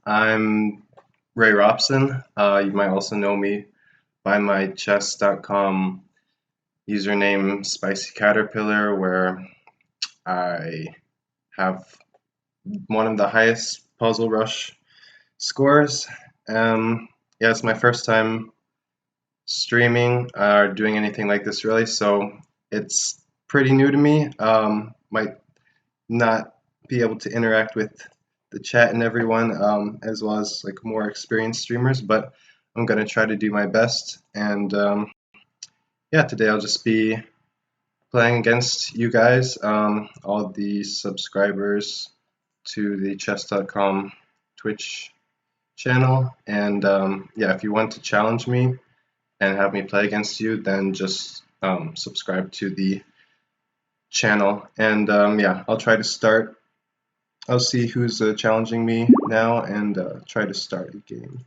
I'm Ray Robson. You might also know me by my Chess.com username SpicyCaterpiller, where I have one of the highest Puzzle Rush scores. Yeah, it's my first time streaming or doing anything like this really, so it's pretty new to me. Might not be able to interact with the chat and everyone, as well as like more experienced streamers, but I'm gonna try to do my best. And yeah, today I'll just be playing against you guys, all the subscribers to the Chess.com Twitch channel. And yeah, if you want to challenge me and have me play against you, then just subscribe to the channel. And yeah, I'll try to start. I'll see who's challenging me now and try to start a game.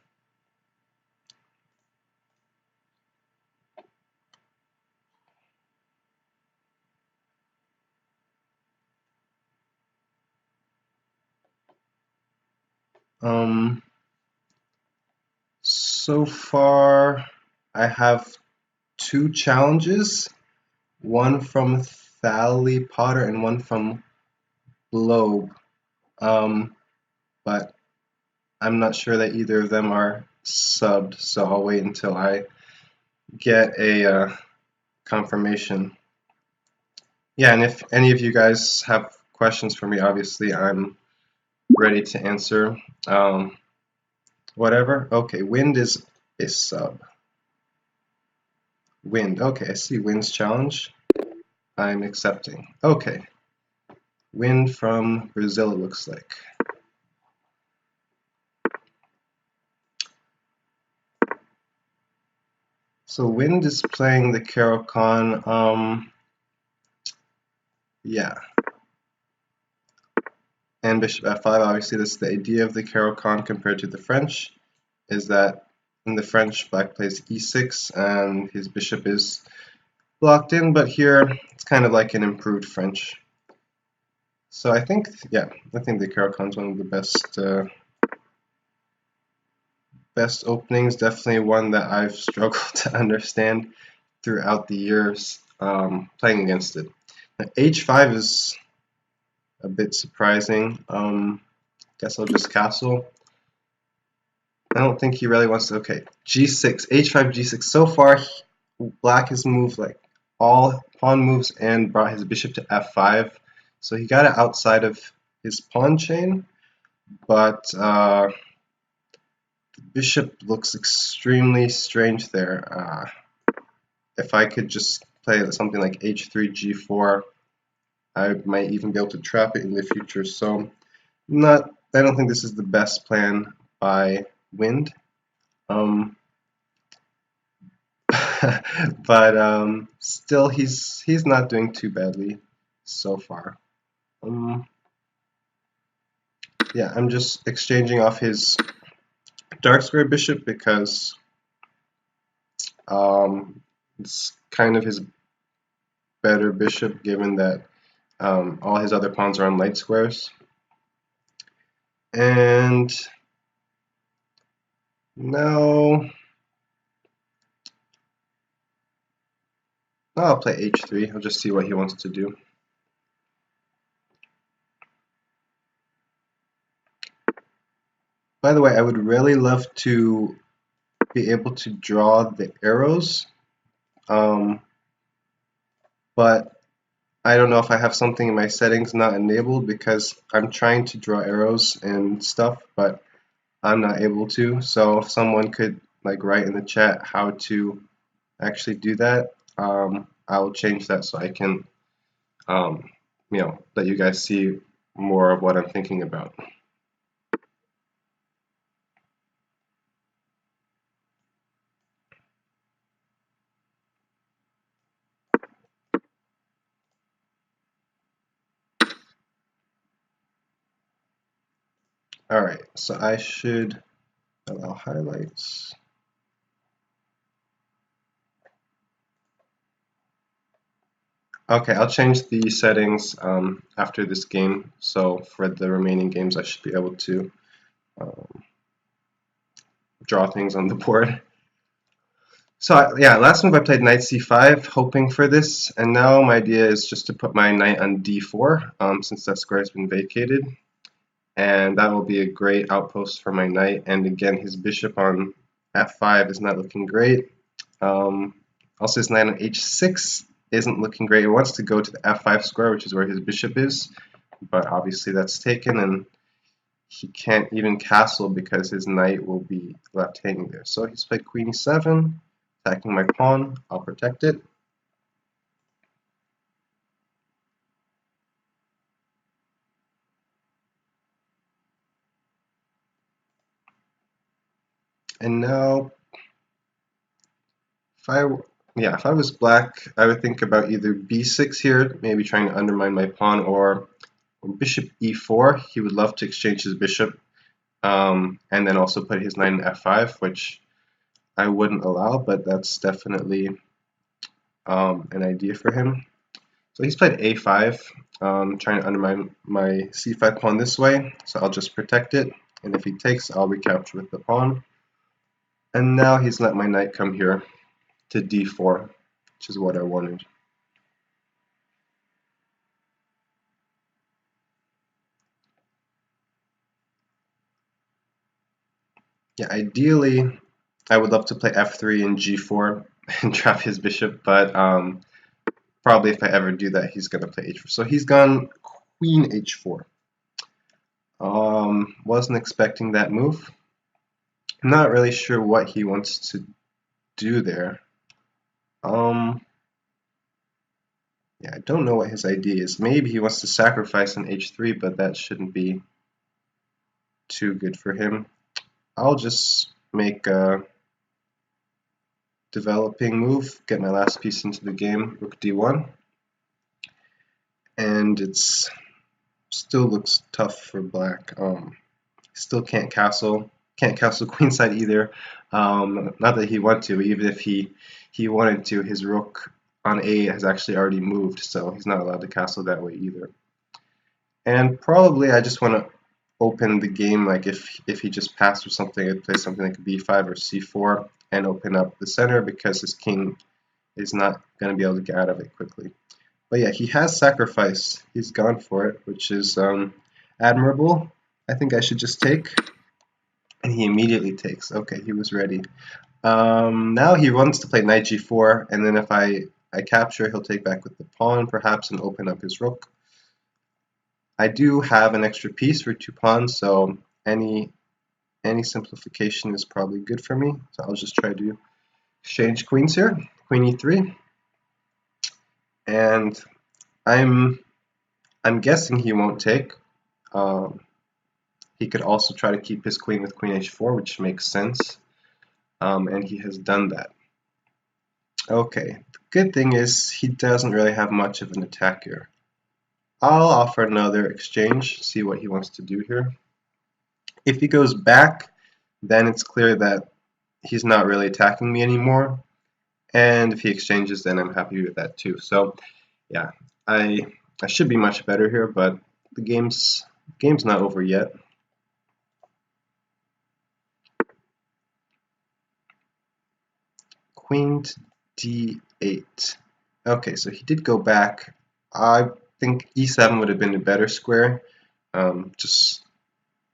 So far, I have 2 challenges, one from Thally Potter and one from Globe. But I'm not sure that either of them are subbed, so I'll wait until I get a confirmation. Yeah, and if any of you guys have questions for me, obviously I'm ready to answer. Whatever. Okay, Wind is a sub. Wind. Okay, I see Wind's challenge. I'm accepting. Okay. Wind from Brazil, it looks like. So Wind is playing the Caro-Kann. Yeah. And bishop f5, obviously that's the idea of the Caro-Kann compared to the French, is that in the French, black plays e6 and his bishop is blocked in, but here it's kind of like an improved French. So I think, yeah, I think the Caro-Kann is one of the best openings, definitely one that I've struggled to understand throughout the years playing against it. Now, h5 is a bit surprising. Guess I'll just castle. I don't think he really wants to. Okay, g6, h5, g6. So far, black has moved like all pawn moves and brought his bishop to f5. So he got it outside of his pawn chain, but the bishop looks extremely strange there. If I could just play something like h3, g4, I might even be able to trap it in the future. So I don't think this is the best plan by Wind. But still, he's not doing too badly so far. Yeah, I'm just exchanging off his dark square bishop because it's kind of his better bishop, given that all his other pawns are on light squares. And now I'll play h3. I'll just see what he wants to do. By the way, I would really love to be able to draw the arrows, but I don't know if I have something in my settings not enabled, because I'm trying to draw arrows and stuff, but I'm not able to. So if someone could like write in the chat how to actually do that, I will change that so I can let you guys see more of what I'm thinking about. Alright, so I should allow highlights. Okay, I'll change the settings after this game, so for the remaining games I should be able to draw things on the board. So yeah, last move I played knight c5, hoping for this, and now my idea is just to put my knight on d4, since that square has been vacated, and that will be a great outpost for my knight. And again, his bishop on f5 is not looking great. Also, his knight on h6 isn't looking great. It wants to go to the f5 square, which is where his bishop is, but obviously that's taken, and he can't even castle because his knight will be left hanging there. So he's played queen e7, attacking my pawn. I'll protect it. And now, if I was black, I would think about either b6 here, maybe trying to undermine my pawn, or bishop e4. He would love to exchange his bishop, and then also put his knight in f5, which I wouldn't allow, but that's definitely an idea for him. So he's played a5, trying to undermine my c5 pawn this way, so I'll just protect it, and if he takes, I'll recapture with the pawn. And now he's let my knight come here to d4, which is what I wanted. Yeah, ideally, I would love to play f3 and g4 and trap his bishop, but probably if I ever do that, he's going to play h4. So he's gone queen h4. Wasn't expecting that move. I'm not really sure what he wants to do there. Yeah, I don't know what his idea is. Maybe he wants to sacrifice an h3, but that shouldn't be too good for him. I'll just make a developing move, get my last piece into the game, rook d1. And it's still looks tough for black. Still can't castle queenside either. Not that he wanted to, even if he wanted to, his rook on a has actually already moved, so he's not allowed to castle that way either. And probably I just want to open the game, like if he just passed or something, I'd play something like b5 or c4 and open up the center because his king is not going to be able to get out of it quickly. But yeah, he has sacrificed. He's gone for it, which is admirable. I think I should just take. And he immediately takes. Okay, he was ready. Now he wants to play knight g4, and then if I capture, he'll take back with the pawn, perhaps, and open up his rook. I do have an extra piece for 2 pawns, so any simplification is probably good for me. So I'll just try to exchange queens here. Queen e3. And I'm guessing he won't take. He could also try to keep his queen with queen h4, which makes sense. And he has done that. Okay, the good thing is he doesn't really have much of an attack here. I'll offer another exchange, see what he wants to do here. If he goes back, then it's clear that he's not really attacking me anymore. And if he exchanges, then I'm happy with that too. So yeah, I should be much better here, but the game's not over yet. Queen to d8. Okay, so he did go back. I think e7 would have been a better square, just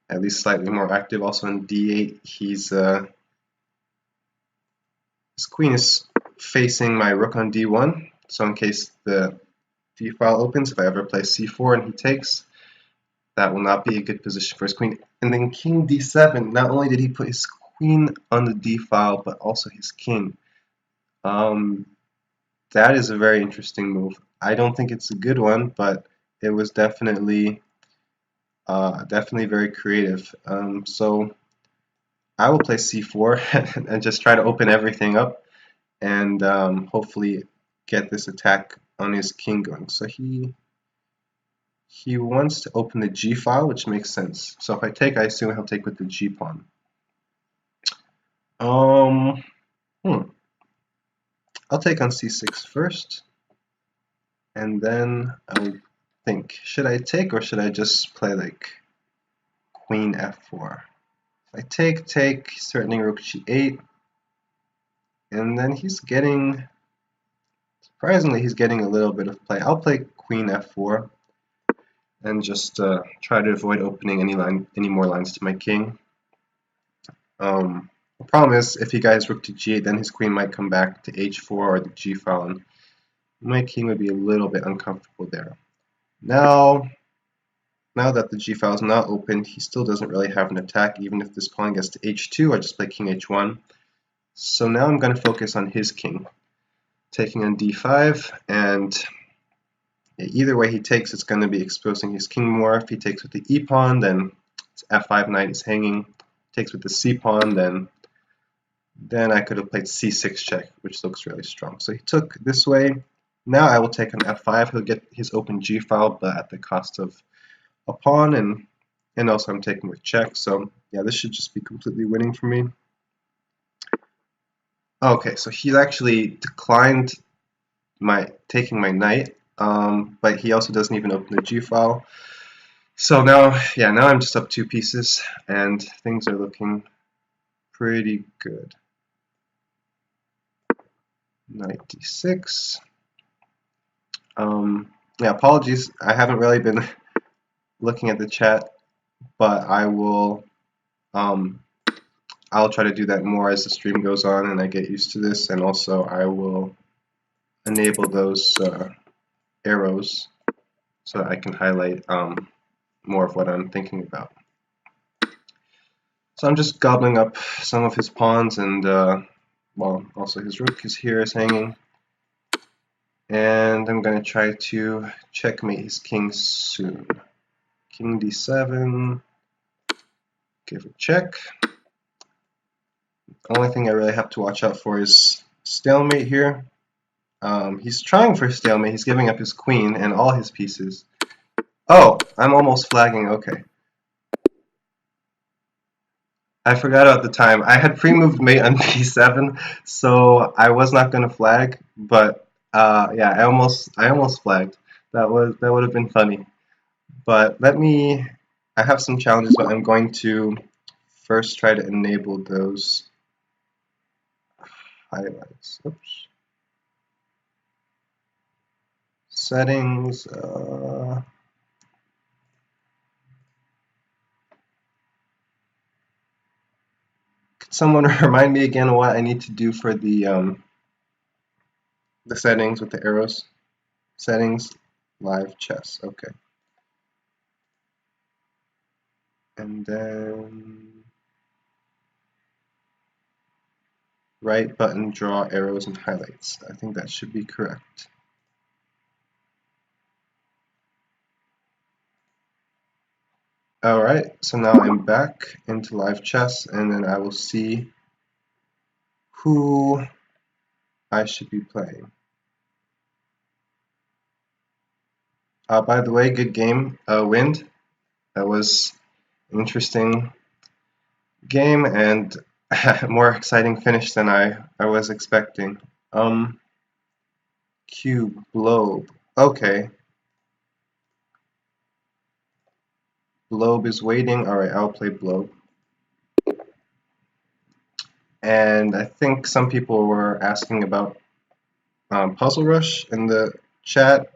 at least slightly more active. Also in d8, his queen is facing my rook on d1, so in case the d-file opens, if I ever play c4 and he takes, that will not be a good position for his queen. And then king d7, not only did he put his queen on the d-file, but also his king. That is a very interesting move. I don't think it's a good one, but it was definitely very creative. So I will play c4 and just try to open everything up and hopefully get this attack on his king going. So he wants to open the g file, which makes sense. So if I take, I assume he'll take with the g pawn. I'll take on c6 first, and then I'll think, should I take or should I just play like queen f4? I take, he's threatening rook g8, and then he's getting, surprisingly, he's getting a little bit of play. I'll play queen f4 and just try to avoid opening any more lines to my king. The problem is, if he guys rook to g8, then his queen might come back to h4 or the g file, and my king would be a little bit uncomfortable there. Now that the g file is not open, he still doesn't really have an attack. Even if this pawn gets to h2, I just play king h1. So now I'm going to focus on his king, taking on d5, and either way he takes, it's going to be exposing his king more. If he takes with the e pawn, then it's f5, knight is hanging. Takes with the c pawn, then I could have played c6 check, which looks really strong. So he took this way. Now I will take on f5. He'll get his open g file, but at the cost of a pawn, and also I'm taking with check. So yeah, this should just be completely winning for me. Okay, so he's actually declined taking my knight, but he also doesn't even open the g file. So now I'm just up 2 pieces, and things are looking pretty good. Knight d6. Yeah, apologies, I haven't really been looking at the chat, but I'll try to do that more as the stream goes on and I get used to this, and also I will enable those arrows so that I can highlight more of what I'm thinking about. So I'm just gobbling up some of his pawns, and well, also his rook is hanging, and I'm going to try to checkmate his king soon. King d7, give a check. The only thing I really have to watch out for is stalemate here. He's trying for stalemate. He's giving up his queen and all his pieces. Oh, I'm almost flagging. Okay. I forgot about the time. I had pre-moved mate on b7, so I was not going to flag, but yeah, I almost flagged. That would have been funny. But I have some challenges, but I'm going to first try to enable those highlights. Oops. Settings. Could someone remind me again what I need to do for the settings with the arrows? Settings, live chess. Okay. And then right button, draw arrows and highlights. I think that should be correct. Alright, so now I'm back into live chess, and then I will see who I should be playing. By the way, good game, Wind. That was an interesting game and more exciting finish than I was expecting. Cube, globe. Okay. Globe is waiting. Alright, I'll play globe. And I think some people were asking about Puzzle Rush in the chat.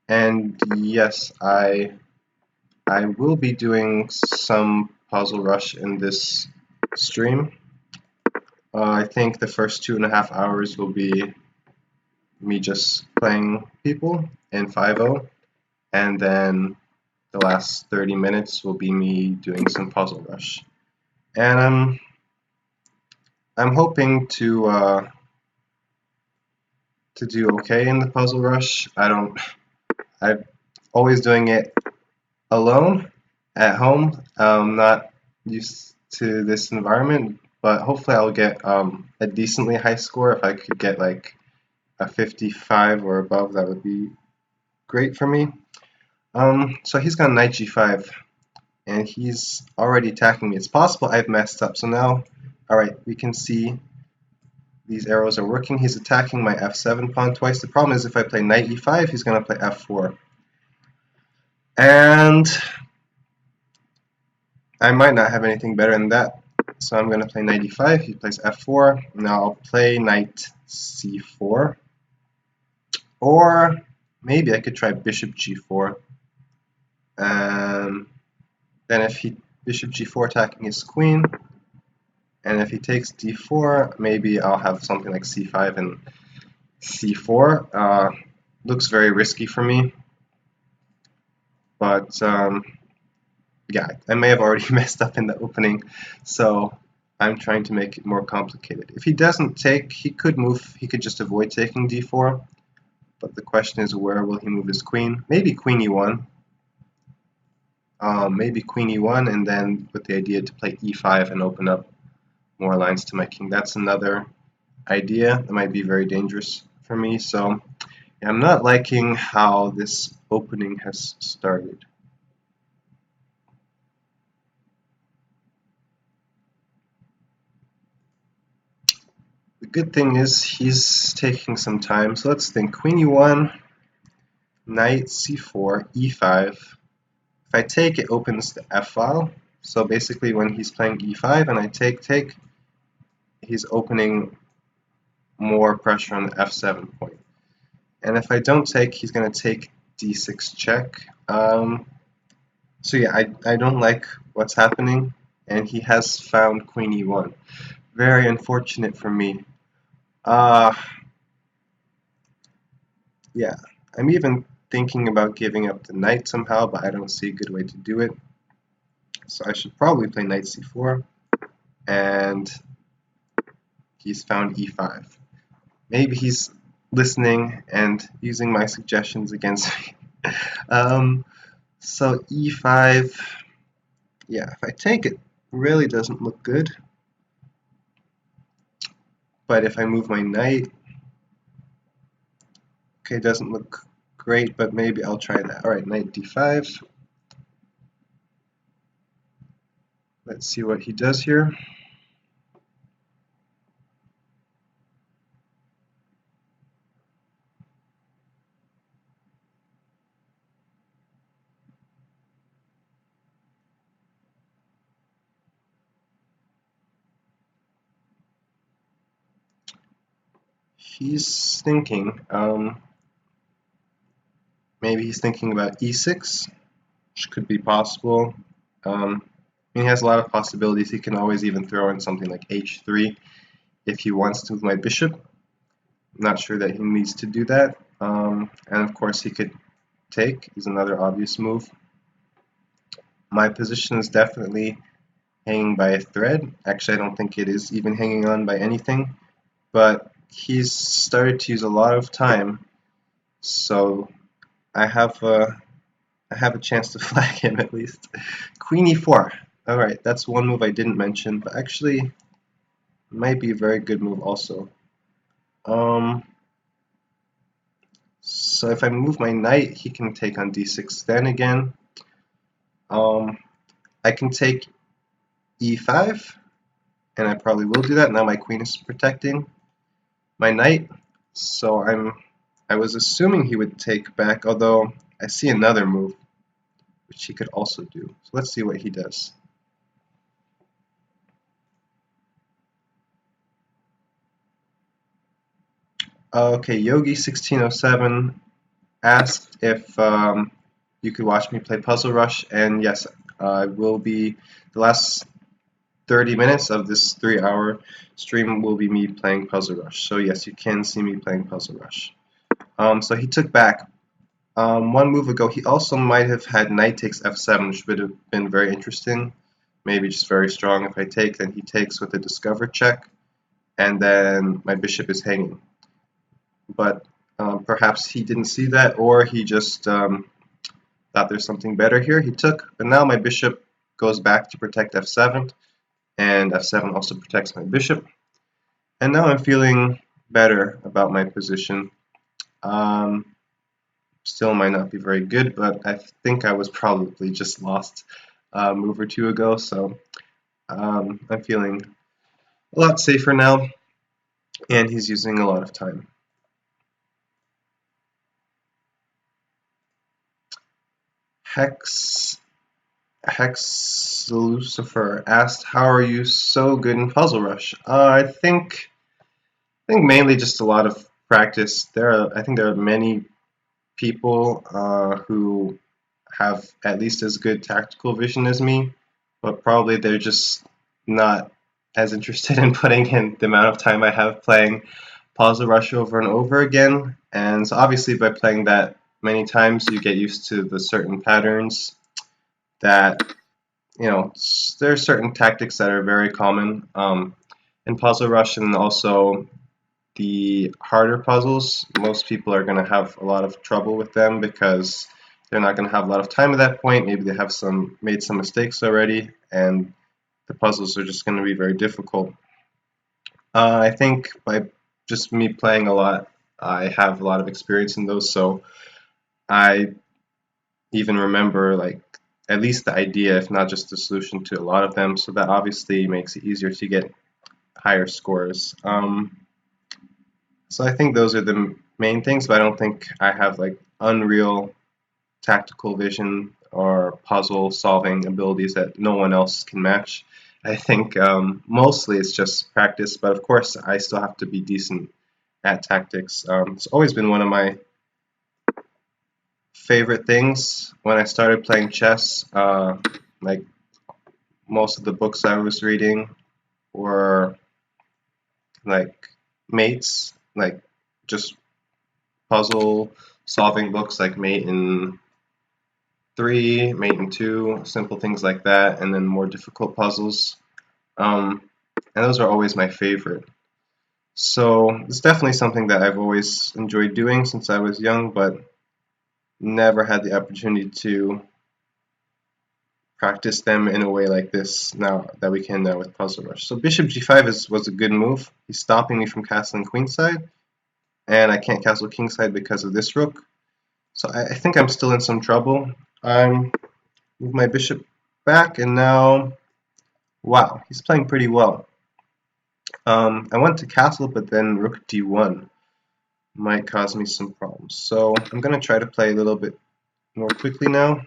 And yes, I will be doing some Puzzle Rush in this stream. I think the first 2.5 hours will be me just playing people in 5.0, and then the last 30 minutes will be me doing some Puzzle Rush. And I'm hoping to do okay in the Puzzle Rush. I'm always doing it alone at home. Not used to this environment, but hopefully I'll get a decently high score. If I could get like a 55 or above, that would be great for me. So he's got knight g5, and he's already attacking me. It's possible I've messed up. So now, alright, we can see these arrows are working. He's attacking my f7 pawn twice. The problem is if I play knight e5, he's going to play f4. And I might not have anything better than that, so I'm going to play knight e5. He plays f4. Now I'll play knight c4, or maybe I could try bishop g4. Um, then if he bishop g4 attacking his queen, and if he takes d4, maybe I'll have something like c5 and c4. Looks very risky for me, but yeah, I may have already messed up in the opening, so I'm trying to make it more complicated. If he doesn't take, he could move, he could just avoid taking d4, but the question is, where will he move his queen? Maybe queen e1. Maybe queen e1, and then with the idea to play e5 and open up more lines to my king. That's another idea that might be very dangerous for me, so yeah, I'm not liking how this opening has started. The good thing is he's taking some time, so let's think. Queen e1, knight c4, e5. If I take, it opens the f file. So basically when he's playing e5 and I take, he's opening more pressure on the f7 point. And if I don't take, he's going to take d6 check. So yeah, I don't like what's happening, and he has found queen e1. Very unfortunate for me. Uh, yeah, I'm even thinking about giving up the knight somehow, but I don't see a good way to do it. So I should probably play knight c4, and he's found e5. Maybe he's listening and using my suggestions against me. So e5, yeah, if I take it, really doesn't look good. But if I move my knight, okay, doesn't look great, but maybe I'll try that. Alright, knight d5. Let's see what he does here. He's thinking, maybe he's thinking about e6, which could be possible. He has a lot of possibilities. He can always even throw in something like h3 if he wants to move my bishop. I'm not sure that he needs to do that. And of course he could take, is another obvious move. My position is definitely hanging by a thread. Actually, I don't think it is even hanging on by anything, but he's started to use a lot of time, so I have a chance to flag him at least. Queen e4. Alright, that's one move I didn't mention, but actually might be a very good move also. So if I move my knight, he can take on d6 then again. I can take e5, and I probably will do that. Now my queen is protecting my knight, so I was assuming he would take back, although I see another move which he could also do. So let's see what he does. Okay, Yogi1607 asked if you could watch me play Puzzle Rush, and yes, will be the last 30 minutes of this 3-hour stream will be me playing Puzzle Rush. So yes, you can see me playing Puzzle Rush. So he took back. One move ago, he also might have had knight takes f7, which would have been very interesting. Maybe just very strong. If I take, then he takes with a discover check, and then my bishop is hanging. But perhaps he didn't see that, or he just thought there's something better here. He took, but now my bishop goes back to protect f7, and f7 also protects my bishop. And now I'm feeling better about my position. Still might not be very good, but I think I was probably just lost a move or two ago, so I'm feeling a lot safer now, and he's using a lot of time. Hex Hex Lucifer asked, "How are you so good in Puzzle Rush?" I think mainly just a lot of practice. I think there are many people who have at least as good tactical vision as me, but probably they're just not as interested in putting in the amount of time I have playing Puzzle Rush over and over again. And so obviously by playing that many times, you get used to the certain patterns that, there are certain tactics that are very common in Puzzle Rush, and also the harder puzzles. Most people are going to have a lot of trouble with them because they're not going to have a lot of time at that point. Maybe they have made some mistakes already, and the puzzles are just going to be very difficult. I think by just me playing a lot, I have a lot of experience in those, so I even remember like at least the idea, if not just the solution to a lot of them. So that obviously makes it easier to get higher scores. So I think those are the main things, but I don't think I have like unreal tactical vision or puzzle solving abilities that no one else can match. I think mostly it's just practice, but of course I still have to be decent at tactics. It's always been one of my favorite things when I started playing chess. Like most of the books I was reading were like mates, like just puzzle solving books like Mate in 3, Mate in 2, simple things like that, and then more difficult puzzles. And those are always my favorite. So it's definitely something that I've always enjoyed doing since I was young, but never had the opportunity to practice them in a way like this now that we can now with Puzzle Rush. So Bishop G5 was a good move. He's stopping me from castling queenside, and I can't castle kingside because of this rook. So I think I'm still in some trouble. I'm move my bishop back, and now, wow, he's playing pretty well. I went to castle, but then rook d1 might cause me some problems. So I'm going to try to play a little bit more quickly now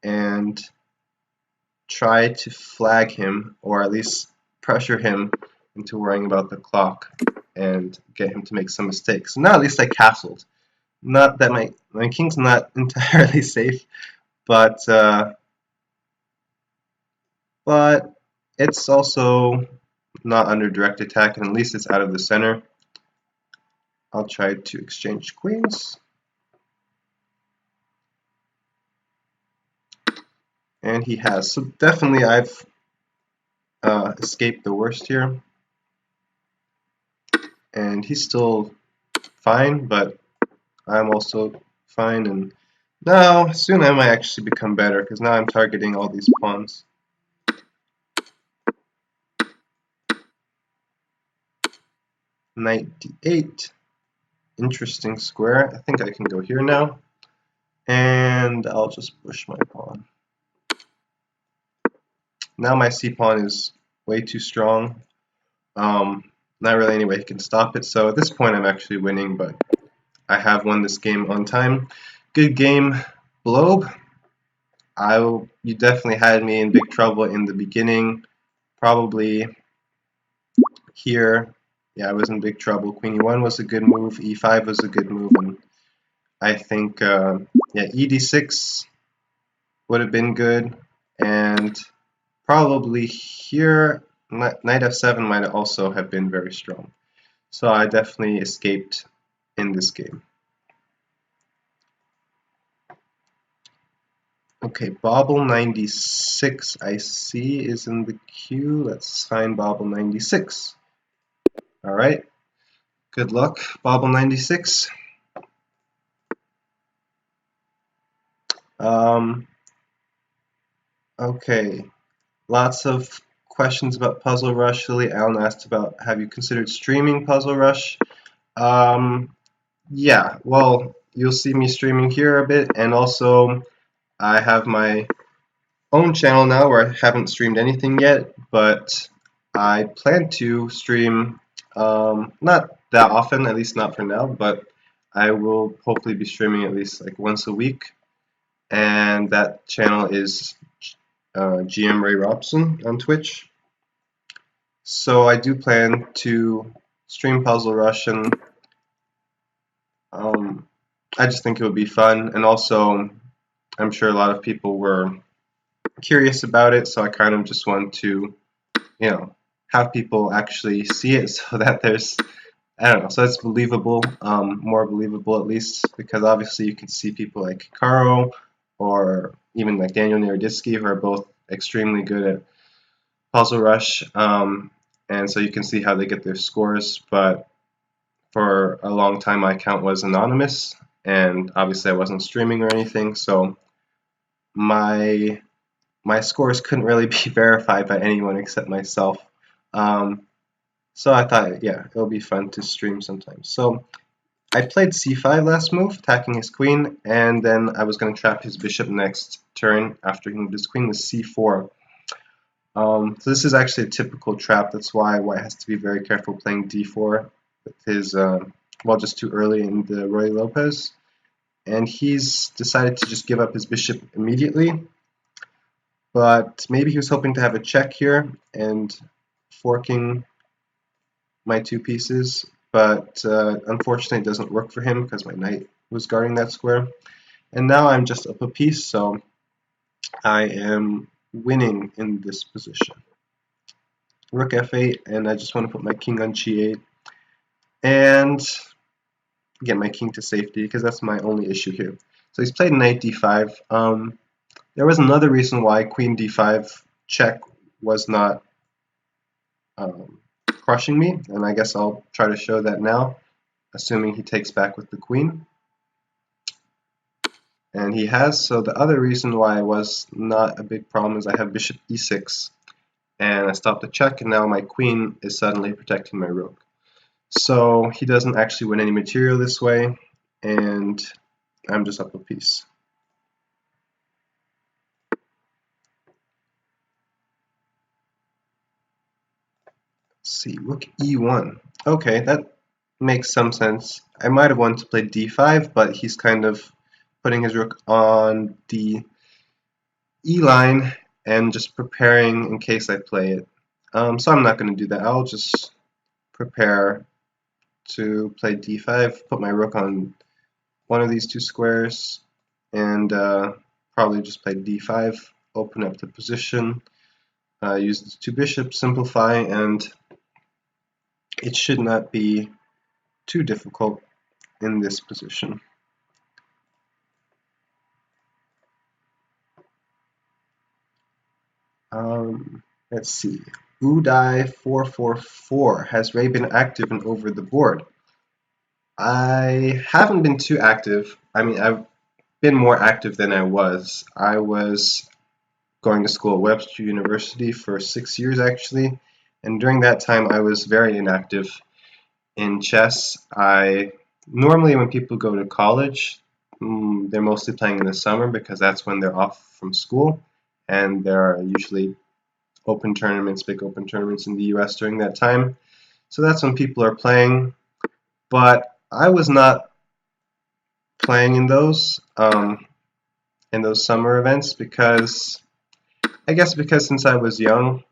and try to flag him, or at least pressure him into worrying about the clock and get him to make some mistakes. Now at least I castled. Not that my king's not entirely safe, but it's also not under direct attack, and at least it's out of the center. I'll try to exchange queens. And he has. So definitely I've escaped the worst here. And he's still fine, but I'm also fine. And now, soon I might actually become better, because now I'm targeting all these pawns. Knight d8. Interesting square. I think I can go here now. And I'll just push my pawn. Now my c-pawn is way too strong. Not really any way he can stop it. So at this point I'm actually winning, but I have won this game on time. Good game, Blobe. You definitely had me in big trouble in the beginning. Probably here, yeah, I was in big trouble. Queen e1 was a good move. e5 was a good move, and I think yeah, ed6 would have been good, and probably here knight f7 might also have been very strong. So I definitely escaped in this game. Okay, Bobble96 I see is in the queue. Let's sign Bobble96. Alright, good luck, Bobble96. Okay, lots of questions about Puzzle Rush. Lily Allen asked about, have you considered streaming Puzzle Rush? Yeah, well, you'll see me streaming here a bit, and also I have my own channel now where I haven't streamed anything yet, but I plan to stream not that often, at least not for now, but I will hopefully be streaming at least like once a week, and that channel is GM Ray Robson on Twitch. So I do plan to stream Puzzle Rush, and I just think it would be fun, and also I'm sure a lot of people were curious about it, so I kind of just want to, have people actually see it so that there's, I don't know, so it's believable, more believable at least, because obviously you could see people like Karo or even like Daniel Naroditsky, who are both extremely good at Puzzle Rush, and so you can see how they get their scores, but for a long time my account was anonymous, and obviously I wasn't streaming or anything, so my scores couldn't really be verified by anyone except myself. So I thought, yeah, it'll be fun to stream sometimes. So I played c5 last move, attacking his queen, and then I was going to trap his bishop next turn after he moved his queen with c4. So this is actually a typical trap. That's why White has to be very careful playing d4 with his, well, just too early in the Roy Lopez. And he's decided to just give up his bishop immediately. But maybe he was hoping to have a check here and forking my two pieces. But unfortunately, it doesn't work for him because my knight was guarding that square. And now I'm just up a piece, so I am winning in this position. Rook f8, and I just want to put my king on g8 and get my king to safety because that's my only issue here. So he's played knight d5. There was another reason why queen d5 check was not crushing me, and I guess I'll try to show that now, assuming he takes back with the queen. And he has, so the other reason why it was not a big problem is I have bishop e6, and I stopped the check, and now my queen is suddenly protecting my rook. So he doesn't actually win any material this way, and I'm just up a piece. Let's see, rook e1. Okay, that makes some sense. I might have wanted to play d5, but he's kind of putting his rook on the e line and just preparing in case I play it. So I'm not going to do that. I'll just prepare to play d5, put my rook on one of these two squares, and probably just play d5, open up the position, use the two bishops, simplify, and it should not be too difficult in this position. Let's see. Udai444. Has Ray been active and over the board? I haven't been too active. I mean, I've been more active than I was. I was going to school at Webster University for 6 years actually, and during that time I was very inactive in chess. Normally when people go to college, they're mostly playing in the summer because that's when they're off from school, and there are usually open tournaments, big open tournaments in the US during that time. So that's when people are playing, but I was not playing in those summer events because I guess because since I was young,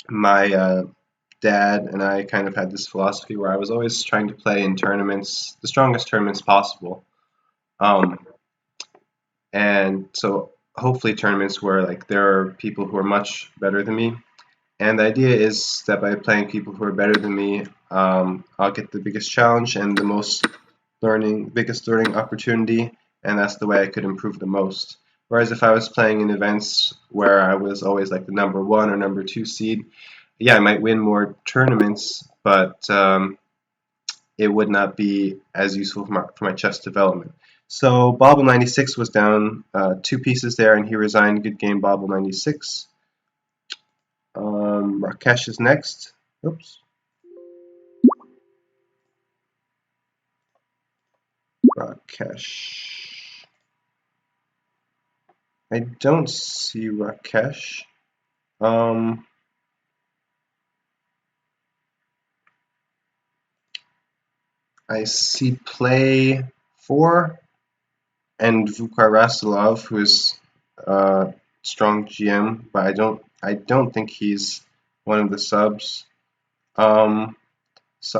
my dad and I kind of had this philosophy where I was always trying to play in tournaments, the strongest tournaments possible, and so hopefully tournaments where like there are people who are much better than me. And the idea is that by playing people who are better than me, I'll get the biggest challenge and the biggest learning opportunity, and that's the way I could improve the most. Whereas if I was playing in events where I was always like the number 1 or number 2 seed, yeah, I might win more tournaments, but it would not be as useful for my chess development. So Bobble96 was down 2 pieces there, and he resigned. Good game, Bobble96. Rakesh is next. Oops. Rakesh. I don't see Rakesh. I see Play 4 and Vukar Rasilov, who is strong GM, but I don't think he's one of the subs. So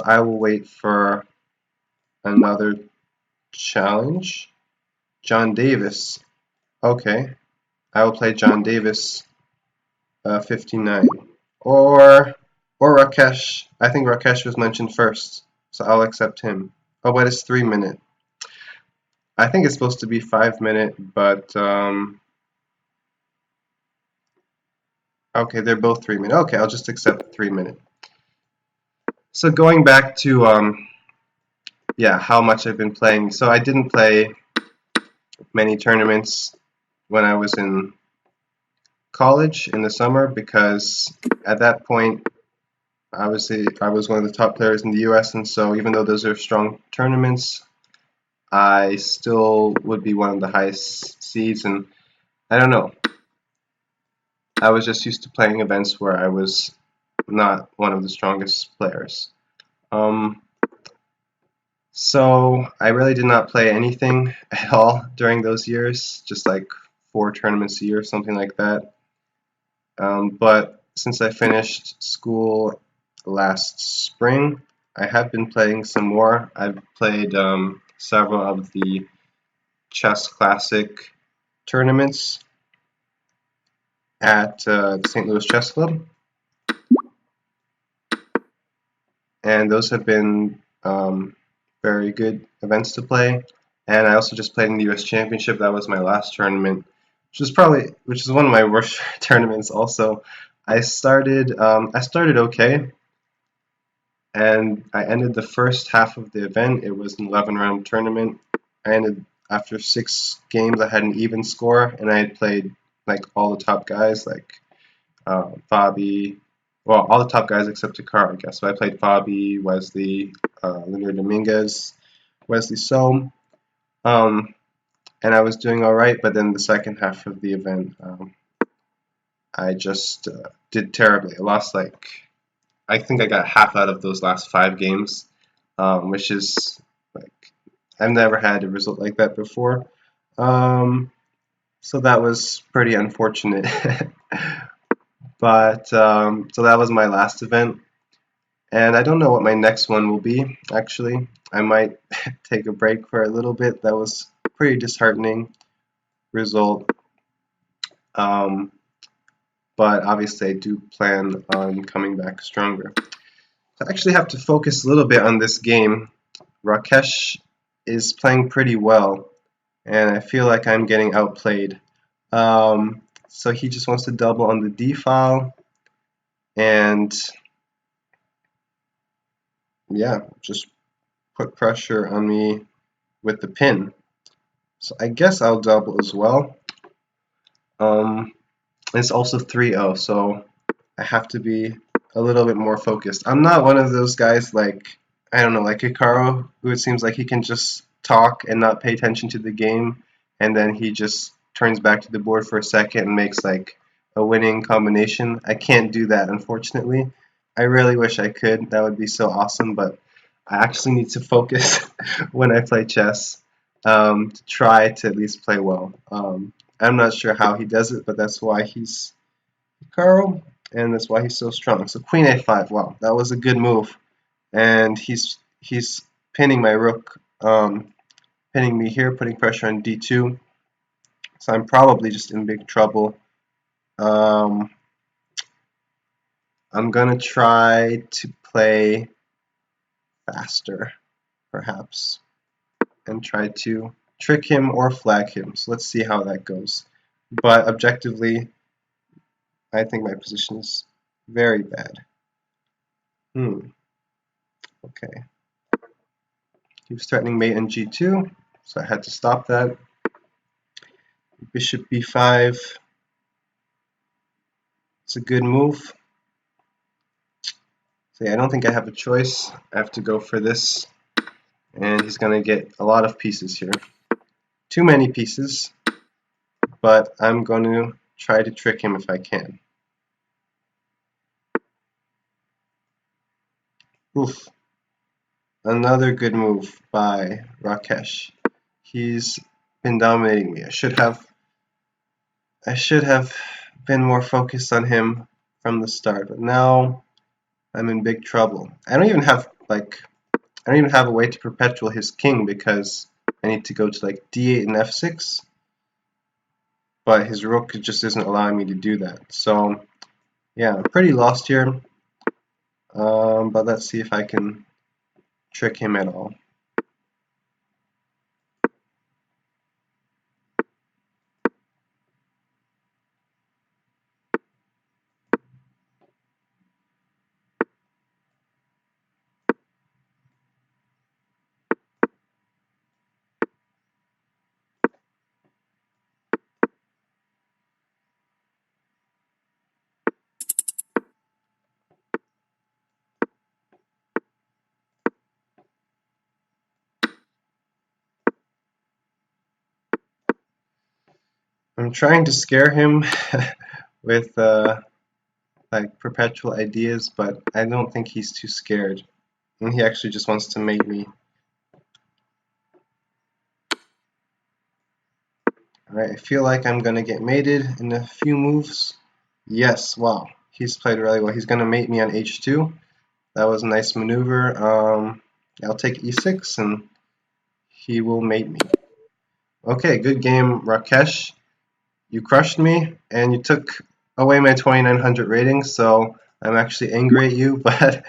I will wait for another challenge. John Davis. Okay, I will play John Davis, 59. Or Rakesh. I think Rakesh was mentioned first, so I'll accept him. Oh, but it's 3 minute. I think it's supposed to be 5 minute, but okay, they're both 3 minute. Okay, I'll just accept 3 minute. So going back to yeah, how much I've been playing. So I didn't play many tournaments when I was in college in the summer because at that point obviously I was one of the top players in the US, and so even though those are strong tournaments, I still would be one of the highest seeds, and I don't know. I was just used to playing events where I was not one of the strongest players. So I really did not play anything at all during those years, just like 4 tournaments a year, something like that. But since I finished school last spring, I have been playing some more. I've played several of the Chess Classic tournaments at the St. Louis Chess Club, and those have been very good events to play. And I also just played in the U.S. Championship. That was my last tournament, which is one of my worst tournaments. Also, I started okay, and I ended the first half of the event. It was an 11-round tournament. I ended after 6 games. I had an even score, and I had played like all the top guys, like Fabi. Well, all the top guys except Takara, I guess. So I played Fabi, Wesley, Leonard Dominguez, Wesley So, and I was doing all right. But then the second half of the event, I just did terribly. I lost I think I got half out of those last 5 games, which is like I've never had a result like that before. So that was pretty unfortunate. But so that was my last event, and I don't know what my next one will be. Actually, I might take a break for a little bit. That was pretty disheartening result. Um, but obviously, I do plan on coming back stronger. So I actually have to focus a little bit on this game. Rakesh is playing pretty well, and I feel like I'm getting outplayed. So he just wants to double on the D file, and yeah, just put pressure on me with the pin. So I guess I'll double as well. It's also 3-0, so I have to be a little bit more focused. I'm not one of those guys like, I don't know, like Hikaru, who it seems like he can just talk and not pay attention to the game, and then he just turns back to the board for a second and makes like a winning combination. I can't do that, unfortunately. I really wish I could. That would be so awesome, but I actually need to focus when I play chess, to try to at least play well. I'm not sure how he does it, but that's why he's Hikaru, and that's why he's so strong. So Queen A5, wow, that was a good move, and he's pinning my rook, pinning me here, putting pressure on D2. So I'm probably just in big trouble. Um, I'm gonna try to play faster, perhaps, and try to trick him or flag him. So let's see how that goes. But objectively, I think my position is very bad. Okay. He was threatening mate in G2, so I had to stop that. Bishop B5. It's a good move. So yeah, I don't think I have a choice. I have to go for this. And he's going to get a lot of pieces here. Too many pieces, but I'm going to try to trick him if I can. Oof. Another good move by Rakesh. He's been dominating me. I should have I should have been more focused on him from the start, but now I'm in big trouble. I don't even have a way to perpetual his king because I need to go to like d8 and f6, but his rook just isn't allowing me to do that. So yeah, I'm pretty lost here, but let's see if I can trick him at all. I'm trying to scare him with like perpetual ideas, but I don't think he's too scared. And he actually just wants to mate me. Alright, I feel like I'm gonna get mated in a few moves. Yes, wow. He's played really well. He's gonna mate me on h2. That was a nice maneuver. I'll take e6 and he will mate me. Okay, good game, Rakesh. You crushed me and you took away my 2900 rating, so I'm actually angry at you, but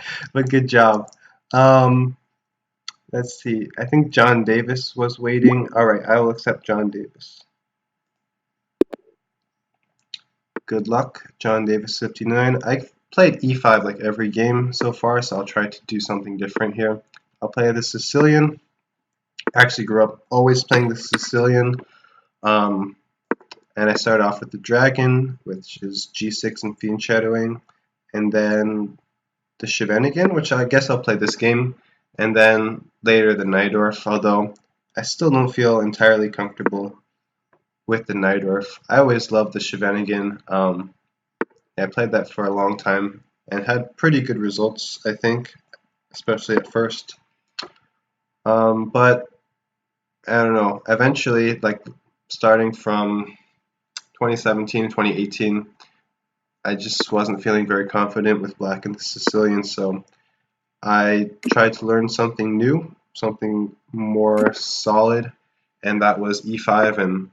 good job. Let's see. I think John Davis was waiting. All right, I will accept John Davis. Good luck, John Davis 59. I've played e5 like every game so far, so I'll try to do something different here. I'll play the Sicilian. I actually grew up always playing the Sicilian. And I started off with the Dragon, which is g6 and Fiend Shadowing, and then the Scheveningen, which I guess I'll play this game, and then later the Najdorf, although I still don't feel entirely comfortable with the Najdorf. I always loved the Scheveningen. I played that for a long time and had pretty good results, I think, especially at first. But I don't know, eventually, like starting from 2017, 2018, I just wasn't feeling very confident with Black and the Sicilian, so I tried to learn something new, something more solid, and that was e5 and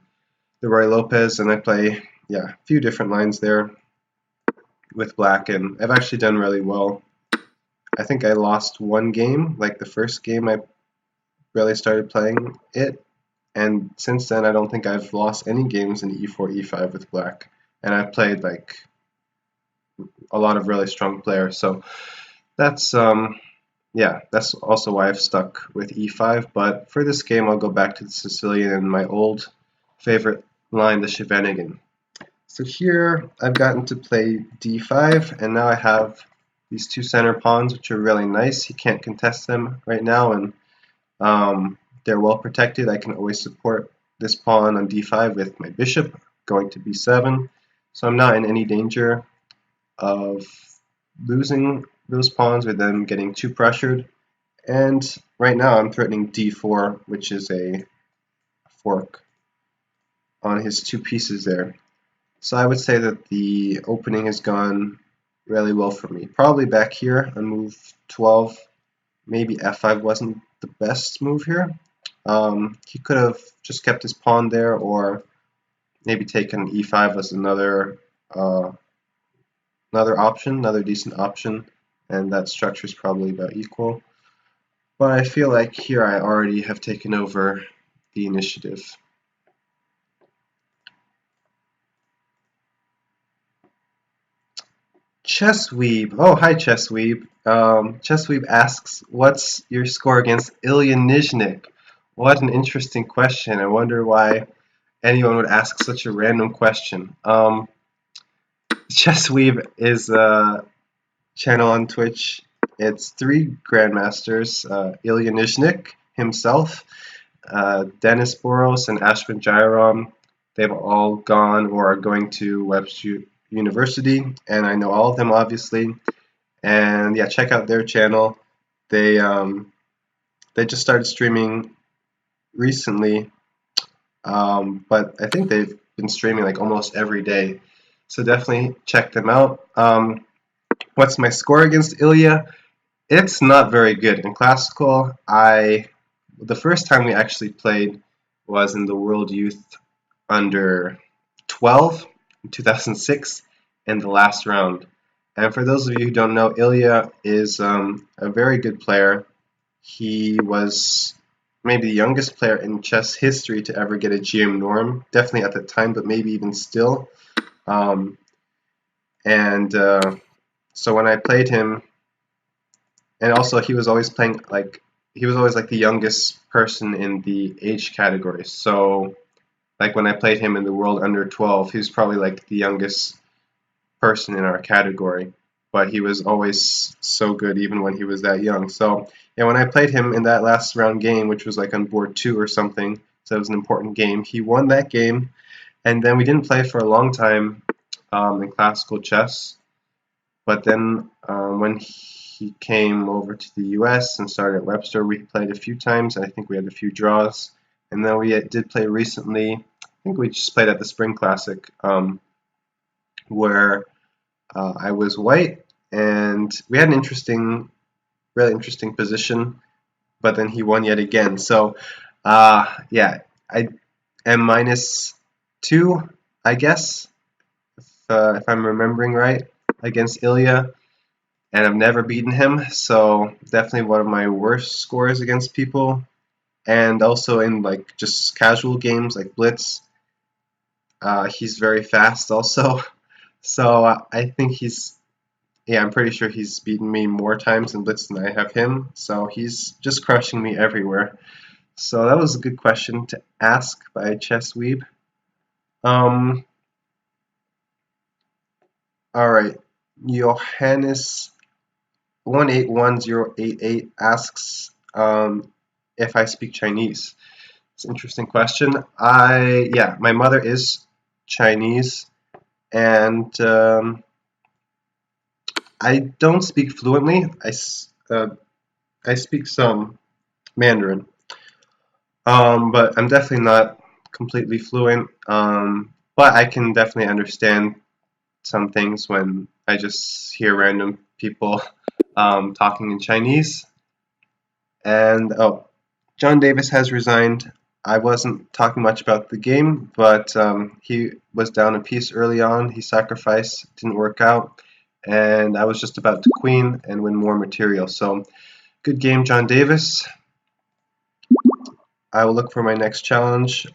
the Roy Lopez, and I play, a few different lines there with Black, and I've actually done really well. I think I lost one game, like the first game I really started playing it, and since then I don't think I've lost any games in e4, e5 with Black, and I've played like a lot of really strong players, so that's that's also why I've stuck with e5, but for this game I'll go back to the Sicilian and my old favorite line, the Scheveningen. So here I've gotten to play d5, and now I have these two center pawns, which are really nice. He can't contest them right now, and they're well protected. I can always support this pawn on d5 with my bishop going to b7, so I'm not in any danger of losing those pawns or them getting too pressured. And right now I'm threatening d4, which is a fork on his two pieces there. So I would say that the opening has gone really well for me. Probably back here on move 12, maybe f5 wasn't the best move here. He could have just kept his pawn there, or maybe taken e5 as another option, another decent option, and that structure is probably about equal. But I feel like here I already have taken over the initiative. Chessweeb. Oh, hi, Chessweeb. Chessweeb asks, what's your score against Ilya Nizhnik? What an interesting question. I wonder why anyone would ask such a random question. Chessweeb is a channel on Twitch. It's three grandmasters, Ilya Nizhnik himself, Dennis Boros, and Ashwin Jairam. They've all gone or are going to Webster University, and I know all of them, obviously. And yeah, check out their channel. They just started streaming recently, but I think they've been streaming like almost every day. So definitely check them out. What's my score against Ilya? It's not very good. In classical, the first time we actually played was in the World Youth under 12 in 2006 in the last round. And for those of you who don't know, Ilya is a very good player. He was maybe the youngest player in chess history to ever get a GM norm, definitely at the time, but maybe even still. Um, and so when I played him, and also he was always playing like he was always like the youngest person in the age category. So like when I played him in the world under 12, he was probably like the youngest person in our category, but he was always so good even when he was that young. So yeah, when I played him in that last round game, which was like on board 2 or something, so it was an important game, he won that game, and then we didn't play for a long time in classical chess. But then when he came over to the US and started at Webster, we played a few times, and I think we had a few draws. And then we did play recently. I think we just played at the Spring Classic, where I was white, and we had an really interesting position, but then he won yet again. So, yeah, I am -2, I guess, if I'm remembering right, against Ilya, and I've never beaten him, so definitely one of my worst scores against people. And also in like just casual games like Blitz, he's very fast also. So I think yeah, I'm pretty sure he's beaten me more times in Blitz than I have him. So he's just crushing me everywhere. So that was a good question to ask by Chess Weeb. All right, Johannes 181088 asks if I speak Chinese. It's an interesting question. Yeah, my mother is Chinese, and I don't speak fluently. I speak some Mandarin, but I'm definitely not completely fluent. But I can definitely understand some things when I just hear random people talking in Chinese. And oh, John Davis has resigned. I wasn't talking much about the game, but he was down a piece early on. He sacrificed, didn't work out, and I was just about to queen and win more material. So good game, John Davis. I will look for my next challenge.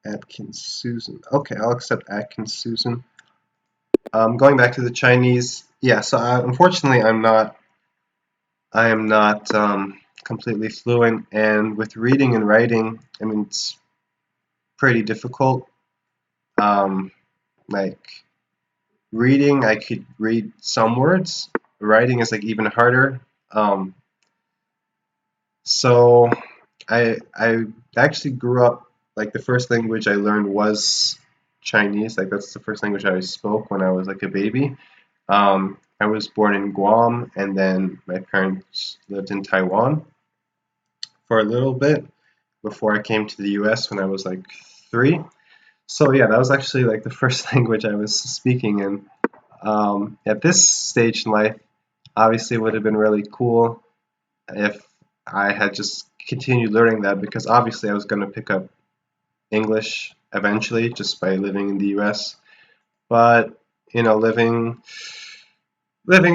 Atkins Susan. Okay, I'll accept Atkins Susan. Going back to the Chinese, yeah. So unfortunately, I am not completely fluent, and with reading and writing, I mean, it's pretty difficult. Like reading, I could read some words. Writing is like even harder. Um, so I actually grew up like the first language I learned was Chinese. Like that's the first language I spoke when I was like a baby. I was born in Guam, and then my parents lived in Taiwan for a little bit before I came to the US when I was like 3. So yeah, that was actually like the first language I was speaking. And at this stage in life, obviously it would have been really cool if I had just continued learning that, because obviously I was going to pick up English eventually just by living in the US. But you know, living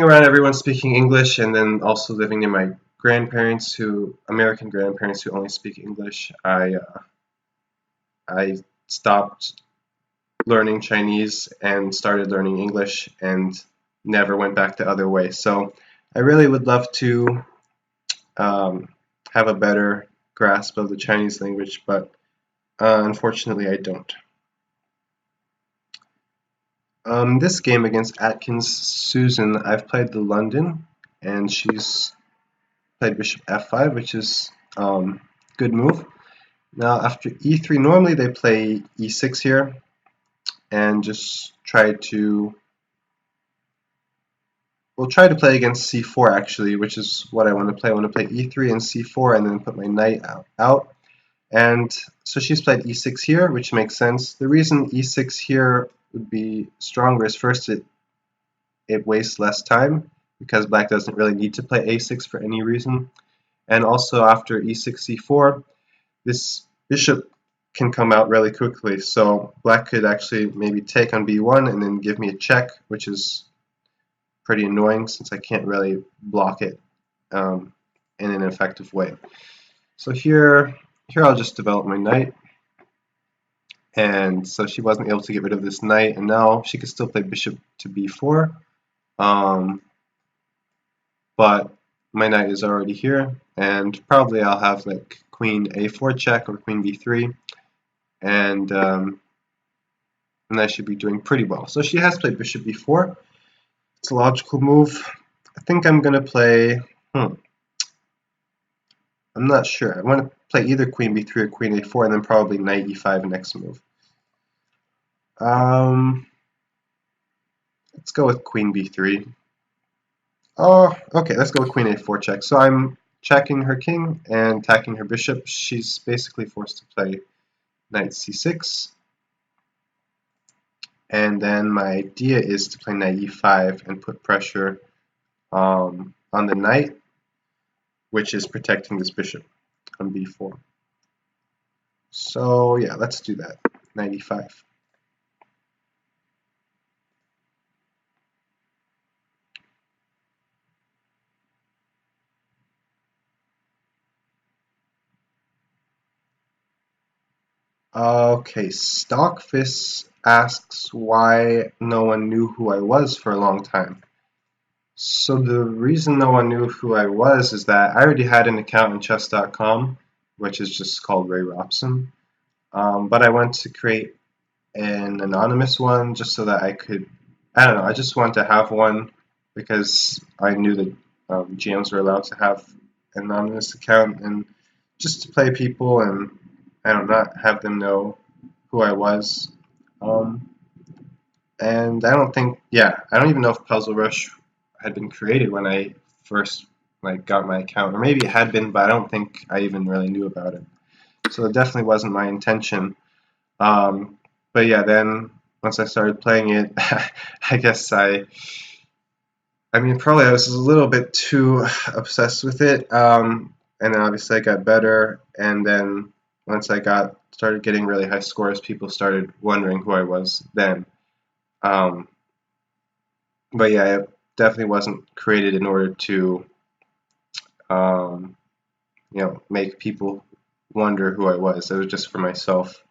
around everyone speaking English, and then also living near my grandparents, who American grandparents who only speak English, I stopped learning Chinese and started learning English and never went back the other way. So I really would love to have a better grasp of the Chinese language, but unfortunately I don't. This game against Atkins Susan, I've played the London, and she's played bishop f5, which is good move. Now after e3, normally they play e6 here, and just we'll try to play against c4 actually, which is what I want to play. I want to play e3 and c4 and then put my knight out. And so she's played e6 here, which makes sense. The reason e6 here would be stronger is first it wastes less time because black doesn't really need to play a6 for any reason. And also after e6, e4, this bishop can come out really quickly. So black could actually maybe take on b1 and then give me a check, which is pretty annoying since I can't really block it in an effective way. So here I'll just develop my knight. And so she wasn't able to get rid of this knight, and now she could still play bishop to b4. But my knight is already here, and probably I'll have like queen a4 check or queen b3, and I should be doing pretty well. So she has played bishop b4. It's a logical move. I think I'm going to play, I'm not sure. I want to play either queen b3 or queen a4, and then probably knight e5 next move. Let's go with queen b3. Oh, okay, let's go with queen a4 check. So I'm checking her king and attacking her bishop. She's basically forced to play knight c6. And then my idea is to play knight e5 and put pressure on the knight, which is protecting this bishop on b4. So yeah, let's do that. Knight e5. Okay, Stockfish asks why no one knew who I was for a long time. So the reason no one knew who I was is that I already had an account on Chess.com, which is just called Ray Robson. But I wanted to create an anonymous one just so that I could, I don't know, I just wanted to have one because I knew that GMs were allowed to have an anonymous account and just to play people and I don't know, not have them know who I was. And I don't think, yeah, I don't even know if Puzzle Rush had been created when I first got my account, or maybe it had been, but I don't think I even really knew about it. So it definitely wasn't my intention. But yeah, then once I started playing it, I guess I mean, probably I was a little bit too obsessed with it. And then obviously I got better, and then once I started getting really high scores, people started wondering who I was then. But yeah, it definitely wasn't created in order to, make people wonder who I was. It was just for myself.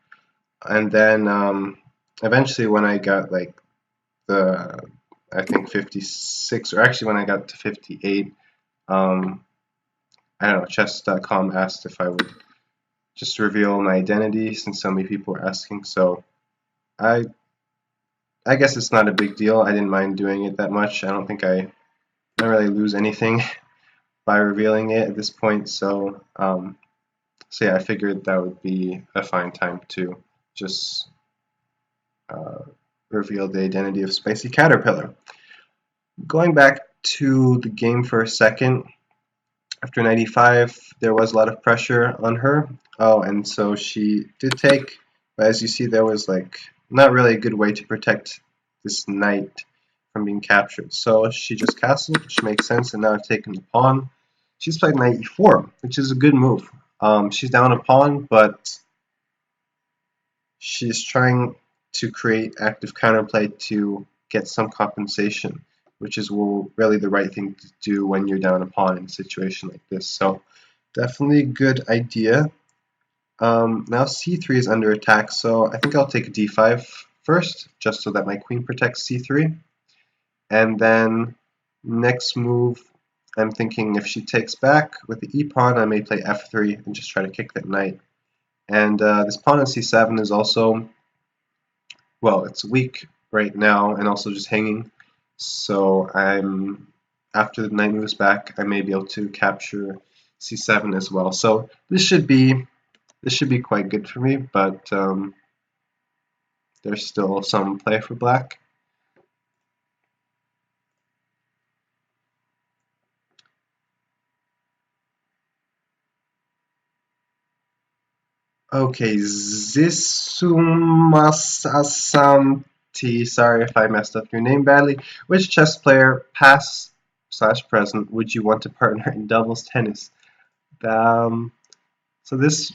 And then eventually, when I got I think 56, or actually when I got to 58, I don't know, Chess.com asked if I would just reveal my identity since so many people were asking. So I guess it's not a big deal. I didn't mind doing it that much. I don't really lose anything by revealing it at this point. So yeah, I figured that would be a fine time to just reveal the identity of SpicyCaterpiller. Going back to the game for a second, after 95, there was a lot of pressure on her. Oh, and so she did take, but as you see, there was not really a good way to protect this knight from being captured. So she just castled, which makes sense, and now I've taken the pawn. She's played knight e4, which is a good move. She's down a pawn, but she's trying to create active counterplay to get some compensation, which is really the right thing to do when you're down a pawn in a situation like this. So definitely a good idea. Now c3 is under attack, so I think I'll take d5 first, just so that my queen protects c3. And then next move, I'm thinking if she takes back with the e-pawn, I may play f3 and just try to kick that knight. And this pawn on c7 is also, well, it's weak right now and also just hanging. So after the knight moves back, I may be able to capture c7 as well. So this should be quite good for me, but there's still some play for black. Okay, Zisumasasamti. Sorry if I messed up your name badly. Which chess player, past slash present, would you want to partner in doubles tennis? Um, so this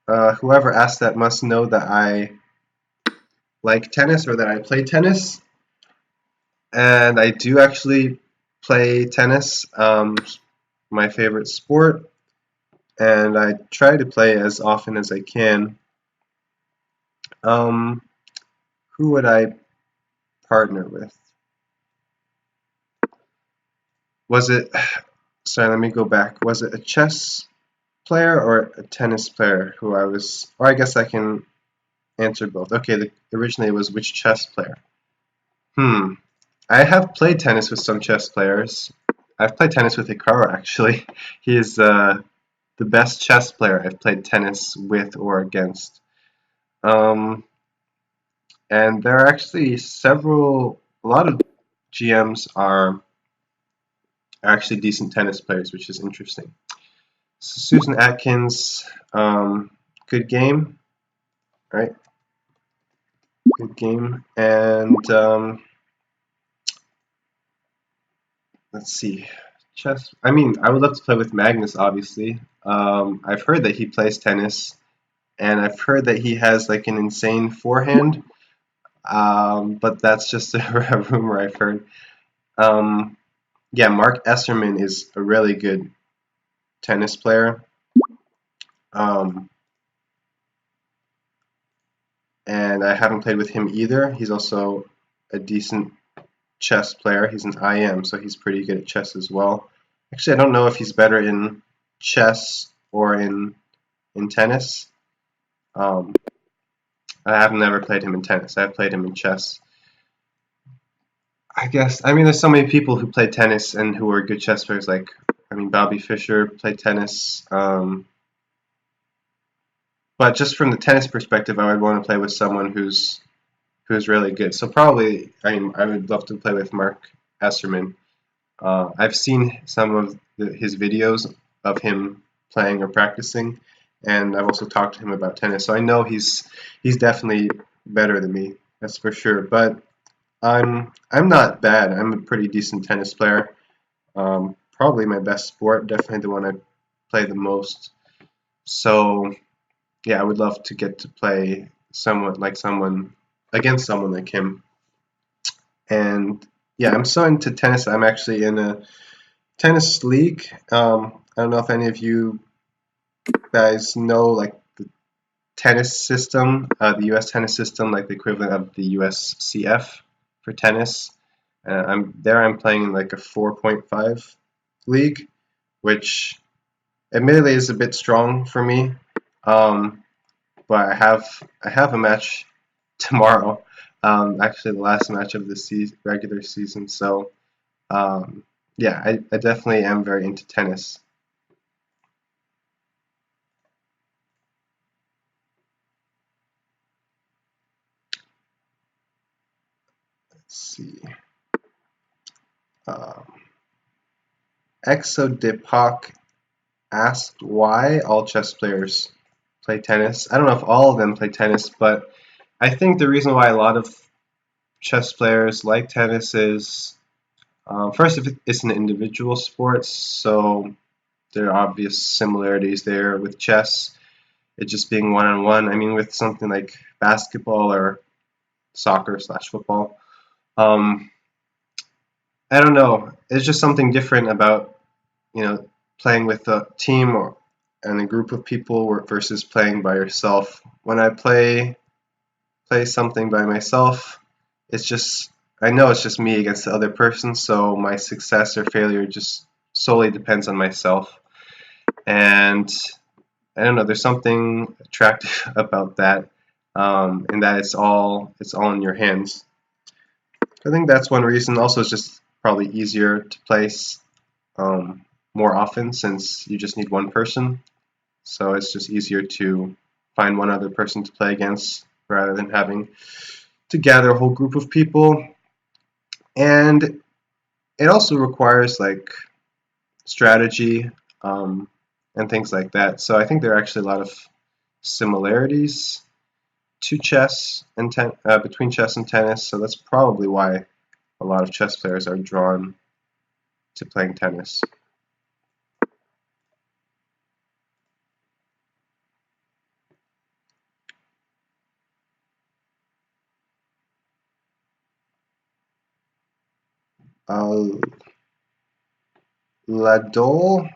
whoever asked that must know that I like tennis or that I play tennis, and I do actually play tennis. My favorite sport, and I try to play as often as I can. Um, who would I partner with? Was it, sorry, let me go back. Was it a chess player or a tennis player who I was, or I guess I can answer both. Okay, originally it was which chess player? Hmm. I have played tennis with some chess players. I've played tennis with Hikaru actually. He is the best chess player I've played tennis with or against. Um, and there are actually a lot of GMs are actually decent tennis players, which is interesting. So Susan Atkins, good game, right? Good game. And let's see, chess. I mean, I would love to play with Magnus, obviously. I've heard that he plays tennis, and I've heard that he has like an insane forehand. But that's just a rumor I've heard. Um, yeah, Mark Esserman is a really good tennis player. Um, and I haven't played with him either. He's also a decent chess player. He's an IM, so he's pretty good at chess as well. Actually, I don't know if he's better in chess or in tennis. Um, I have never played him in tennis. I've played him in chess. I guess, I mean, there's so many people who play tennis and who are good chess players. Like, I mean, Bobby Fischer played tennis. But just from the tennis perspective, I would want to play with someone who's really good. So probably, I mean, I would love to play with Mark Esserman. I've seen some of his videos of him playing or practicing, and I've also talked to him about tennis. So I know he's definitely better than me. That's for sure. But I'm not bad. I'm a pretty decent tennis player. Probably my best sport. Definitely the one I play the most. So yeah, I would love to get to play someone against someone like him. And yeah, I'm so into tennis. I'm actually in a tennis league. I don't know if any of you guys know like the tennis system, the U.S. tennis system, like the equivalent of the USCF for tennis. I'm playing in like a 4.5 league, which admittedly is a bit strong for me. Um, but I have a match tomorrow. Actually, the last match of the regular season. So um, yeah, I definitely am very into tennis. Let's see. Um, Exodepoc asked why all chess players play tennis. I don't know if all of them play tennis, but I think the reason why a lot of chess players like tennis is first, if it's an individual sport, so there are obvious similarities there with chess, it just being one on one. I mean, with something like basketball or soccer slash football, um, I don't know. It's just something different about playing with a team or and a group of people versus playing by yourself. When I play something by myself, it's just I know it's just me against the other person, so my success or failure just solely depends on myself. And I don't know, there's something attractive about that, in that it's all in your hands. I think that's one reason. Also, it's just probably easier to place more often since you just need one person. So it's just easier to find one other person to play against rather than having to gather a whole group of people. And it also requires like strategy. Um, and things like that. So I think there are actually a lot of similarities to chess and between chess and tennis. So that's probably why a lot of chess players are drawn to playing tennis. Ladol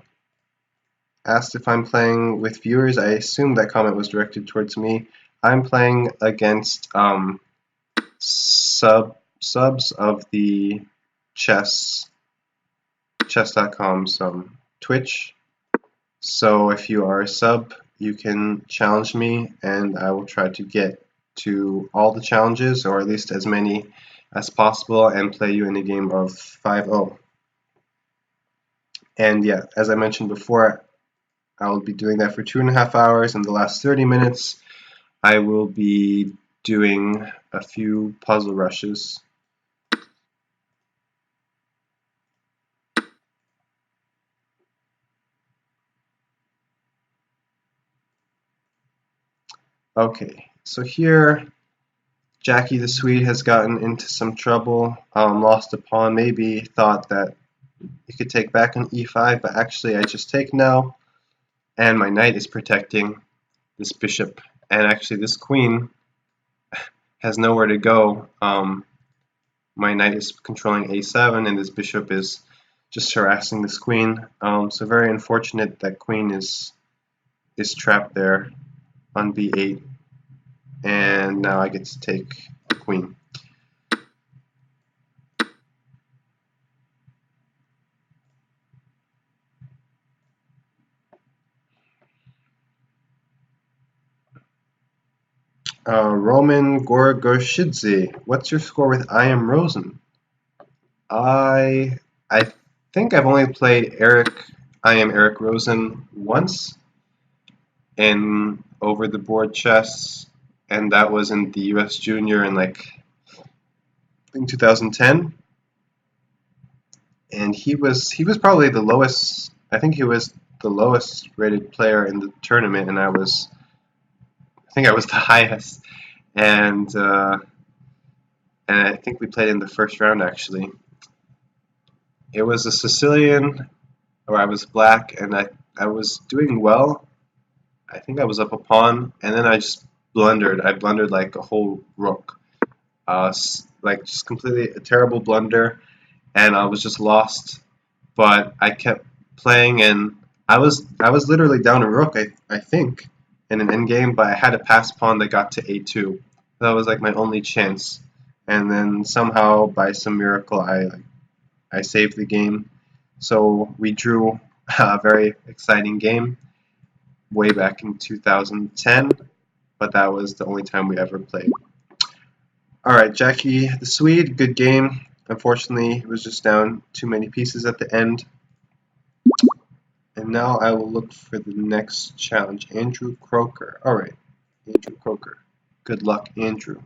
asked if I'm playing with viewers. I assume that comment was directed towards me. I'm playing against subs of the Chess.com's Twitch. So if you are a sub, you can challenge me, and I will try to get to all the challenges, or at least as many as possible, and play you in a game of 5-0. And yeah, as I mentioned before, I will be doing that for 2.5 hours. In the last 30 minutes, I will be doing a few puzzle rushes. Okay, so here Jackie the Swede has gotten into some trouble, lost a pawn, maybe thought that he could take back on e5, but actually I just take now, and my knight is protecting this bishop, and actually this queen has nowhere to go. My knight is controlling a7, and this bishop is just harassing this queen. So very unfortunate that queen is trapped there on b8, and now I get to take the queen. Roman Gorgoshidze, what's your score with I Am Rosen? I think I've only played I Am Eric Rosen once in over the board chess, and that was in the US Junior in I think 2010. And he was probably the lowest. I think he was the lowest rated player in the tournament, and I think I was the highest. And I think we played in the first round actually. It was a Sicilian, or I was black, and I was doing well. I think I was up a pawn, and then I just blundered. I blundered like a whole rook, like just completely a terrible blunder, and I was just lost. But I kept playing, and I was literally down a rook, I think, in an endgame, but I had a pass pawn that got to a2. That was like my only chance, and then somehow by some miracle I saved the game. So we drew a very exciting game way back in 2010, but that was the only time we ever played. Alright, Jackie the Swede, good game. Unfortunately, it was just down too many pieces at the end. And now I will look for the next challenge. Andrew Croker. Alright, Andrew Croker. Good luck, Andrew.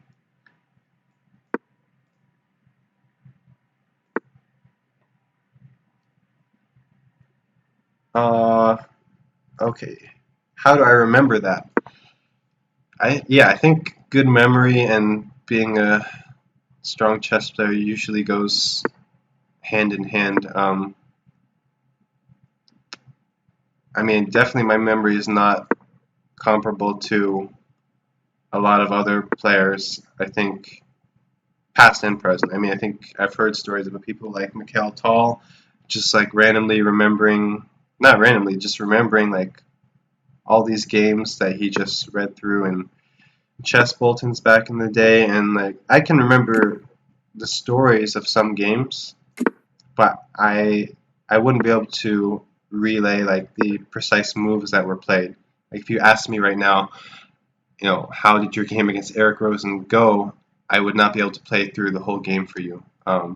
Okay. How do I remember that? I think good memory and being a strong chess player usually goes hand in hand. I mean, definitely my memory is not comparable to a lot of other players. I think past and present. I mean, I think I've heard stories about people like Mikhail Tal, just like randomly remembering, not randomly, just remembering like all these games that he just read through in chess bulletins back in the day, and like I can remember the stories of some games, but I wouldn't be able to relay like the precise moves that were played. Like if you ask me right now, how did your game against Eric Rosen go? I would not be able to play through the whole game for you,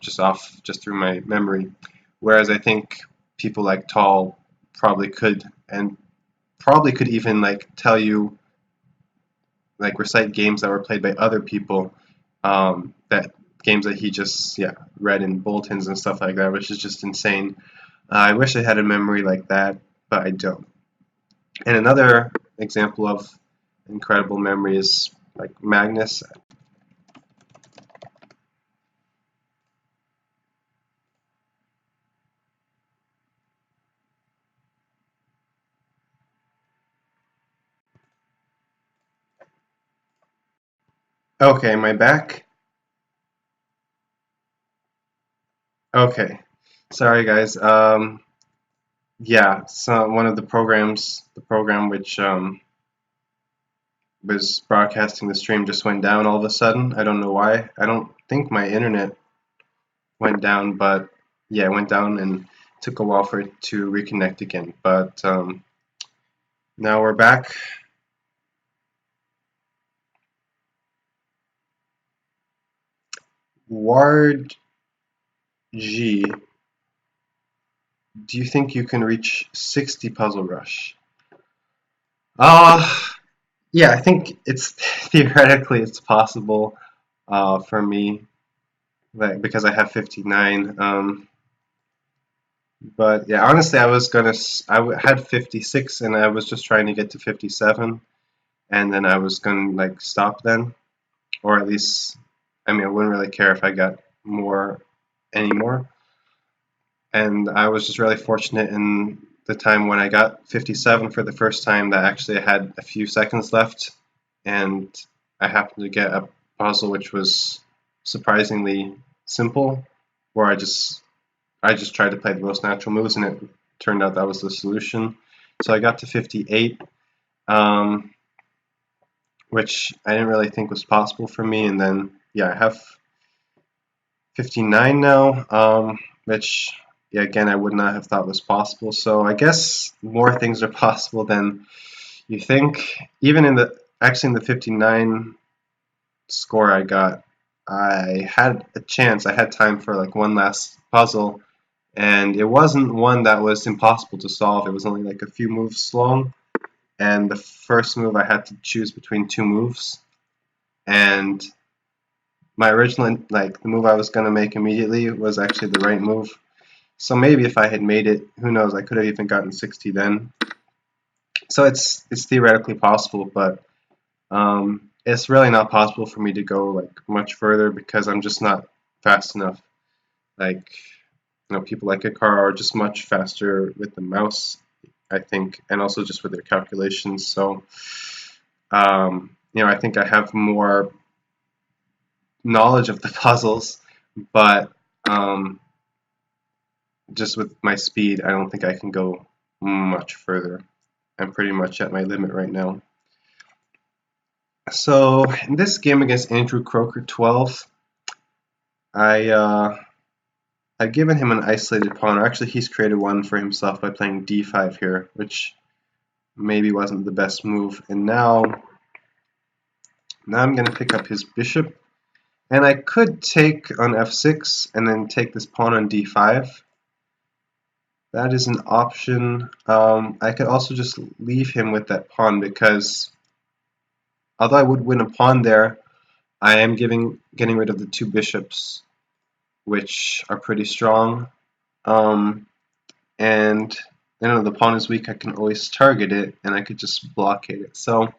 just through my memory. Whereas I think people like Tall probably could, and probably could even like tell you, like recite games that were played by other people, that games that he just read in bulletins and stuff like that, which is just insane. I wish I had a memory like that, but I don't. And another example of incredible memory is like Magnus. Okay, am I back? Okay, sorry guys. Yeah, so one of the programs, the program which was broadcasting the stream just went down all of a sudden. I don't know why. I don't think my internet went down, but yeah, it went down and took a while for it to reconnect again. But now we're back. Ward G, do you think you can reach 60 Puzzle Rush? Uh, yeah, I think it's theoretically it's possible for me, like because I have 59. But yeah, honestly, I was gonna had 56 and I was just trying to get to 57, and then I was gonna like stop then, or at least, I mean, I wouldn't really care if I got more anymore. And I was just really fortunate in the time when I got 57 for the first time that actually I had a few seconds left, and I happened to get a puzzle which was surprisingly simple, where I just tried to play the most natural moves, and it turned out that was the solution. So I got to 58, um, which I didn't really think was possible for me, and then yeah, I have 59 now, which yeah, again, I would not have thought was possible. So I guess more things are possible than you think. Even in the actually in the 59 score I got, I had a chance. I had time for like one last puzzle, and it wasn't one that was impossible to solve. It was only like a few moves long, and the first move I had to choose between two moves, and my original, like the move I was going to make immediately was actually the right move. So maybe if I had made it, who knows, I could have even gotten 60 then. So it's theoretically possible, but it's really not possible for me to go like much further because I'm just not fast enough. Like, people like Ikar are just much faster with the mouse, I think, and also just with their calculations. So, I think I have more knowledge of the puzzles, but just with my speed, I don't think I can go much further. I'm pretty much at my limit right now. So in this game against Andrew Croker 12, I've given him an isolated pawn, or actually he's created one for himself by playing d5 here, which maybe wasn't the best move. And now I'm going to pick up his bishop, and I could take on f6 and then take this pawn on d5. That is an option. I could also just leave him with that pawn because although I would win a pawn there, I am getting rid of the two bishops, which are pretty strong. And the pawn is weak, I can always target it, and I could just blockade it. So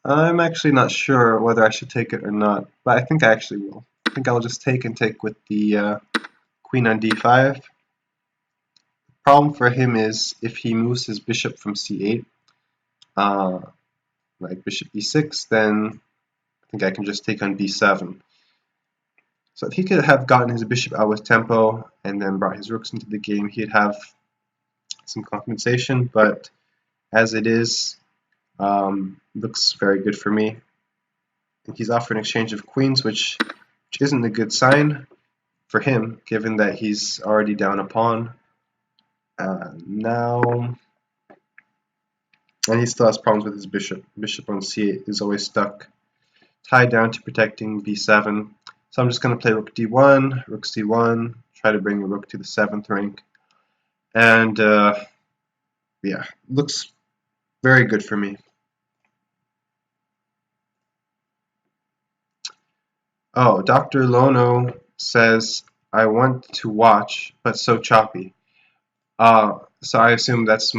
I'm actually not sure whether I should take it or not, but I think I actually will. I think I'll just take with the queen on d5. Problem for him is if he moves his bishop from c8, like bishop e6, then I think I can just take on b7. So if he could have gotten his bishop out with tempo and then brought his rooks into the game, he'd have some compensation, but as it is, looks very good for me. And he's offered an exchange of queens, which isn't a good sign for him, given that he's already down a pawn. Now, and he still has problems with his bishop. Bishop on c8 is always stuck, tied down to protecting b7. So I'm just going to play rook d1, rook c1, try to bring the rook to the 7th rank. And yeah, looks very good for me. Oh, Dr. Lono says, I want to watch, but so choppy. So I assume that's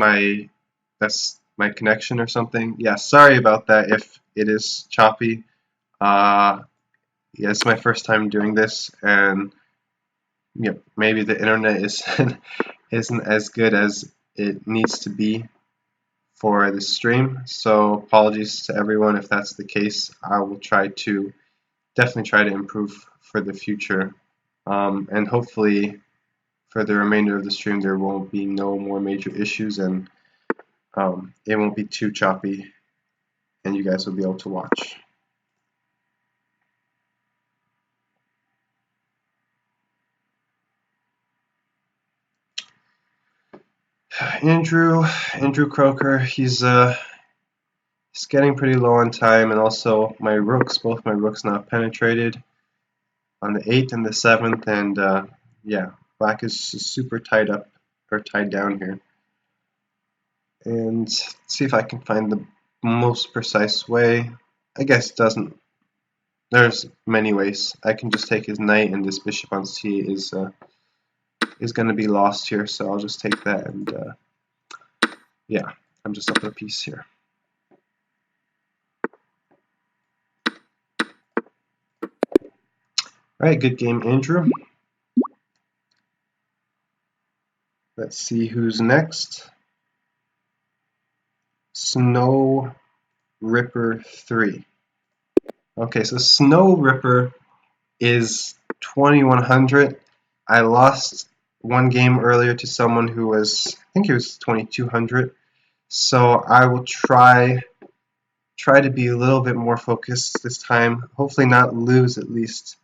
my connection or something. Yeah, sorry about that if it is choppy. Uh, yeah, it's my first time doing this, and yeah, maybe the internet isn't as good as it needs to be for the stream. So apologies to everyone if that's the case. I will definitely try to improve for the future, and hopefully for the remainder of the stream there won't be no more major issues, and it won't be too choppy, and you guys will be able to watch. Andrew Croker, he's getting pretty low on time, and also both my rooks now penetrated on the 8th and the 7th, and yeah, black is super tied up or tied down here. And let's see if I can find the most precise way. I guess there's many ways. I can just take his knight, and this bishop on c is going to be lost here, so I'll just take that, and yeah, I'm just up a piece here. Alright, good game, Andrew. Let's see who's next. Snow Ripper 3. Okay, so Snow Ripper is 2100. I lost one game earlier to someone who was, I think it was 2200. So I will try to be a little bit more focused this time. Hopefully not lose at least.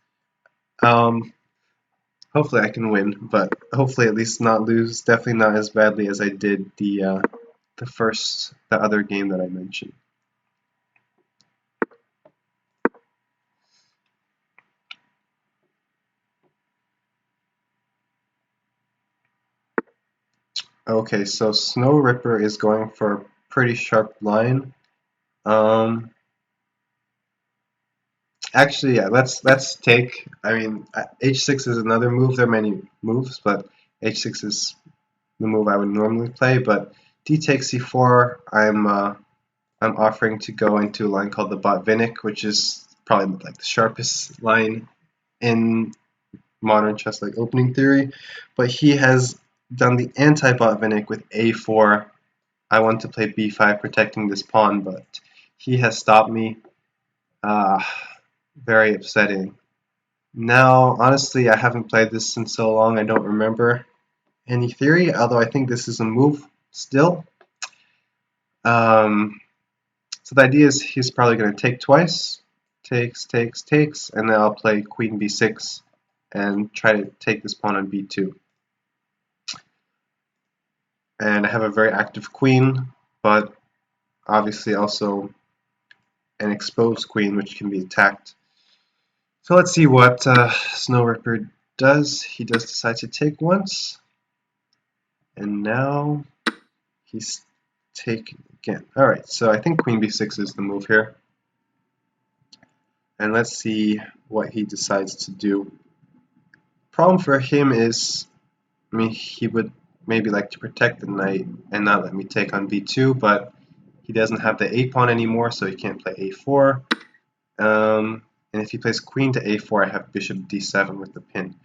Hopefully I can win, but hopefully at least not lose. Definitely not as badly as I did the other game that I mentioned. Okay, so Snow Ripper is going for a pretty sharp line. Actually, yeah, let's take. I mean, h6 is another move. There are many moves, but h6 is the move I would normally play. But d takes c4. I'm offering to go into a line called the Botvinnik, which is probably like the sharpest line in modern chess, like opening theory. But he has done the anti-Botvinnik with a4. I want to play b5, protecting this pawn, but he has stopped me. Very upsetting. Now, honestly, I haven't played this in so long, I don't remember any theory, although I think this is a move still. So the idea is he's probably going to take twice, takes, and then I'll play queen b6 and try to take this pawn on b2. And I have a very active queen, but obviously also an exposed queen which can be attacked. So let's see what Snow Ripper does. He does decide to take once, and now he's taken again. Alright, so I think queen b6 is the move here. And let's see what he decides to do. Problem for him is, I mean, he would maybe like to protect the knight and not let me take on b2, but he doesn't have the a pawn anymore, so he can't play a4. And if he plays queen to a4, I have bishop d7 with the pin.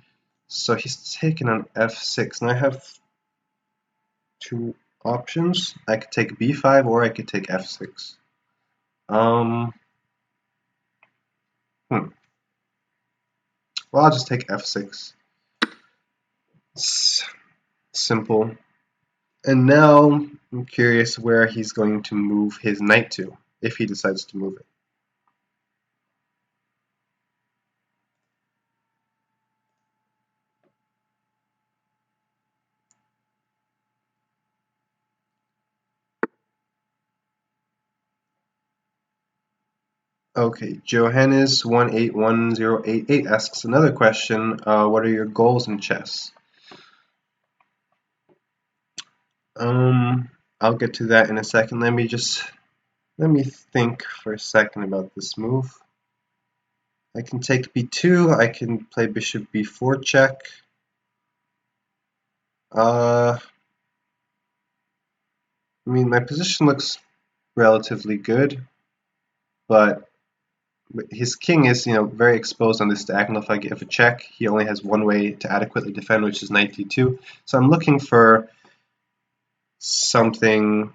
So he's taken on f6. Now I have two options. I could take b5 or I could take f6. Well, I'll just take f6. It's simple. And now I'm curious where he's going to move his knight to, if he decides to move it. Okay, Johannes181088 asks another question. What are your goals in chess? I'll get to that in a second. Let me think for a second about this move. I can take b2. I can play bishop b4 check. I mean, my position looks relatively good, but his king is, very exposed on this diagonal. If I give a check, he only has one way to adequately defend, which is knight d2. So I'm looking for something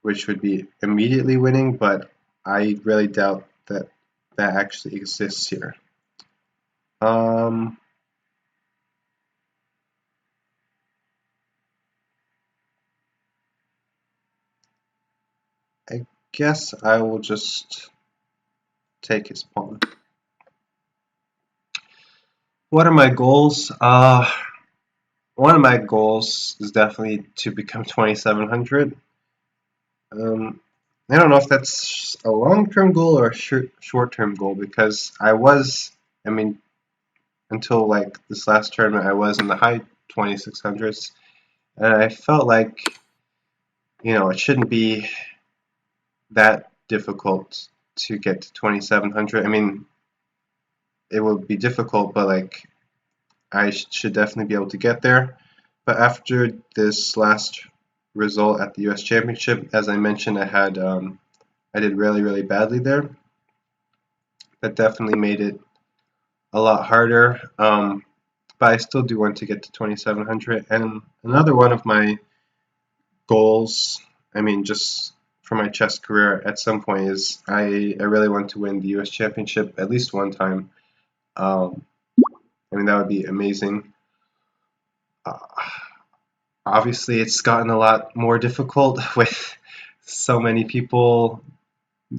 which would be immediately winning, but I really doubt that that actually exists here. I guess I will just take his pawn. What are my goals? One of my goals is definitely to become 2700. I don't know if that's a long-term goal or a short-term goal, because I mean, until like this last tournament, I was in the high 2600s, and I felt like, it shouldn't be that difficult to get to 2700. I mean, it would be difficult, but like I should definitely be able to get there. But after this last result at the U.S. Championship, as I mentioned, I did really badly there. That definitely made it a lot harder. But I still do want to get to 2700. And another one of my goals, I mean, just for my chess career at some point, is I really want to win the U.S. Championship at least one time. I mean, that would be amazing. Obviously, it's gotten a lot more difficult with so many people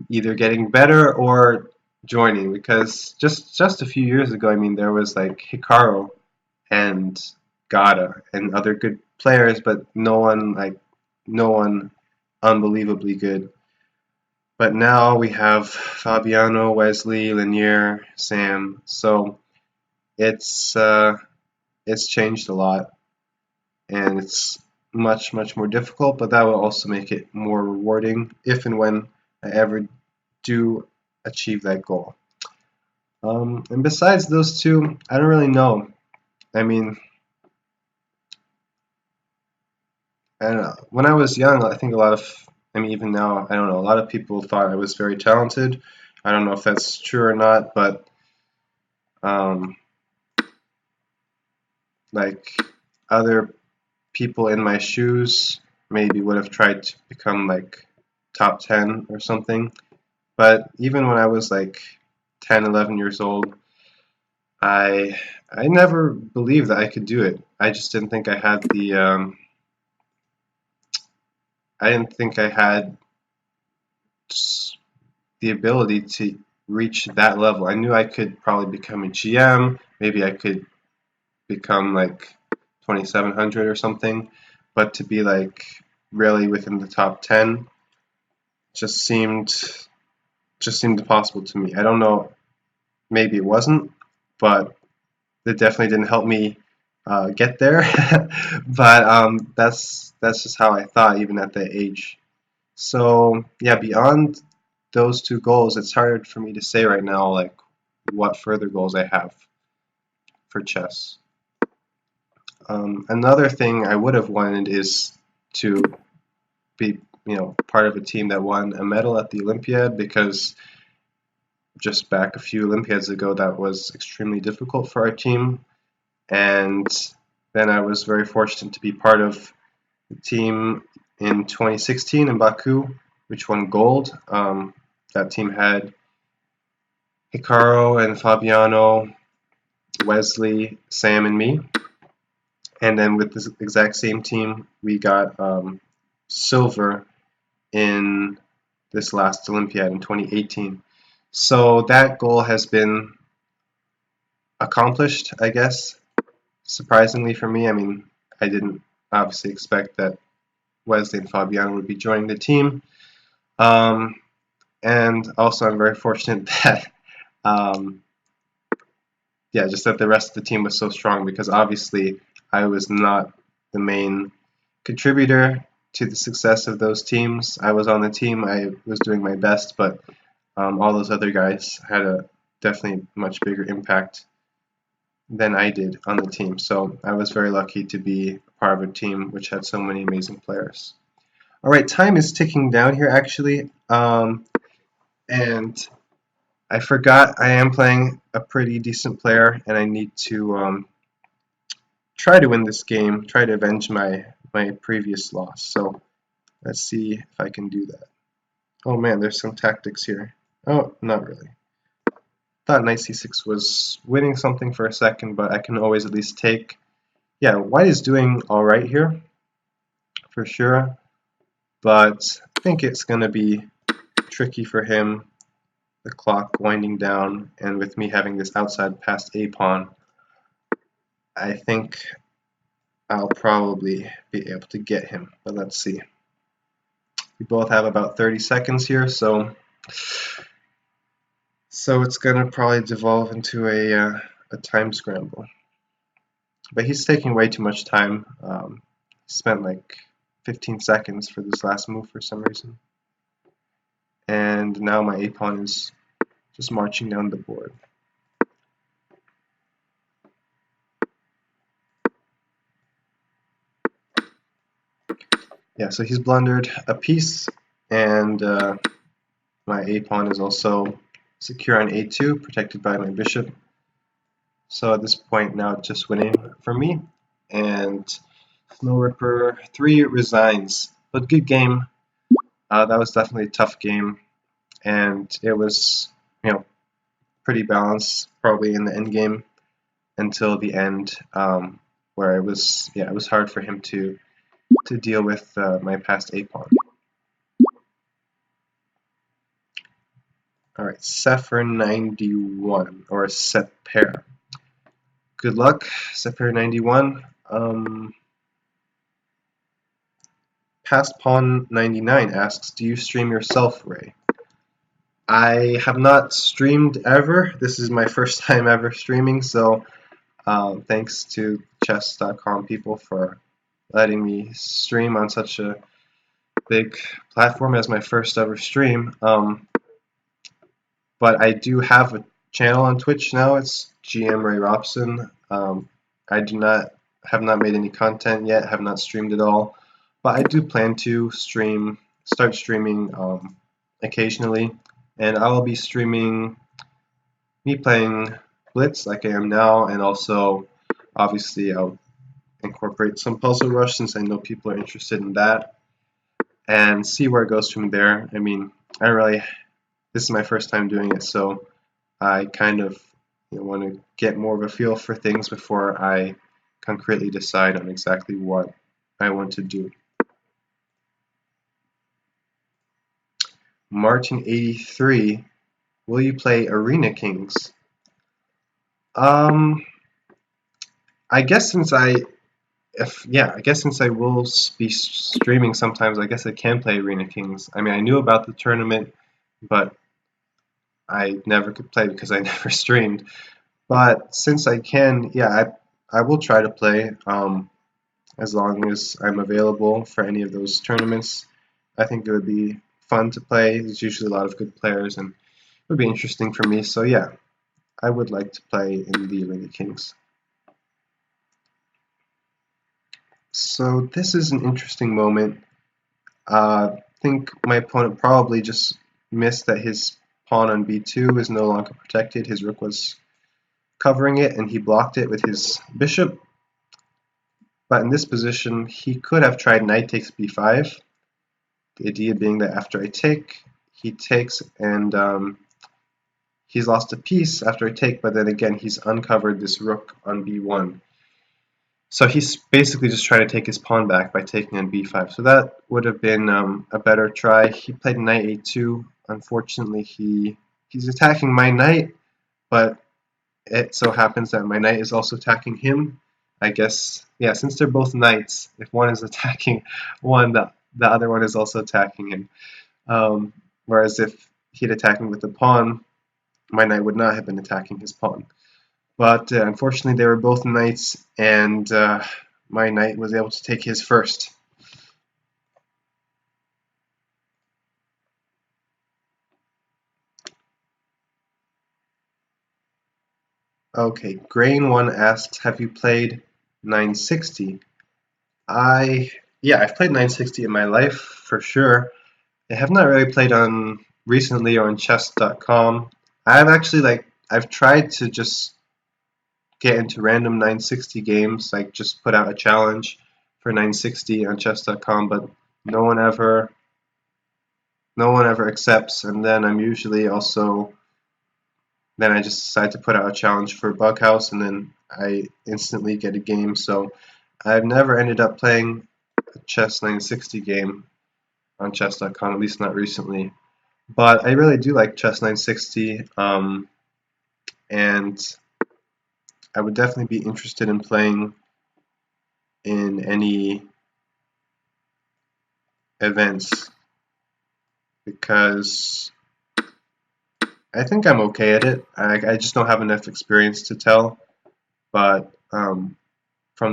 either getting better or joining, because just a few years ago, I mean, there was like Hikaru and Gata and other good players, but no one unbelievably good. But now we have Fabiano, Wesley, Lanier, Sam. So it's changed a lot, and it's much more difficult. But that will also make it more rewarding if and when I ever do achieve that goal. And besides those two, I don't really know. I mean, I don't know. When I was young, I think even now, I don't know, a lot of people thought I was very talented. I don't know if that's true or not, but um, like other people in my shoes maybe would have tried to become like top 10 or something. But even when I was like 10, 11 years old, I never believed that I could do it. I just didn't think I had the ability to reach that level. I knew I could probably become a GM, maybe I could become like 2700 or something, but to be like really within the top 10 just seemed impossible to me. I don't know, maybe it wasn't, but it definitely didn't help me get there. But that's just how I thought, even at that age. So yeah, beyond those two goals, it's hard for me to say right now like what further goals I have for chess. Another thing I would have wanted is to be, part of a team that won a medal at the Olympiad, because just back a few Olympiads ago, that was extremely difficult for our team. And then I was very fortunate to be part of the team in 2016 in Baku, which won gold. That team had Hikaru and Fabiano, Wesley, Sam, and me. And then with this exact same team, we got silver in this last Olympiad in 2018. So that goal has been accomplished, I guess, surprisingly for me. I mean, I didn't obviously expect that Wesley and Fabiano would be joining the team. And also I'm very fortunate that just that the rest of the team was so strong, because obviously I was not the main contributor to the success of those teams. I was on the team, I was doing my best, but all those other guys had a definitely much bigger impact than I did on the team. So I was very lucky to be part of a team which had so many amazing players. Alright, time is ticking down here actually, and I forgot I am playing a pretty decent player, and I need to try to win this game, try to avenge my previous loss. So let's see if I can do that. Oh man, there's some tactics here. Oh, not really. Thought knight c6 was winning something for a second, but I can always at least take. Yeah, white is doing alright here, for sure, but I think it's going to be tricky for him, the clock winding down, and with me having this outside passed a pawn, I think I'll probably be able to get him, but let's see. We both have about 30 seconds here, so it's going to probably devolve into a time scramble. But he's taking way too much time. He spent like 15 seconds for this last move for some reason. And now my a-pawn is just marching down the board. Yeah, so he's blundered a piece, and my a-pawn is also secure on a2, protected by my bishop. So at this point now it's just winning for me, and Snow Ripper 3 resigns. But good game. That was definitely a tough game, and it was, pretty balanced probably in the end game until the end, where it was hard for him to deal with my passed a-pawn. Alright, Sepher 91, or Sepher. Good luck, Sepher 91. Past Pawn 99 asks, do you stream yourself, Ray? I have not streamed ever. This is my first time ever streaming, so thanks to Chess.com people for letting me stream on such a big platform as my first ever stream. But I do have a channel on Twitch now. It's GM Ray Robson. I have not made any content yet, have not streamed at all, but I do plan to start streaming occasionally, and I will be streaming me playing Blitz like I am now, and also obviously I'll incorporate some Puzzle Rush since I know people are interested in that, and see where it goes from there. I mean, this is my first time doing it, so I kind of want to get more of a feel for things before I concretely decide on exactly what I want to do. Martin 83, will you play Arena Kings? I guess since I will be streaming sometimes, I guess I can play Arena Kings. I mean, I knew about the tournament, but I never could play because I never streamed. But since I can, I will try to play as long as I'm available for any of those tournaments. I think it would be fun to play. There's usually a lot of good players, and it would be interesting for me. So yeah, I would like to play in the Arena Kings. So this is an interesting moment. I think my opponent probably just missed that his pawn on b2 is no longer protected. His rook was covering it, and he blocked it with his bishop. But in this position, he could have tried knight takes b5. The idea being that after I take, he takes, and he's lost a piece after I take, but then again, he's uncovered this rook on b1. So he's basically just trying to take his pawn back by taking on b5. So that would have been a better try. He played knight a2. Unfortunately, he's attacking my knight, but it so happens that my knight is also attacking him. I guess, yeah, since they're both knights, if one is attacking one, the other one is also attacking him. Whereas if he'd attacked me with the pawn, my knight would not have been attacking his pawn. But unfortunately, they were both knights, and my knight was able to take his first. Okay, Grain1 asks, have you played 960? I Yeah, I've played 960 in my life for sure. I have not really played on recently on Chess.com. I've actually I've tried to just get into random 960 games, like just put out a challenge for 960 on Chess.com, but no one ever no one ever accepts. And then I'm usually also then I just decide to put out a challenge for Bughouse, and then I instantly get a game. So I've never ended up playing a Chess 960 game on Chess.com, at least not recently. But I really do like Chess 960, and I would definitely be interested in playing in any events because I think I'm okay at it. I just don't have enough experience to tell, but from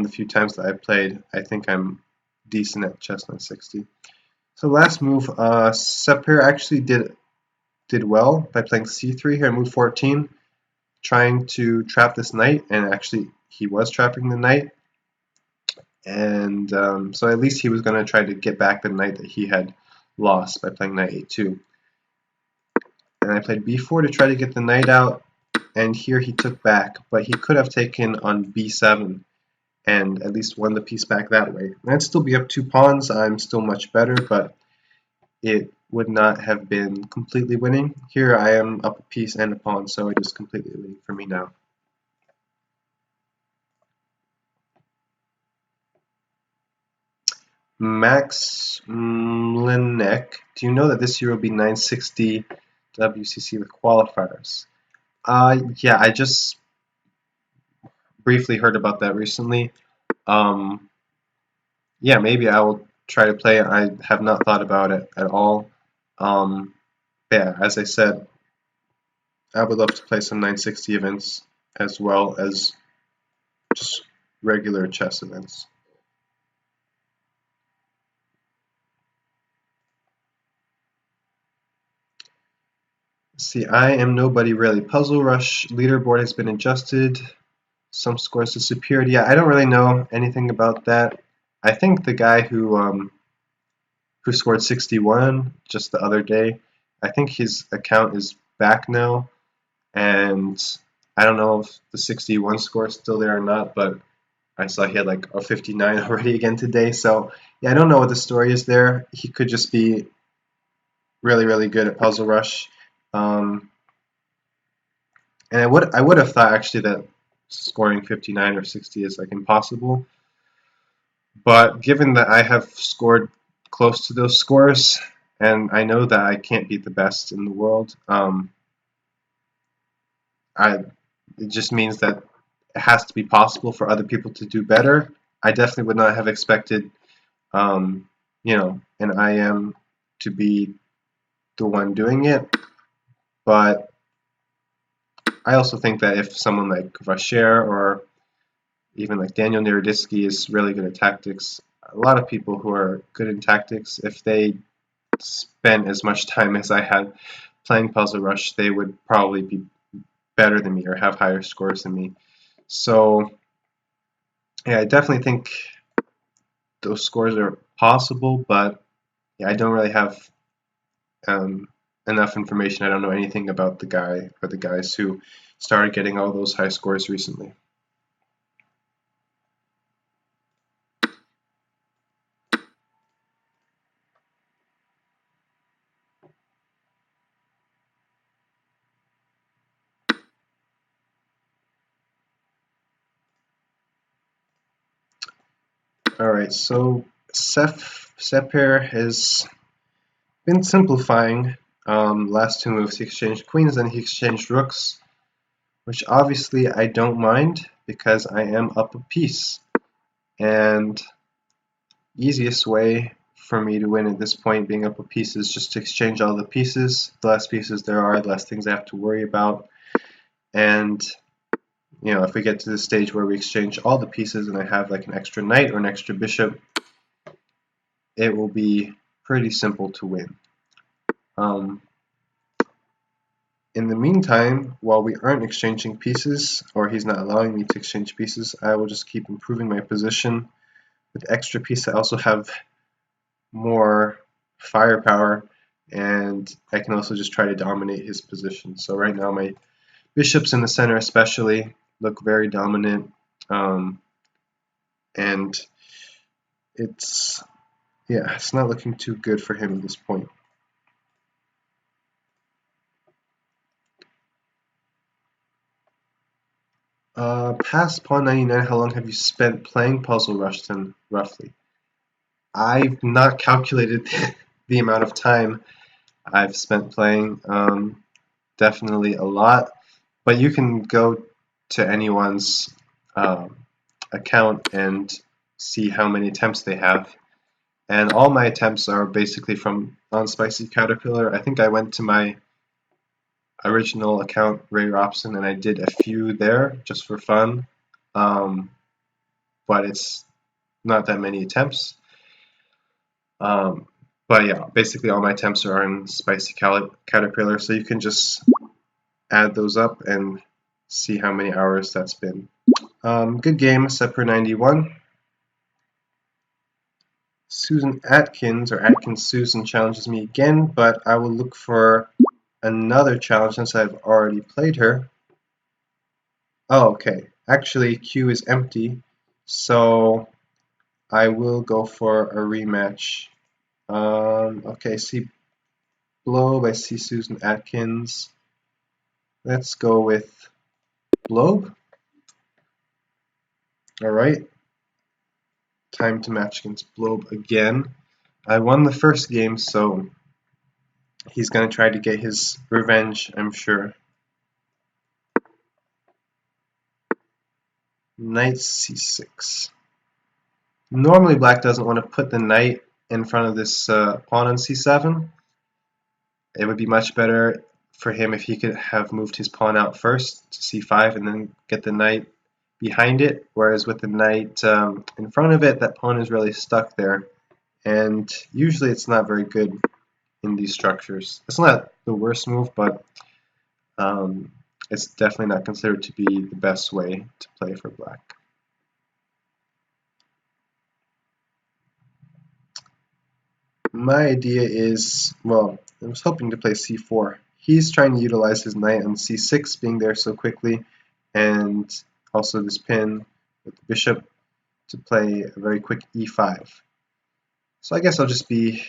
the few times that I've played, I think I'm decent at Chess 960. So last move, Sepir actually did well by playing c3 here in move 14, trying to trap this knight, and actually he was trapping the knight, and so at least he was going to try to get back the knight that he had lost by playing knight a2. And I played b4 to try to get the knight out, and here he took back, but he could have taken on b7 and at least won the piece back that way. I'd still be up 2 pawns, I'm still much better, but it would not have been completely winning. Here I am up a piece and a pawn, so it is completely winning for me now. Max Mlinek, do you know that this year will be 960 WCC with qualifiers? Yeah, I just briefly heard about that recently. Yeah, maybe I will try to play it. I have not thought about it at all. Yeah, as I said, I would love to play some 960 events as well as just regular chess events. See, I am nobody really. Puzzle Rush leaderboard has been adjusted. Some scores disappeared. Yeah, I don't really know anything about that. I think the guy who scored 61 just the other day, I think his account is back now, and I don't know if the 61 score is still there or not, but I saw he had like a 59 already again today. So yeah, I don't know what the story is there. He could just be really, really good at Puzzle Rush. And I would have thought actually that scoring 59 or 60 is like impossible. But given that I have scored close to those scores, and I know that I can't beat the best in the world, it just means that it has to be possible for other people to do better. I definitely would not have expected, um, an IM to be the one doing it, but I also think that if someone like Vacher or even like Daniel Naroditsky is really good at tactics, a lot of people who are good in tactics, if they spent as much time as I had playing Puzzle Rush, they would probably be better than me or have higher scores than me. So yeah, I definitely think those scores are possible, but yeah, I don't really have um, enough information. I don't know anything about the guy or the guys who started getting all those high scores recently. Alright, so Sepir has been simplifying. Last 2 moves he exchanged queens, then he exchanged rooks, which obviously I don't mind because I am up a piece. And easiest way for me to win at this point, being up a piece, is just to exchange all the pieces. The less pieces there are, the less things I have to worry about. And if we get to the stage where we exchange all the pieces and I have like an extra knight or an extra bishop, it will be pretty simple to win. In the meantime, while we aren't exchanging pieces, or he's not allowing me to exchange pieces, I will just keep improving my position with extra piece, I also have more firepower, and I can also just try to dominate his position. So right now my bishops in the center especially look very dominant, and it's not looking too good for him at this point. Past pawn 99, how long have you spent playing Puzzle Rushton, roughly? I've not calculated the amount of time I've spent playing. Definitely a lot, but you can go to anyone's account and see how many attempts they have. And all my attempts are basically from on SpicyCaterpiller. I think I went to my original account, Ray Robson, and I did a few there just for fun. But it's not that many attempts. But yeah, basically all my attempts are on SpicyCaterpiller, so you can just add those up and see how many hours that's been. Good game, Sepper 91. Susan Atkins, or Atkins Susan, challenges me again, but I will look for another challenge since I've already played her. Oh, okay. Actually, queue is empty, so I will go for a rematch. Okay, see Globe, I see Susan Atkins. Let's go with Globe. Alright. Time to match against Globe again. I won the first game, so he's going to try to get his revenge, I'm sure. Knight c6. Normally black doesn't want to put the knight in front of this pawn on c7. It would be much better for him if he could have moved his pawn out first to c5 and then get the knight behind it, whereas with the knight in front of it, that pawn is really stuck there, and usually it's not very good in these structures. It's not the worst move, but it's definitely not considered to be the best way to play for black. My idea is, well, I was hoping to play c4. He's trying to utilize his knight on c6 being there so quickly, and also this pin with the bishop to play a very quick e5. So I guess I'll just be,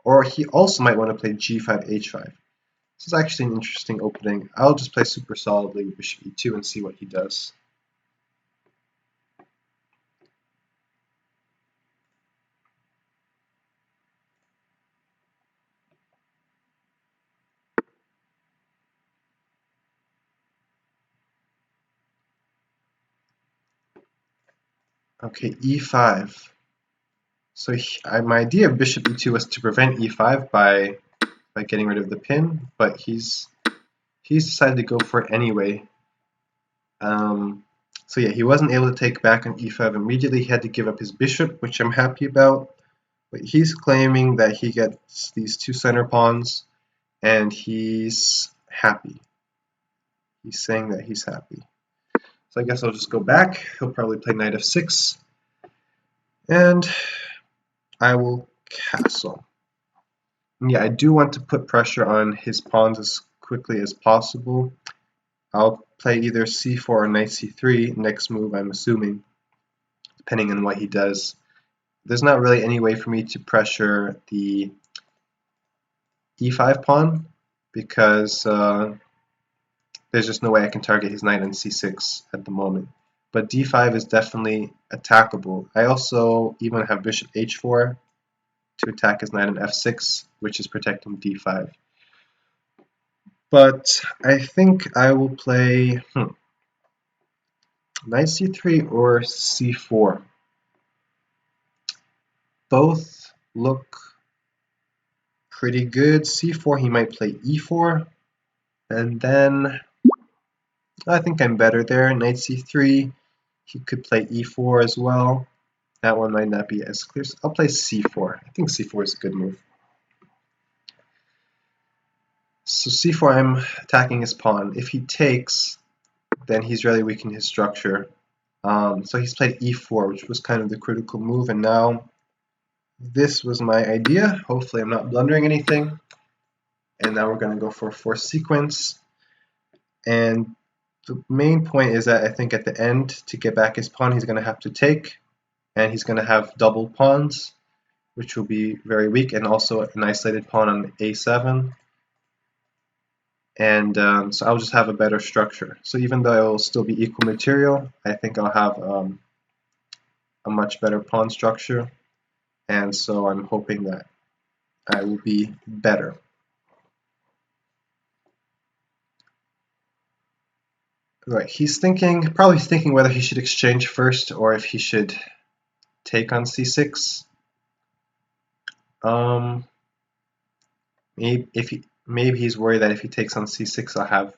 or he also might want to play g5, h5. This is actually an interesting opening. I'll just play super solidly with bishop e2 and see what he does. Okay, e5. So my idea of bishop e2 was to prevent e5 by getting rid of the pin, but he's decided to go for it anyway. So yeah, he wasn't able to take back on e5 immediately. He had to give up his bishop, which I'm happy about. But he's claiming that he gets these two center pawns, and he's happy. He's saying that he's happy. So I guess I'll just go back. He'll probably play knight f6, and I will castle. And yeah, I do want to put pressure on his pawns as quickly as possible. I'll play either c4 or knight c3 next move, I'm assuming, depending on what he does. There's not really any way for me to pressure the e5 pawn because there's just no way I can target his knight on c6 at the moment. But d5 is definitely attackable. I also even have bishop h4 to attack his knight on f6, which is protecting d5. But I think I will play knight c3 or c4. Both look pretty good. c4, he might play e4, and then I think I'm better there. Knight c3, he could play e4 as well. That one might not be as clear. So I'll play c4. I think c4 is a good move. So c4, I'm attacking his pawn. If he takes, then he's really weakening his structure. So he's played e4, which was kind of the critical move, and now this was my idea. Hopefully I'm not blundering anything. And now we're going to go for a forced sequence. And the main point is that I think at the end, to get back his pawn, he's going to have to take, and he's going to have double pawns, which will be very weak, and also an isolated pawn on a7. And so I'll just have a better structure. So even though it will still be equal material, I think I'll have a much better pawn structure, and so I'm hoping that I will be better. Right, he's probably thinking whether he should exchange first or if he should take on c6. Maybe he's worried that if he takes on c6, I'll have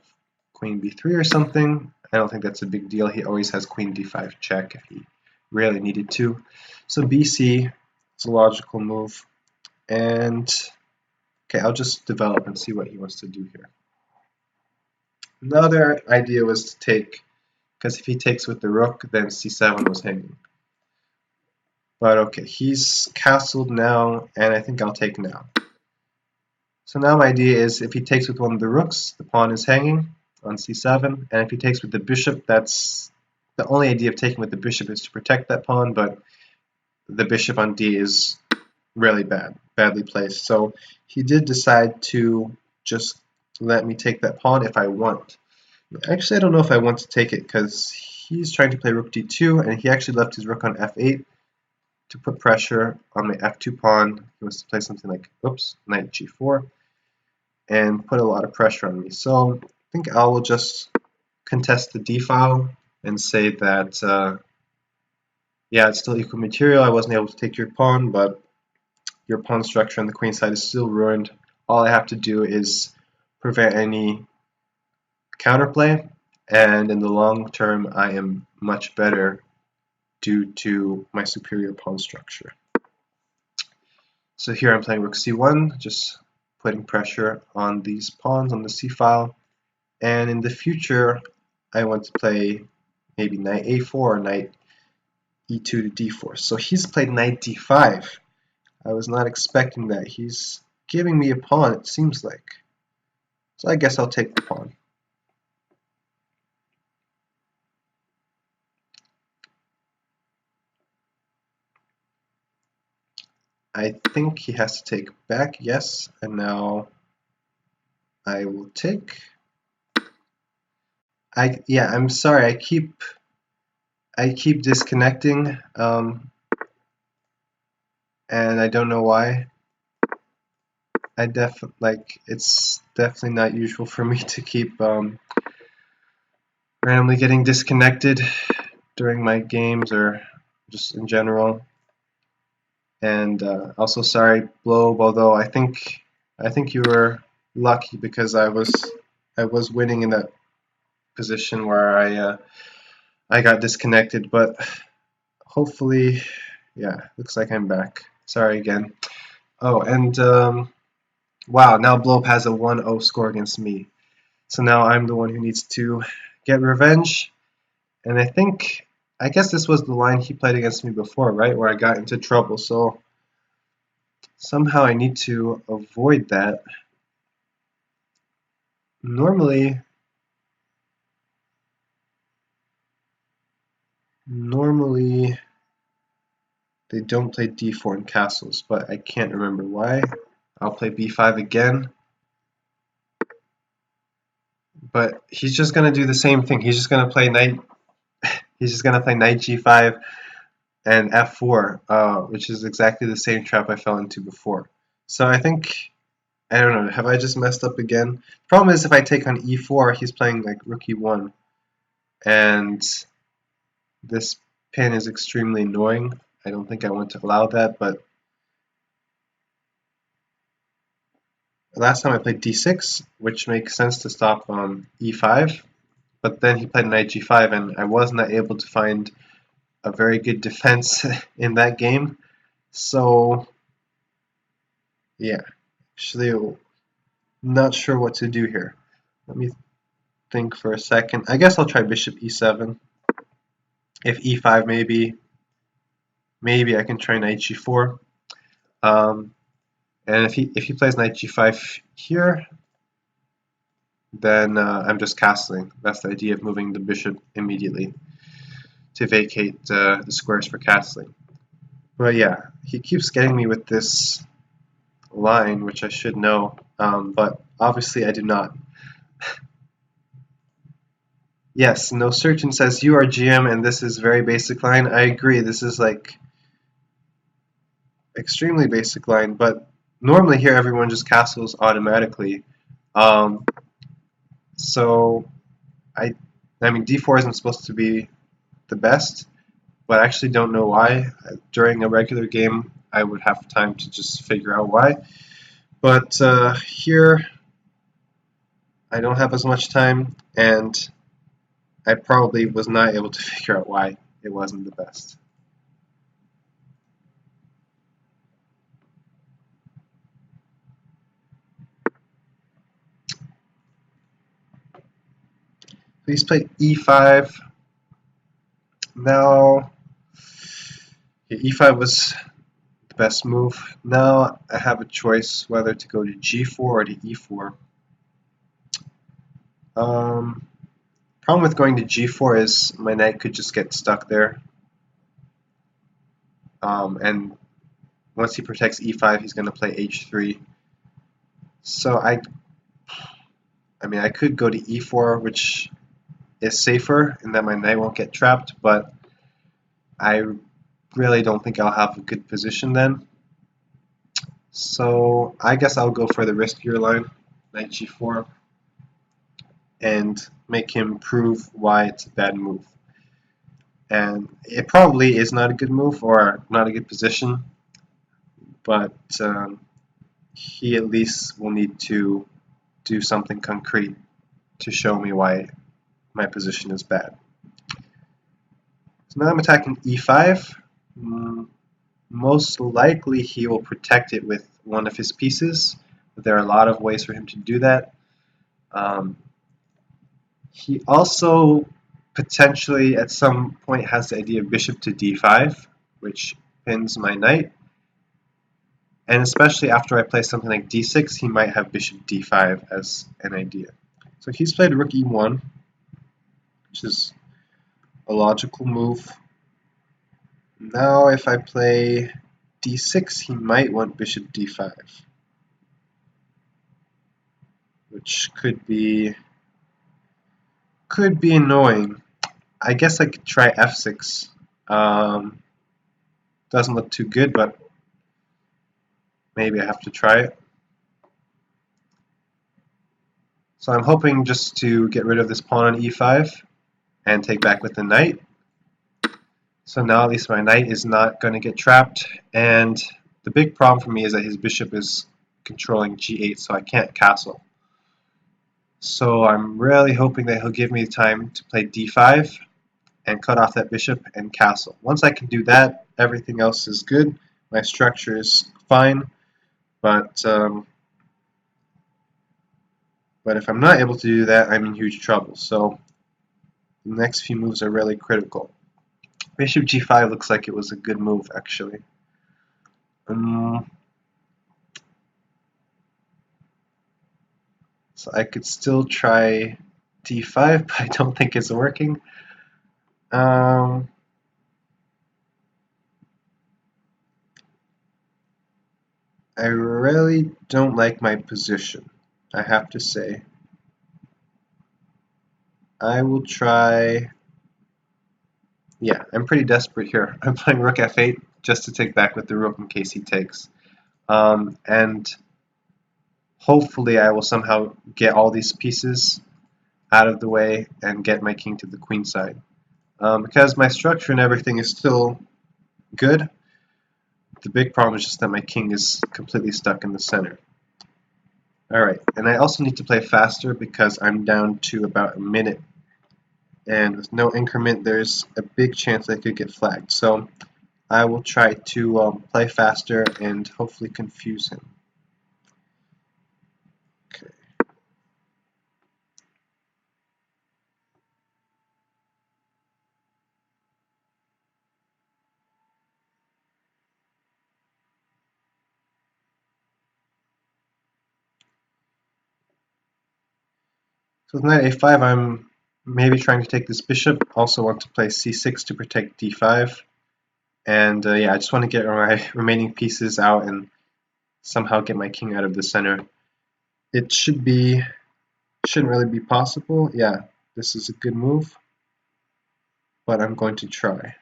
queen b3 or something. I don't think that's a big deal. He always has queen d5 check if he really needed to. So bc is a logical move. And okay, I'll just develop and see what he wants to do here. Another idea was to take, because if he takes with the rook, then c7 was hanging. But okay, he's castled now, and I think I'll take now. So now my idea is if he takes with one of the rooks, the pawn is hanging on c7, and if he takes with the bishop, that's the only idea of taking with the bishop is to protect that pawn, but the bishop on d is really badly placed. So he did decide to just let me take that pawn if I want. Actually, I don't know if I want to take it because he's trying to play rook d2, and he actually left his rook on f8 to put pressure on my f2 pawn. He wants to play something like, oops, knight g4, and put a lot of pressure on me. So I think I will just contest the d file and say that, yeah, it's still equal material. I wasn't able to take your pawn, but your pawn structure on the queen side is still ruined. All I have to do is prevent any counterplay, and in the long term, I am much better due to my superior pawn structure. So here I'm playing rook c1, just putting pressure on these pawns on the c file, and in the future I want to play maybe knight a4 or knight e2 to d4. So he's played knight d5. I was not expecting that. He's giving me a pawn, it seems like. So I guess I'll take the pawn. I think he has to take back, yes, and now I will take. I'm sorry, I keep disconnecting, and I don't know why. It's definitely not usual for me to keep randomly getting disconnected during my games or just in general. And also sorry, Blobe, although I think you were lucky because I was winning in that position where I got disconnected, but hopefully, yeah, looks like I'm back. Sorry again. Oh, and wow, now Blobe has a 1-0 score against me. So now I'm the one who needs to get revenge. And I guess this was the line he played against me before, right? Where I got into trouble. So somehow I need to avoid that. Normally they don't play d4 in castles, but I can't remember why. I'll play b5 again. But he's just gonna do the same thing. He's just gonna play knight g5 and f4, which is exactly the same trap I fell into before. So I don't know, have I just messed up again? The problem is if I take on e4, he's playing like rook e1, and this pin is extremely annoying. I don't think I want to allow that, but last time I played d6, which makes sense to stop e5, but then he played knight g5, and I was not able to find a very good defense in that game. So yeah, actually not sure what to do here. Let me think for a second. I guess I'll try bishop e7. If e5, maybe I can try knight g4. And if he plays knight g5 here, then I'm just castling. That's the idea of moving the bishop immediately to vacate the squares for castling. But yeah, he keeps getting me with this line, which I should know, but obviously I do not. Yes, no certain says you are GM and this is very basic line. I agree, this is like extremely basic line, but normally here everyone just castles automatically. Um, so I mean d4 isn't supposed to be the best, but I actually don't know why. During a regular game I would have time to just figure out why. But here I don't have as much time, and I probably was not able to figure out why it wasn't the best. Please play e5. Now, e5 was the best move. Now I have a choice whether to go to g4 or to e4. Problem with going to g4 is my knight could just get stuck there. And once he protects e5, he's going to play h3. So I mean, I could go to e4, which is safer in that my knight won't get trapped, but I really don't think I'll have a good position then. So I guess I'll go for the riskier line, knight g4, and make him prove why it's a bad move. And it probably is not a good move or not a good position, but he at least will need to do something concrete to show me why my position is bad. So now I'm attacking e5. Most likely he will protect it with one of his pieces, but there are a lot of ways for him to do that. He also potentially at some point has the idea of bishop to d5, which pins my knight. And especially after I play something like d6, he might have bishop d5 as an idea. So he's played rook e1, which is a logical move. Now if I play d6, he might want bishop d5, which could be annoying. I guess I could try f6. Doesn't look too good, but maybe I have to try it. So I'm hoping just to get rid of this pawn on e5 and take back with the knight. So now at least my knight is not going to get trapped, and the big problem for me is that his bishop is controlling g8, so I can't castle. So I'm really hoping that he'll give me time to play d5 and cut off that bishop and castle. Once I can do that, everything else is good. My structure is fine, but if I'm not able to do that, I'm in huge trouble. So the next few moves are really critical. Bishop g5 looks like it was a good move, actually. So I could still try d5, but I don't think it's working. I really don't like my position, I have to say. I will try... Yeah, I'm pretty desperate here. I'm playing rook f8 just to take back with the rook in case he takes. And hopefully I will somehow get all these pieces out of the way and get my king to the queen side. Because my structure and everything is still good, the big problem is just that my king is completely stuck in the center. Alright, and I also need to play faster because I'm down to about a minute. And with no increment, there's a big chance I could get flagged. So I will try to play faster and hopefully confuse him. Okay. So with knight a5, I'm maybe trying to take this bishop. Also want to play c6 to protect d5. And yeah, I just want to get my remaining pieces out and somehow get my king out of the center. It shouldn't really be possible. Yeah, this is a good move, but I'm going to try.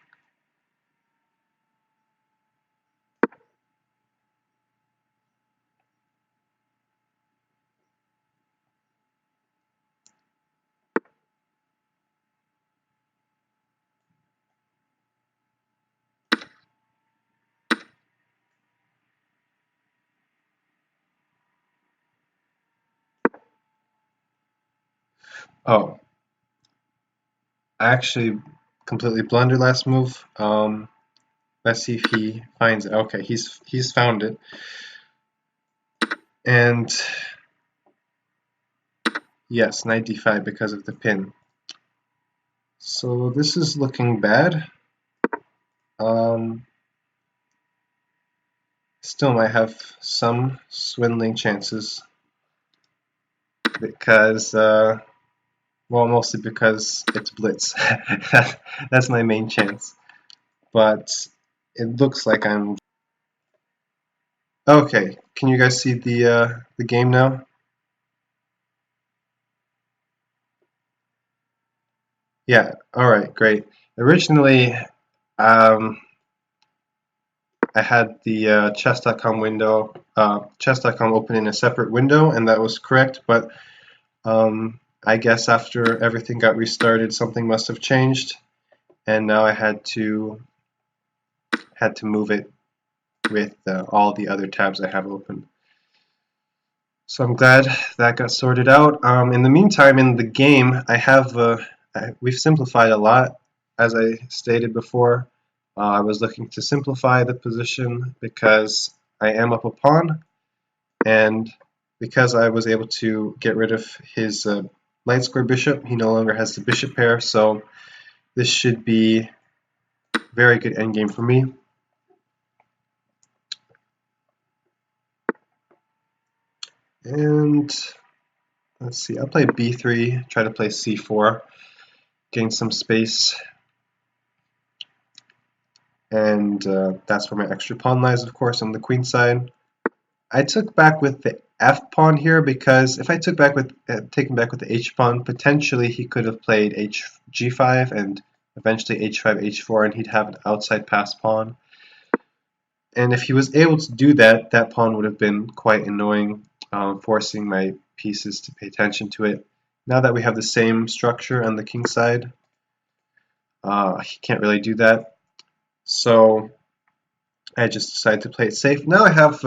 Oh, I actually completely blundered last move. Let's see if he finds it. Okay, he's found it. And yes, knight d5 because of the pin. So this is looking bad. Still might have some swindling chances because, well, mostly because it's blitz. That's my main chance. But it looks like I'm okay. Can you guys see the game now? Yeah. All right. Great. Originally, um, I had the Chess.com window, Chess.com open in a separate window, and that was correct. But I guess after everything got restarted, something must have changed, and now I had to move it with all the other tabs I have open. So I'm glad that got sorted out. In the meantime, in the game, we've simplified a lot, as I stated before. I was looking to simplify the position because I am up a pawn, and because I was able to get rid of his light square bishop, he no longer has the bishop pair, so this should be a very good endgame for me. And let's see, I'll play b3, try to play c4, gain some space. And that's where my extra pawn lies, of course, on the queen side. I took back with the f pawn here because if I took back with taken back with the h pawn, potentially he could have played g5 and eventually h5, h4, and he'd have an outside pass pawn. And if he was able to do that, that pawn would have been quite annoying, forcing my pieces to pay attention to it. Now that we have the same structure on the king side, he can't really do that. So I just decided to play it safe. Now I have,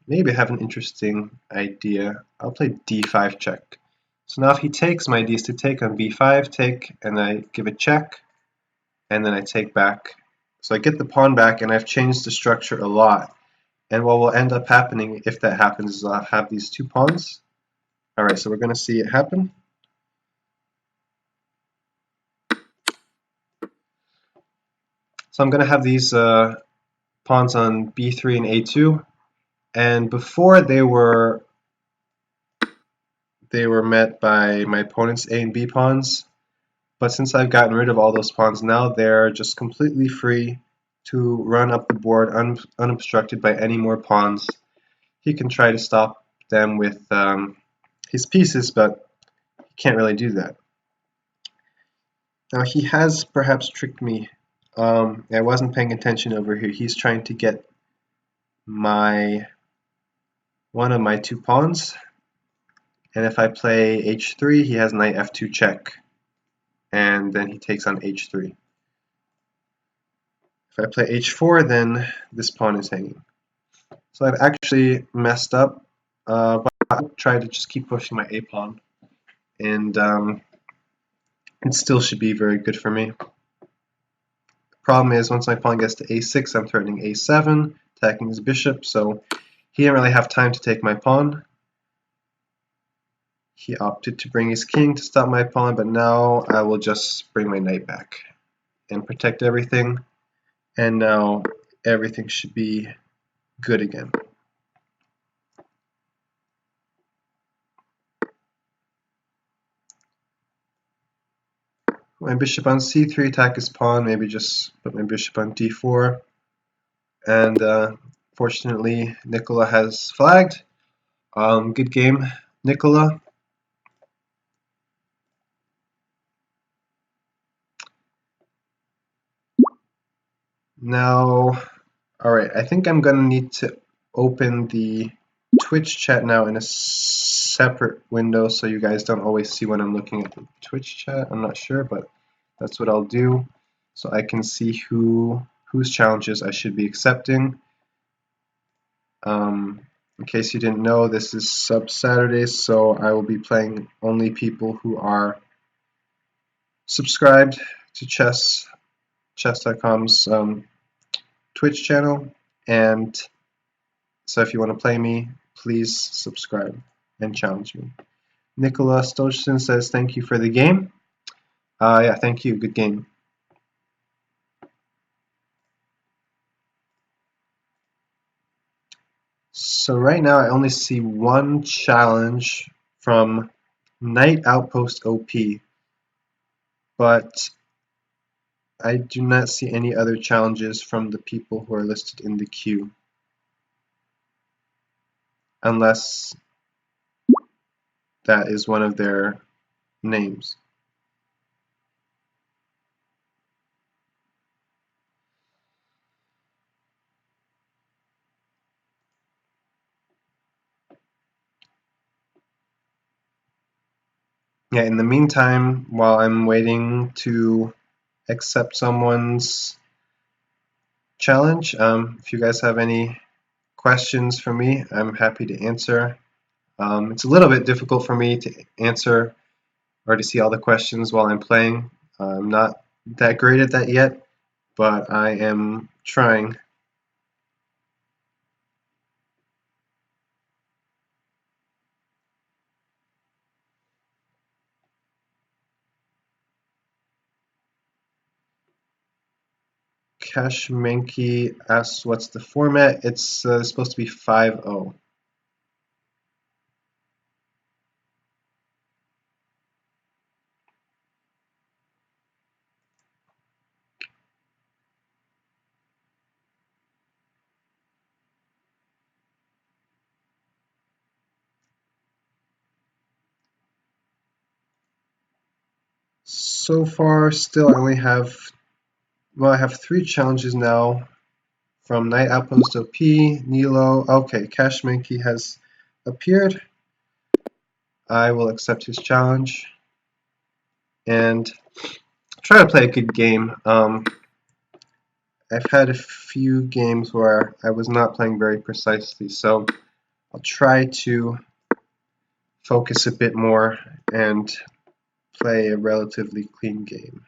maybe I have an interesting idea. I'll play d5 check. So now if he takes, my idea is to take on b5, take, and I give a check, and then I take back. So I get the pawn back, and I've changed the structure a lot. And what will end up happening, if that happens, is I'll have these two pawns. Alright, so we're going to see it happen. So I'm going to have these pawns on b3 and a2. And before they were met by my opponent's A and B pawns, but since I've gotten rid of all those pawns, now they're just completely free to run up the board unobstructed by any more pawns. He can try to stop them with his pieces, but he can't really do that. Now he has perhaps tricked me. I wasn't paying attention over here. He's trying to get one of my two pawns, and if I play h3, he has knight f2 check, and then he takes on h3. If I play h4, then this pawn is hanging. So I've actually messed up, but I'll try to just keep pushing my a pawn, and it still should be very good for me. The problem is once my pawn gets to a6, I'm threatening a7, attacking his bishop, so he didn't really have time to take my pawn. He opted to bring his king to stop my pawn, but now I will just bring my knight back and protect everything, and now everything should be good again. my bishop on c3, attack his pawn, maybe just put my bishop on d4. And fortunately, Nikola has flagged. Good game, Nikola. Now, alright, I think I'm gonna need to open the Twitch chat now in a separate window so you guys don't always see when I'm looking at the Twitch chat. I'm not sure, but that's what I'll do so I can see whose challenges I should be accepting. In case you didn't know, this is sub Saturdays, so I will be playing only people who are subscribed to Chess.com's Twitch channel, and so if you want to play me, please subscribe and challenge me. Nicola Stolchson says thank you for the game. Yeah, thank you. Good game. So right now I only see one challenge from Knight Outpost OP, but I do not see any other challenges from the people who are listed in the queue, unless that is one of their names. Yeah, in the meantime, while I'm waiting to accept someone's challenge, if you guys have any questions for me, I'm happy to answer. It's a little bit difficult for me to answer or to see all the questions while I'm playing. I'm not that great at that yet, but I am trying. Cash Menke asks what's the format. It's supposed to be 5-0. So far, still I only have, well, I have 3 challenges now from Knight Outpost OP, Nilo. Okay, Cash Menke has appeared. I will accept his challenge and try to play a good game. I've had a few games where I was not playing very precisely, so I'll try to focus a bit more and play a relatively clean game.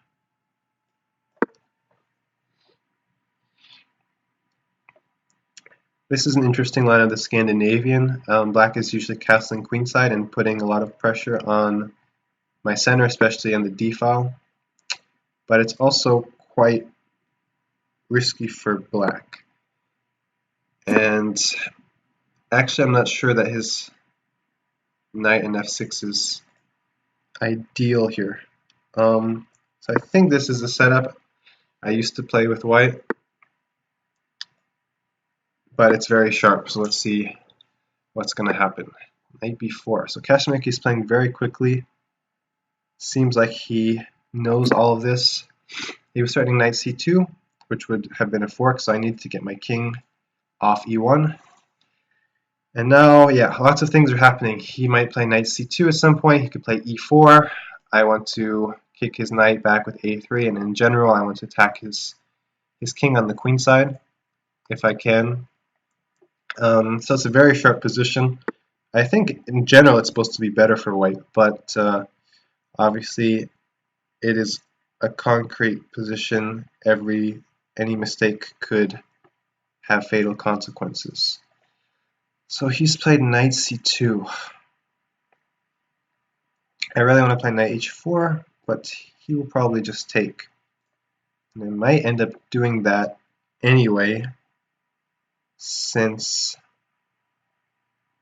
This is an interesting line of the Scandinavian. Black is usually castling queenside and putting a lot of pressure on my center, especially on the d file, but it's also quite risky for black. And actually I'm not sure that his knight and f6 is ideal here. So I think this is a setup I used to play with white, but it's very sharp, so let's see what's going to happen. Knight b4. So Cash Menke is playing very quickly. Seems like he knows all of this. He was threatening knight c2, which would have been a fork, so I need to get my king off e1. And now, yeah, lots of things are happening. He might play knight c2 at some point. He could play e4. I want to kick his knight back with a3, and in general, I want to attack his king on the queen side, if I can. So it's a very sharp position. I think in general it's supposed to be better for white, but obviously it is a concrete position. Any mistake could have fatal consequences. So he's played knight c2. I really want to play knight h4, but he will probably just take. And I might end up doing that anyway, since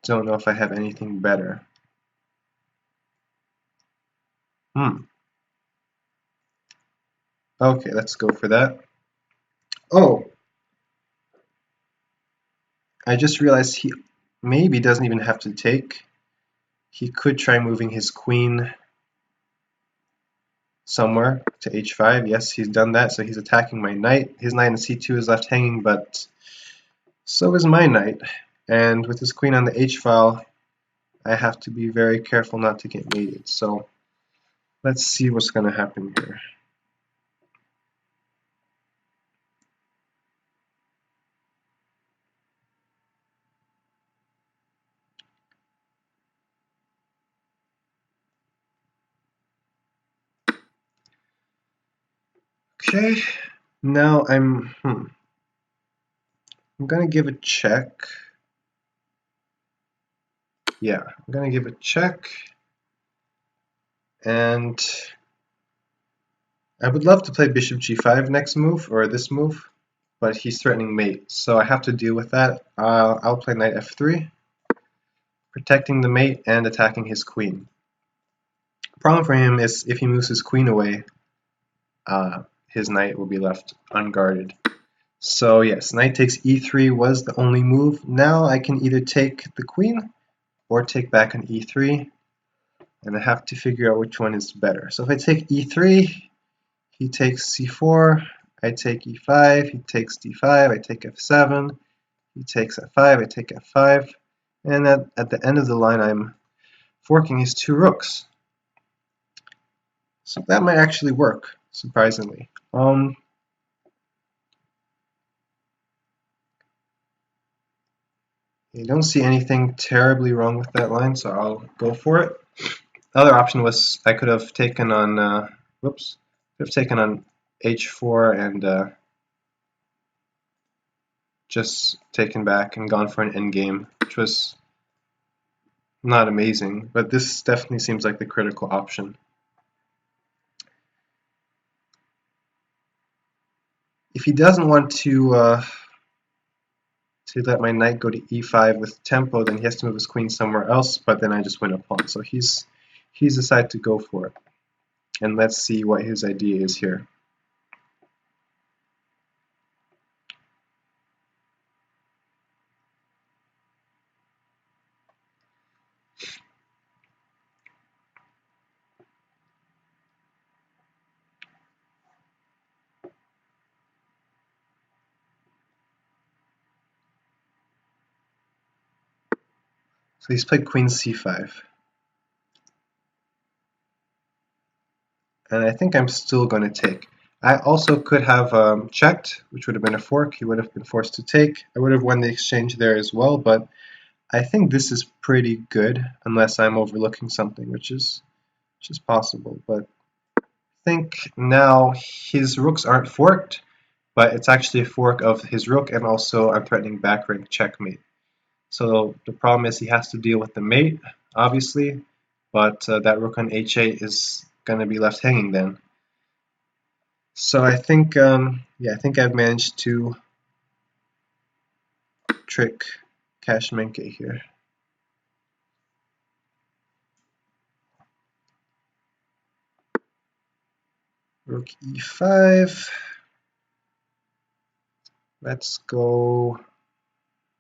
don't know if I have anything better. Okay, let's go for that. Oh, I just realized he maybe doesn't even have to take. He could try moving his queen somewhere to h5. Yes, he's done that, so he's attacking my knight. His knight in c2 is left hanging, but so is my knight. And with his queen on the h-file, I have to be very careful not to get mated. So let's see what's going to happen here. Okay, now I'm going to give a check. Yeah, I'm going to give a check. And I would love to play bishop g5 next move, or this move, but he's threatening mate, so I have to deal with that. I'll play knight f3, protecting the mate and attacking his queen. Problem for him is if he moves his queen away, his knight will be left unguarded. So yes, knight takes e3 was the only move. Now I can either take the queen or take back on e3, and I have to figure out which one is better. So if I take e3, he takes c4, I take e5, he takes d5, I take f7, he takes f5, I take f5, and at the end of the line I'm forking his two rooks. So that might actually work, surprisingly. I don't see anything terribly wrong with that line, so I'll go for it. The other option was I could have taken on, h4 and just taken back and gone for an endgame, which was not amazing, but this definitely seems like the critical option. If he doesn't want to let my knight go to e5 with tempo, then he has to move his queen somewhere else, but then I just win a pawn. So he's decided to go for it. And let's see what his idea is here. So he's played queen c5. And I think I'm still going to take. I also could have checked, which would have been a fork. He would have been forced to take. I would have won the exchange there as well, but I think this is pretty good, unless I'm overlooking something, which is possible. But I think now his rooks aren't forked, but it's actually a fork of his rook, and also I'm threatening back rank checkmate. So the problem is he has to deal with the mate, obviously, but that rook on h8 is going to be left hanging then. So I think, I think I've managed to trick Kashmenke here. Rook e5. Let's go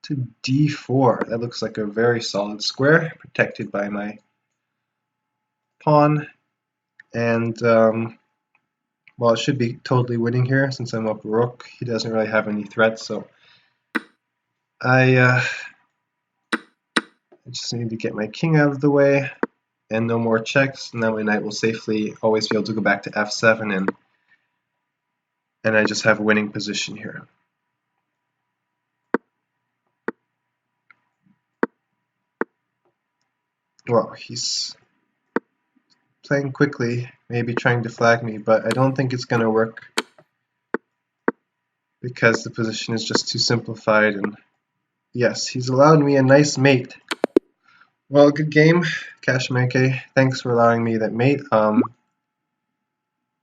to d4. That looks like a very solid square, protected by my pawn. And, well, it should be totally winning here since I'm up rook. He doesn't really have any threats, so I just need to get my king out of the way and no more checks. Now my knight will safely always be able to go back to f7, and I just have a winning position here. Well, he's playing quickly, maybe trying to flag me, but I don't think it's going to work because the position is just too simplified. And yes, he's allowed me a nice mate. Well, good game, Kashmenke. Thanks for allowing me that mate. The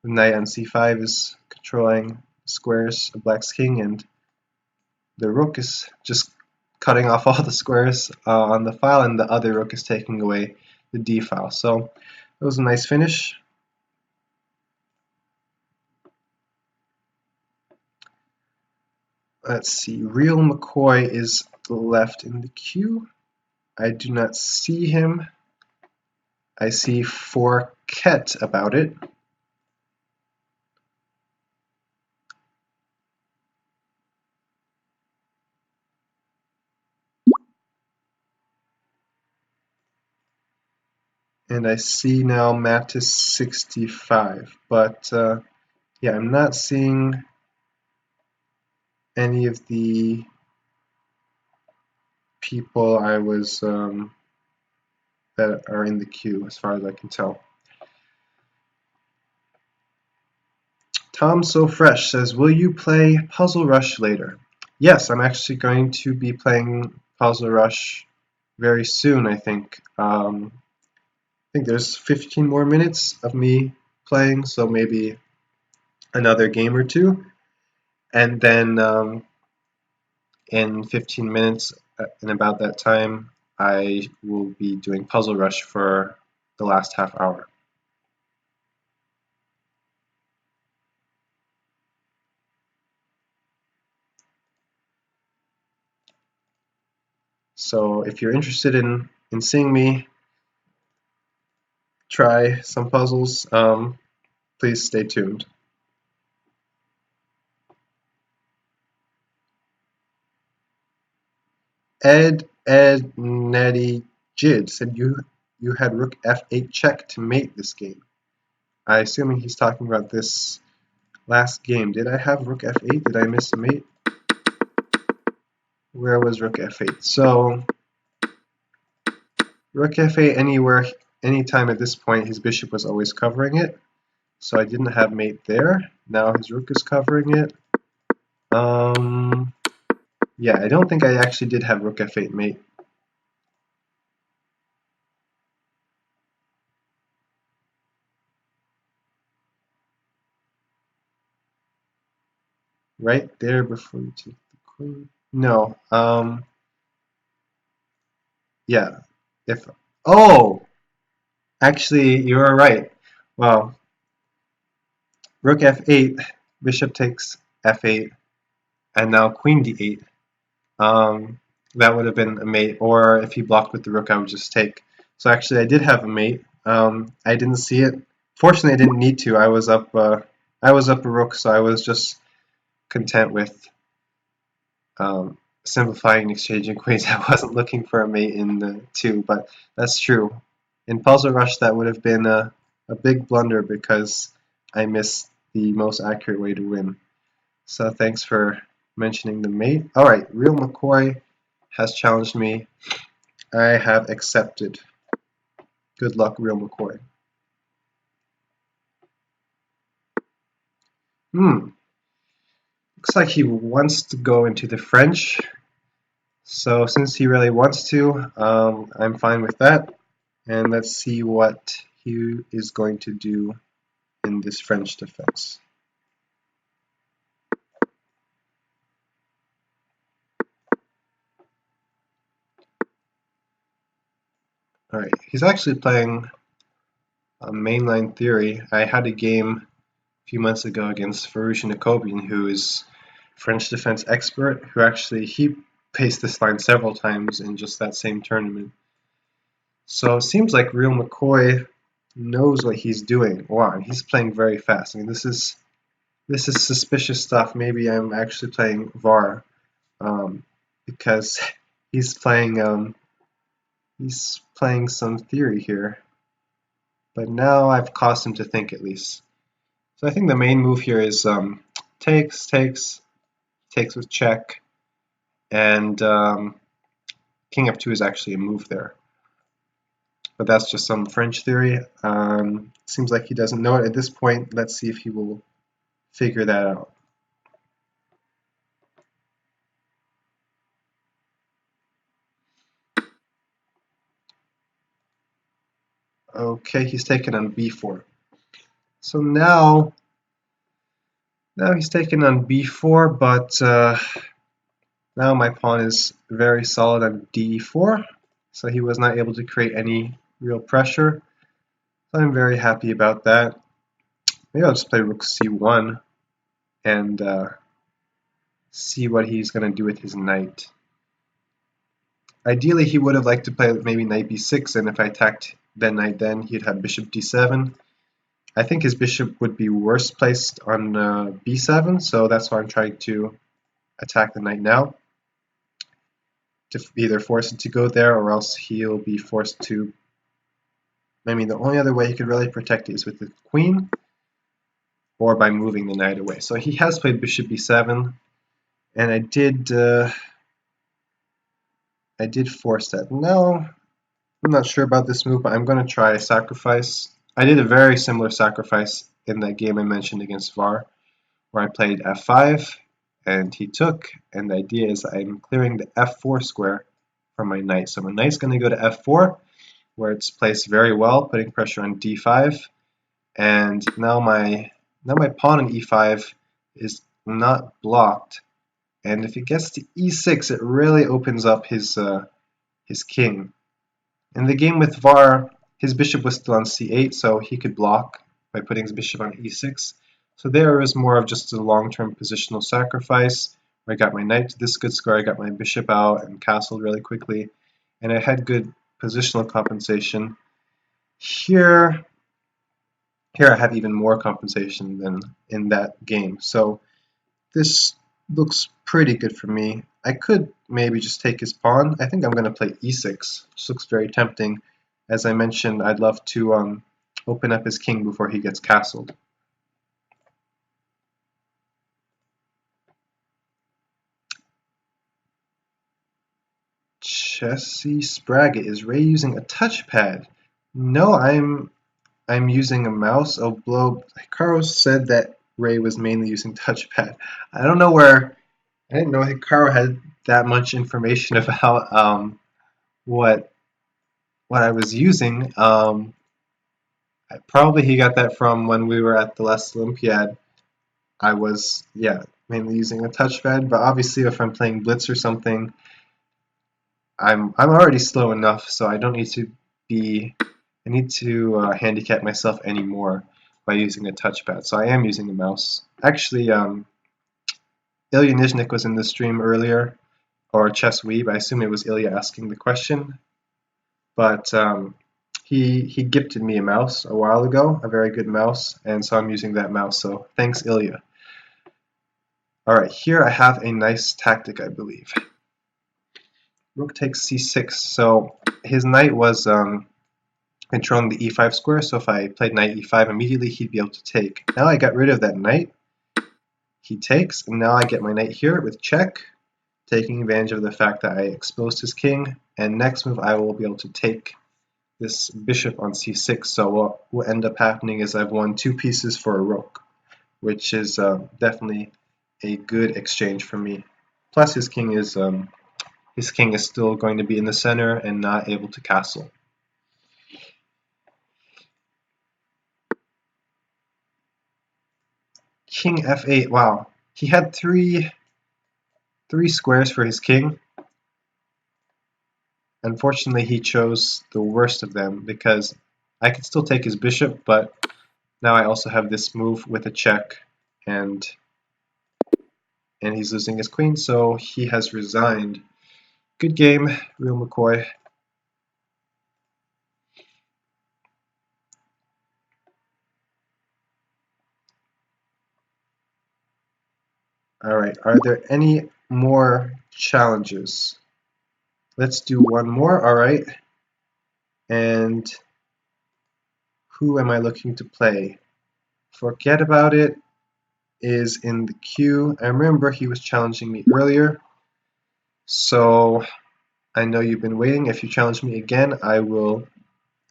knight on c5 is controlling squares of black's king, and the rook is just cutting off all the squares on the file, and the other rook is taking away the d file. So it was a nice finish. Let's see, Real McCoy is left in the queue. I do not see him. I see Forget about it. And I see now Mattis 65. But yeah, I'm not seeing any of the people I was that are in the queue as far as I can tell. Tom So Fresh says, will you play Puzzle Rush later? Yes, I'm actually going to be playing Puzzle Rush very soon, I think. I think there's 15 more minutes of me playing, so maybe another game or two. And then in 15 minutes, in about that time, I will be doing Puzzle Rush for the last half hour. So if you're interested in seeing me try some puzzles, please stay tuned. Ed Netty Jid said you had Rook F8 check to mate this game. I assuming he's talking about this last game. Did I have Rook F8? Did I miss a mate? Where was Rook F8? So Rook F8 anywhere, anytime at this point, his bishop was always covering it. So I didn't have mate there. Now his rook is covering it. Yeah, I don't think I actually did have Rook F8 mate. Right there before you take the queen. No. Yeah. If actually you are right. Well, Rook F8, bishop takes F8, and now Queen D8. That would have been a mate, or if he blocked with the rook, I would just take. So actually, I did have a mate. I didn't see it. Fortunately, I didn't need to. I was up. I was up a rook, so I was just content with simplifying and exchanging queens. I wasn't looking for a mate in the two, but that's true. In Puzzle Rush, that would have been a big blunder because I missed the most accurate way to win. So thanks for mentioning the mate. Alright, Real McCoy has challenged me. I have accepted. Good luck, Real McCoy. Looks like he wants to go into the French. So since he really wants to, I'm fine with that. And let's see what he is going to do in this French defense. Alright, he's actually playing mainline theory. I had a game a few months ago against Farouche Nakobian, who is French defense expert, who actually he paced this line several times in just that same tournament. So it seems like Real McCoy knows what he's doing. Wow, he's playing very fast. I mean, this is suspicious stuff. Maybe I'm actually playing VAR because he's playing some theory here. But now I've caused him to think at least. So I think the main move here is takes with check, and king f2 is actually a move there. But that's just some French theory. Seems like he doesn't know it at this point. Let's see if he will figure that out. Okay, he's taken on b4. So now he's taken on b4, but now my pawn is very solid on d4, so he was not able to create any real pressure. So I'm very happy about that. Maybe I'll just play rook c1 and see what he's going to do with his knight. Ideally, he would have liked to play maybe knight b6, and if I attacked that knight then, he'd have bishop d7. I think his bishop would be worse placed on b7, so that's why I'm trying to attack the knight now, to either force it to go there or else he'll be forced to... I mean, the only other way he could really protect it is with the queen or by moving the knight away. So he has played bishop b7, and I did force that. No, I'm not sure about this move, but I'm going to try a sacrifice. I did a very similar sacrifice in that game I mentioned against Var, where I played f5 and he took, and the idea is I'm clearing the f4 square from my knight. So my knight's going to go to f4, where it's placed very well, putting pressure on d5, and now my pawn on e5 is not blocked, and if it gets to e6, it really opens up his king. In the game with Var, his bishop was still on c8, so he could block by putting his bishop on e6. So there was more of just a long-term positional sacrifice, where I got my knight to this good square, I got my bishop out and castled really quickly, and I had good positional compensation. Here I have even more compensation than in that game. So this looks pretty good for me. I could maybe just take his pawn. I think I'm going to play e6, which looks very tempting. As I mentioned, I'd love to open up his king before he gets castled. Chessy Spraggett, is Ray using a touchpad? No, I'm using a mouse. Although Hikaru said that Ray was mainly using touchpad. I don't know where. I didn't know Hikaru had that much information about what I was using. Probably he got that from when we were at the last Olympiad. I was, yeah, mainly using a touchpad, but obviously if I'm playing Blitz or something, I'm already slow enough, so I don't need to be, I need to handicap myself anymore by using a touchpad. So I am using a mouse. Actually, Ilya Nizhnik was in the stream earlier, or Chess Weeb. I assume it was Ilya asking the question, but he gifted me a mouse a while ago, a very good mouse, and so I'm using that mouse. So thanks, Ilya. All right, here I have a nice tactic, I believe. Rook takes c6. So his knight was controlling the e5 square, so if I played knight e5 immediately, he'd be able to take. Now I got rid of that knight. He takes, and now I get my knight here with check, taking advantage of the fact that I exposed his king, and next move I will be able to take this bishop on c6. So what will end up happening is I've won 2 pieces for a rook, which is definitely a good exchange for me. Plus his king is still going to be in the center and not able to castle. King f8. Wow, he had three squares for his king. Unfortunately, he chose the worst of them because I could still take his bishop, but now I also have this move with a check, and he's losing his queen, so he has resigned. Good game, Real McCoy. Alright, are there any more challenges? Let's do one more, alright. And who am I looking to play? Forget About It is in the queue. I remember he was challenging me earlier, so I know you've been waiting. If you challenge me again, I will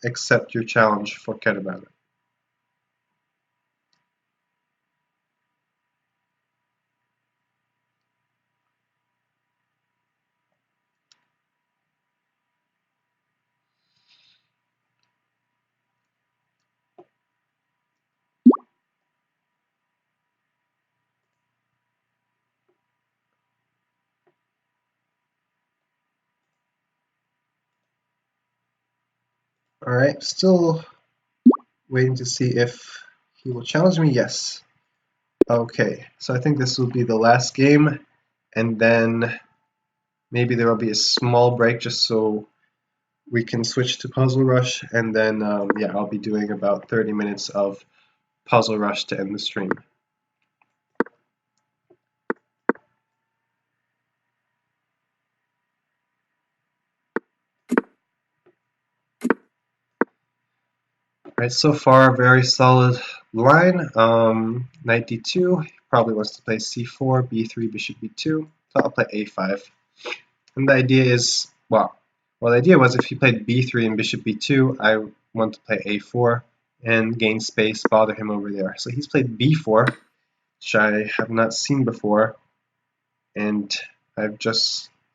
accept your challenge. Forget About It. Alright, still waiting to see if he will challenge me. Yes. Okay, so I think this will be the last game. and then maybe there will be a small break just so we can switch to Puzzle Rush, and then yeah, I'll be doing about 30 minutes of Puzzle Rush to end the stream. Alright, so far very solid line. Knight d2, probably wants to play c4, b3, bishop b2, so I'll play a5. And the idea is, well, the idea was if he played b3 and bishop b2, I want to play a4 and gain space, bother him over there. So he's played b4, which I have not seen before, and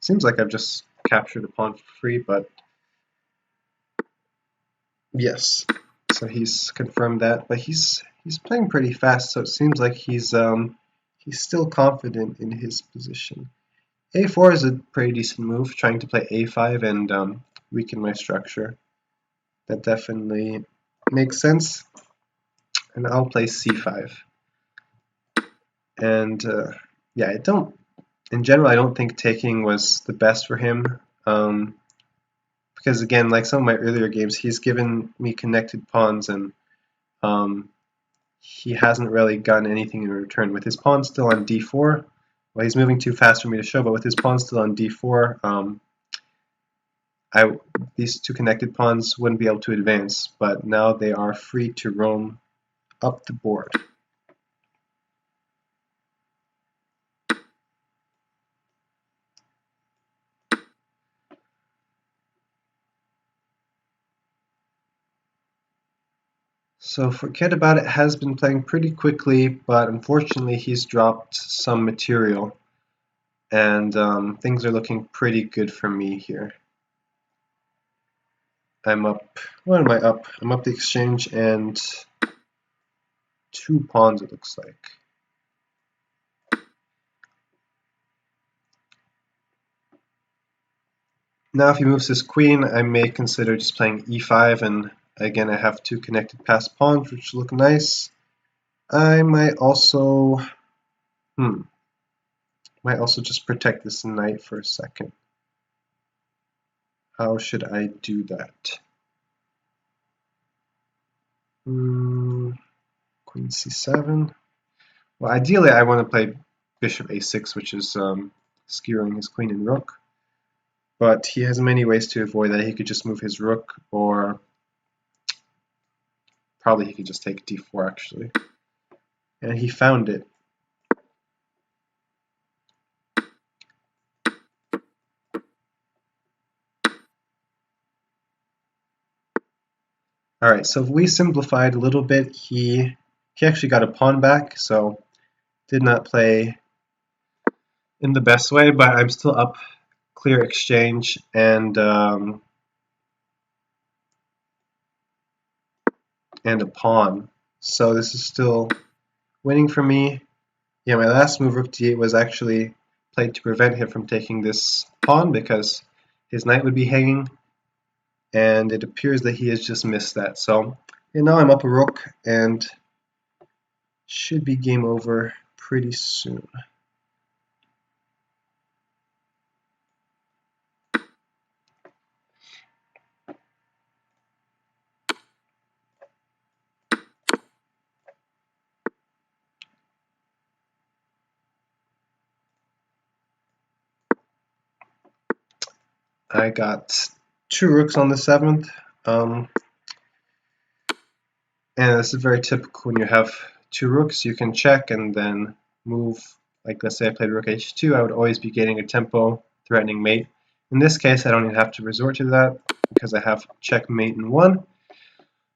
seems like I've just captured a pawn for free, but yes. So he's confirmed that, but he's playing pretty fast, so it seems like he's still confident in his position. a4 is a pretty decent move, trying to play a5 and weaken my structure. That definitely makes sense. And I'll play c5. And yeah, in general, I don't think taking was the best for him. Because again, like some of my earlier games, he's given me connected pawns, and he hasn't really gotten anything in return. With his pawn still on d4, well, he's moving too fast for me to show, but with his pawn still on d4, these two connected pawns wouldn't be able to advance, but now they are free to roam up the board. So Forget About It has been playing pretty quickly, but unfortunately he's dropped some material, and things are looking pretty good for me here. I'm up, what am I up? I'm up the exchange and 2 pawns, it looks like. Now if he moves his queen, I may consider just playing e5, and again I have 2 connected passed pawns which look nice. I might also just protect this knight for a second. How should I do that? Queen c7. Well, ideally I want to play bishop a6, which is skewering his queen and rook. But he has many ways to avoid that. He could just move his rook, or probably he could just take d4 actually. And he found it. Alright, so if we simplified a little bit, he actually got a pawn back, so did not play in the best way, but I'm still up clear exchange and a pawn. So this is still winning for me. Yeah, my last move, rook d8, was actually played to prevent him from taking this pawn because his knight would be hanging, and it appears that he has just missed that. So now I'm up a rook and should be game over pretty soon. I got 2 rooks on the 7th, and this is very typical when you have 2 rooks. You can check and then move, like let's say I played rook h2, I would always be getting a tempo threatening mate. In this case, I don't even have to resort to that because I have checkmate in 1.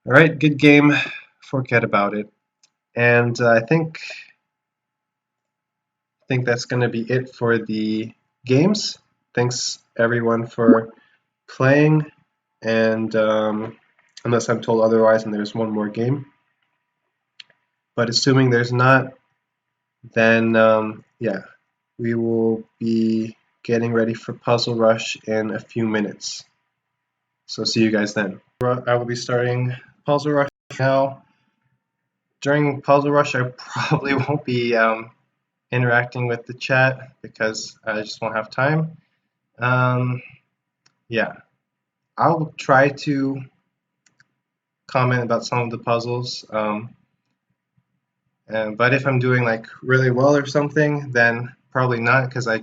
Alright, good game, forget about it. And I think that's going to be it for the games. Thanks everyone for playing, and unless I'm told otherwise and there's one more game. But assuming there's not, then yeah, we will be getting ready for Puzzle Rush in a few minutes. So see you guys then. I will be starting Puzzle Rush now. During Puzzle Rush, I probably won't be interacting with the chat because I just won't have time. Yeah, I'll try to comment about some of the puzzles. But if I'm doing like really well or something, then probably not, because I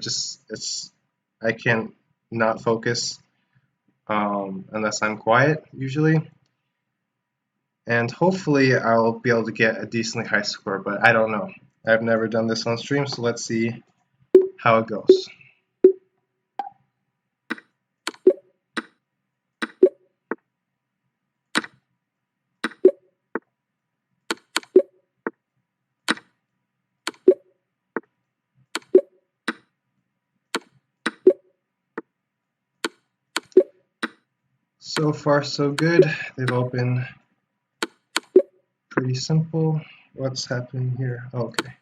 can't not focus unless I'm quiet usually. And hopefully I'll be able to get a decently high score, but I don't know. I've never done this on stream, so let's see how it goes. So far so good. They've all been pretty simple. What's happening here? Okay.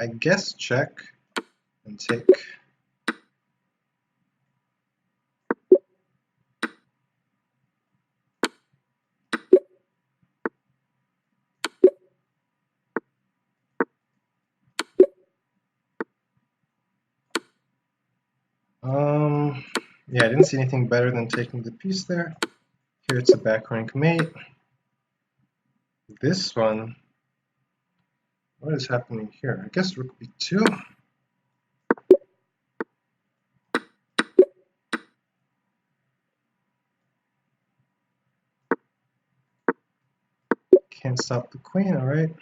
I guess check and take. Yeah, I didn't see anything better than taking the piece there. Here it's a back rank mate. This one, what is happening here? I guess rook b2. Can't stop the queen, all right.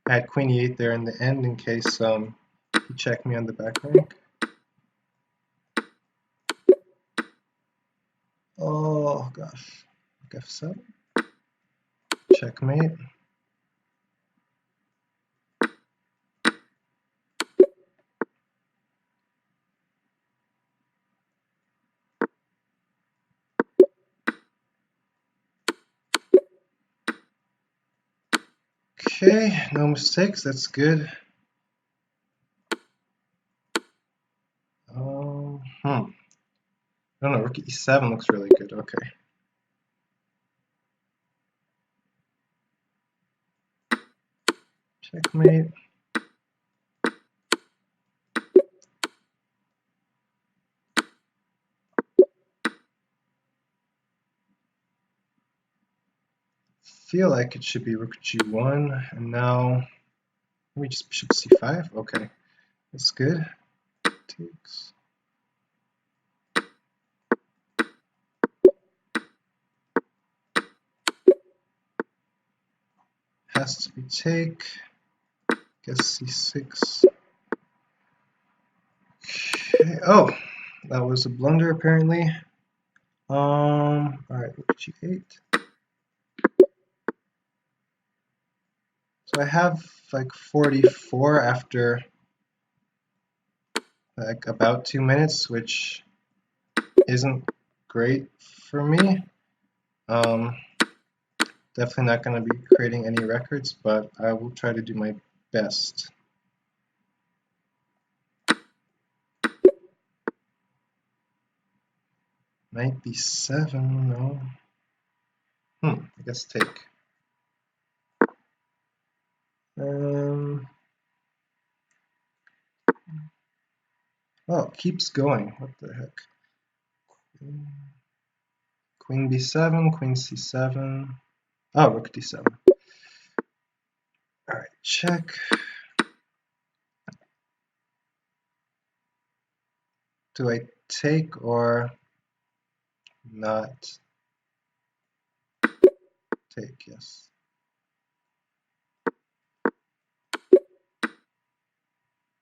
I had queen e8 there in the end in case he checked me on the back rank. Oh gosh, rook f7. Checkmate. Okay, no mistakes, that's good. I don't know, rook e7 looks really good, okay. Checkmate. Feel like it should be rook g1, and now maybe just bishop c5. Okay, that's good. Takes. Has to be take. Guess c6. Okay. Oh, that was a blunder apparently. All right, rook g8. So I have like 44 after like about 2 minutes, which isn't great for me. Definitely not going to be creating any records, but I will try to do my best. Knight b7, no. I guess take. Oh, it keeps going. What the heck? Queen b7, queen c7. Oh, rook d7. Alright, check. Do I take or not take? Yes.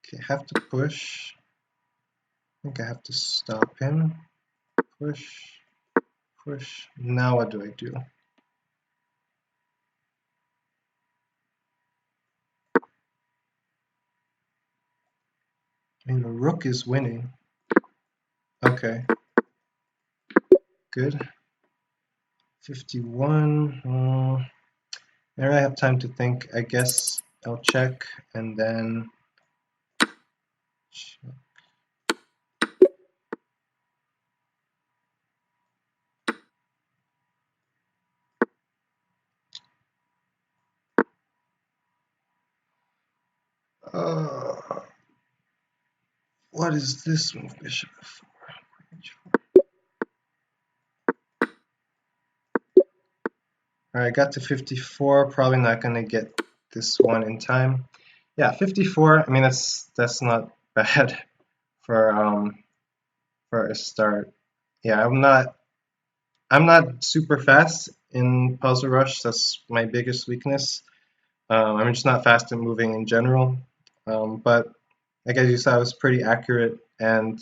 Okay, I have to push. I think I have to stop him. Push, push. Now what do I do? I mean, the rook is winning. Okay. Good. 51. I don't really have time to think. I guess I'll check and then check. What is this move? Bishop f4. Alright, I got to 54. Probably not going to get this one in time. Yeah, 54. I mean, that's not bad for a start. Yeah, I'm not super fast in Puzzle Rush. That's my biggest weakness. I'm just not fast at moving in general. But like as you saw, it was pretty accurate, and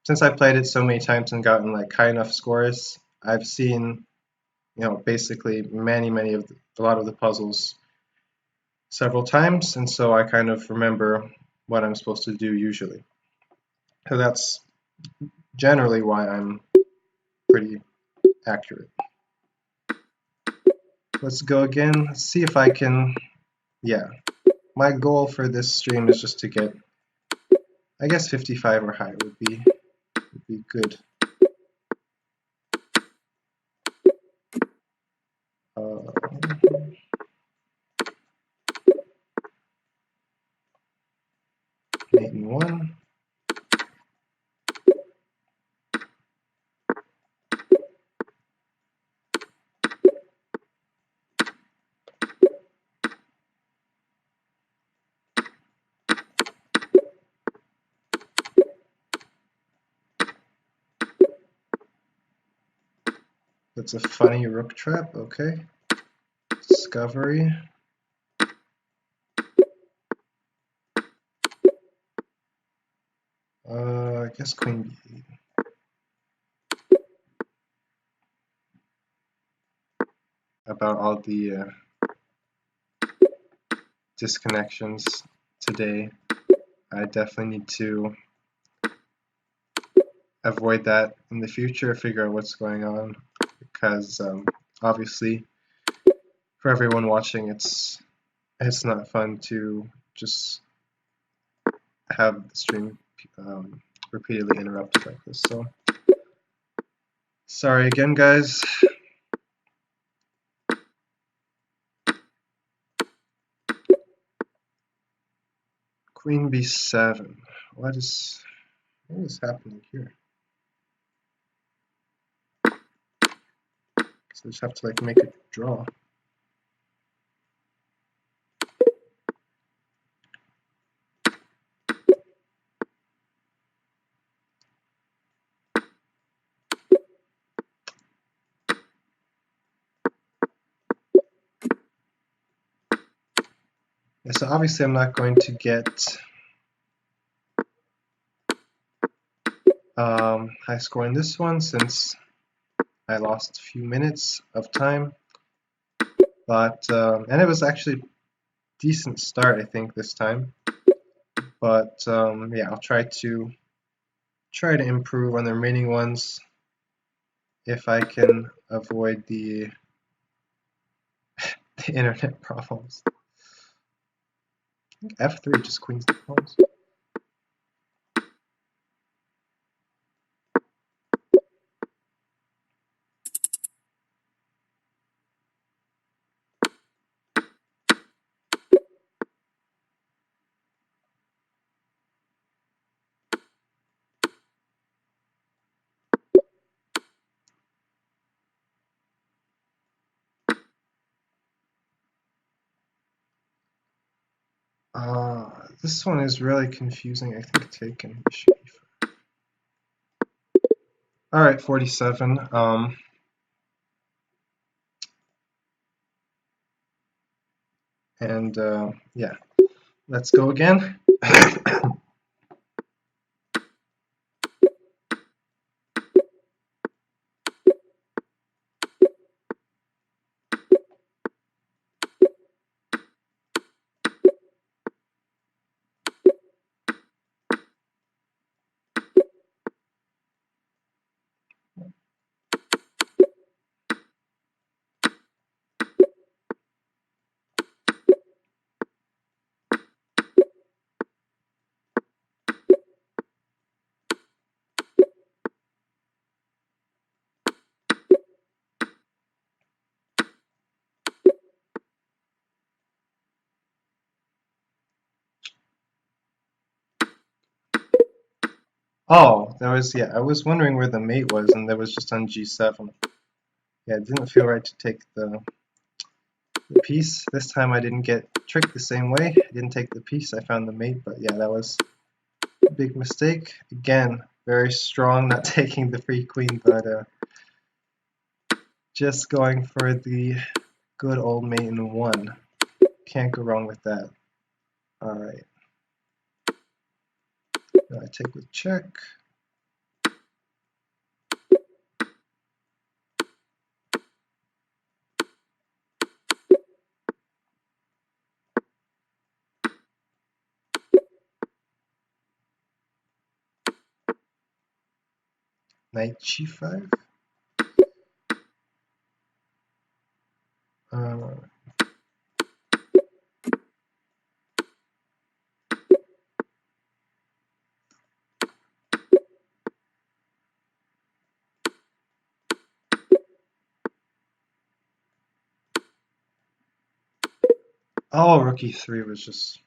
since I played it so many times and gotten like high enough scores, I've seen, basically a lot of the puzzles several times, and so I kind of remember what I'm supposed to do usually. So that's generally why I'm pretty accurate. Let's go again. Let's see if I can, yeah. My goal for this stream is just to get, I guess 55 or higher would be good. Mate in 1. That's a funny rook trap, okay. Discovery. I guess queen b8. About all the disconnections today, I definitely need to avoid that in the future, figure out what's going on, because obviously for everyone watching, it's not fun to just have the stream repeatedly interrupted like this. So sorry again, guys. Queen b7. What is happening here? So I just have to like make a draw. Yeah, so obviously I'm not going to get high score in this one since I lost a few minutes of time. But and it was actually a decent start, I think, this time. But yeah, I'll try to improve on the remaining ones if I can avoid the internet problems. I think F3 just queens the pawns. This one is really confusing. I think taken. All right, 47. And yeah, let's go again. Oh, that was, yeah, I was wondering where the mate was, and that was just on g7. Yeah, it didn't feel right to take the piece. This time I didn't get tricked the same way. I didn't take the piece, I found the mate, but yeah, that was a big mistake. Again, very strong not taking the free queen, but just going for the good old mate in 1. Can't go wrong with that. Alright. Now I take with check. Knight g5. Uh, oh, rook e3 was just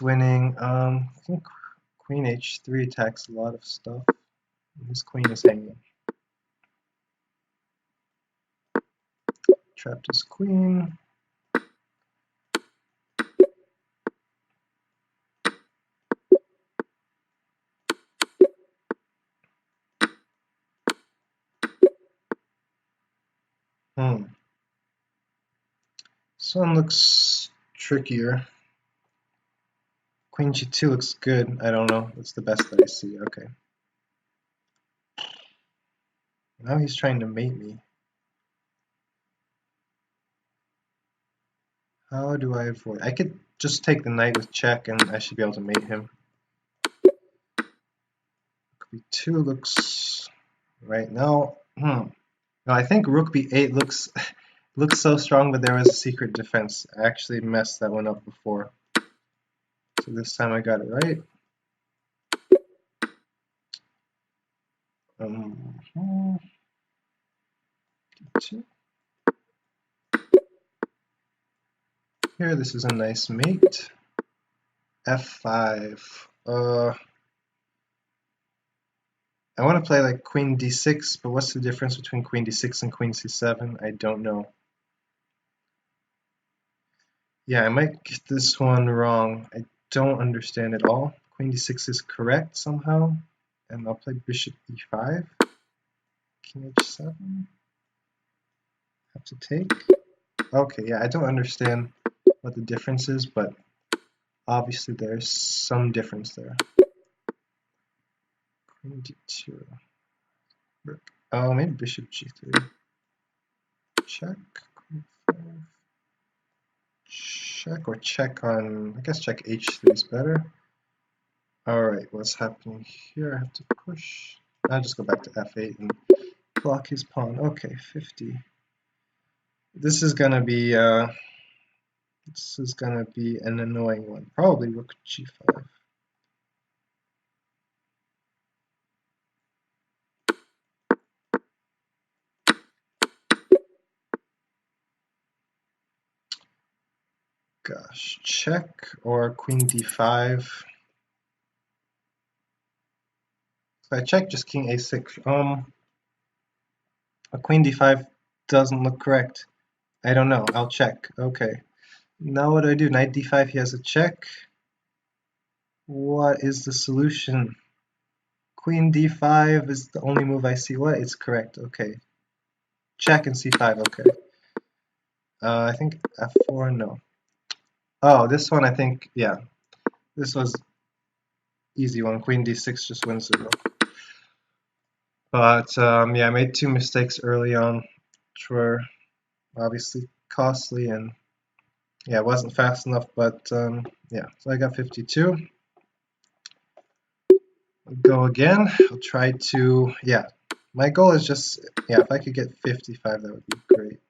winning. I think queen h3 attacks a lot of stuff. His queen is hanging. Trapped his queen. This one looks trickier. Queen g2 looks good. I don't know. That's the best that I see. Okay. Now he's trying to mate me. How do I avoid? I could just take the knight with check and I should be able to mate him. b2 looks right now. No, I think rook b8 looks looks so strong, but there was a secret defense. I actually messed that one up before. So this time I got it right. D2. Here, this is a nice mate. f5. I want to play like queen d6, but what's the difference between queen d6 and queen c7? I don't know. Yeah, I might get this one wrong. I don't understand at all. Queen d6 is correct somehow. And I'll play bishop e5. King h7. Have to take. Okay, yeah, I don't understand what the difference is, but obviously there's some difference there. Queen d2. Oh, maybe bishop g3. Check. Queen 5. Check or check on, I guess check h3 is better. Alright, what's happening here? I have to push. I'll just go back to f8 and block his pawn. Okay, 50. This is gonna be an annoying one. Probably rook g5. Gosh, check or queen d5. If I check, just king a6. A queen d5 doesn't look correct. I don't know. I'll check. Okay. Now what do? Knight d5. He has a check. What is the solution? Queen d5 is the only move I see. What? It's correct. Okay. Check and c5. Okay. I think f4. No. Oh, this one I think. Yeah. This was easy one. Queen d6 just wins the rook. But yeah, I made 2 mistakes early on, which were obviously costly, and yeah, it wasn't fast enough. But yeah, so I got 52. I'll go again. I'll try to, yeah. My goal is just, yeah, if I could get 55, that would be great.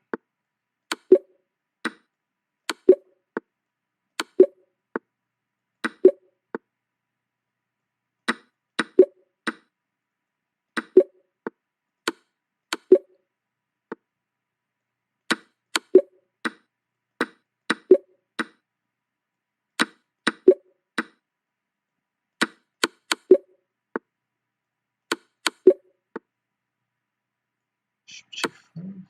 G5.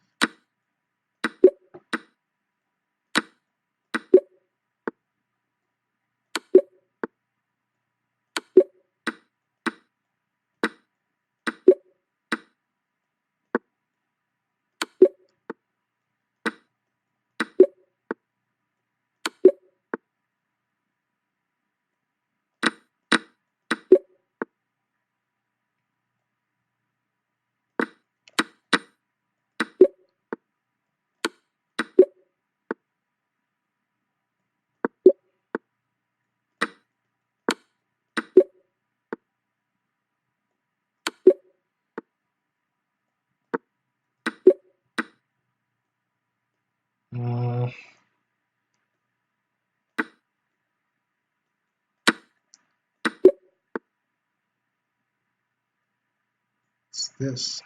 What's this?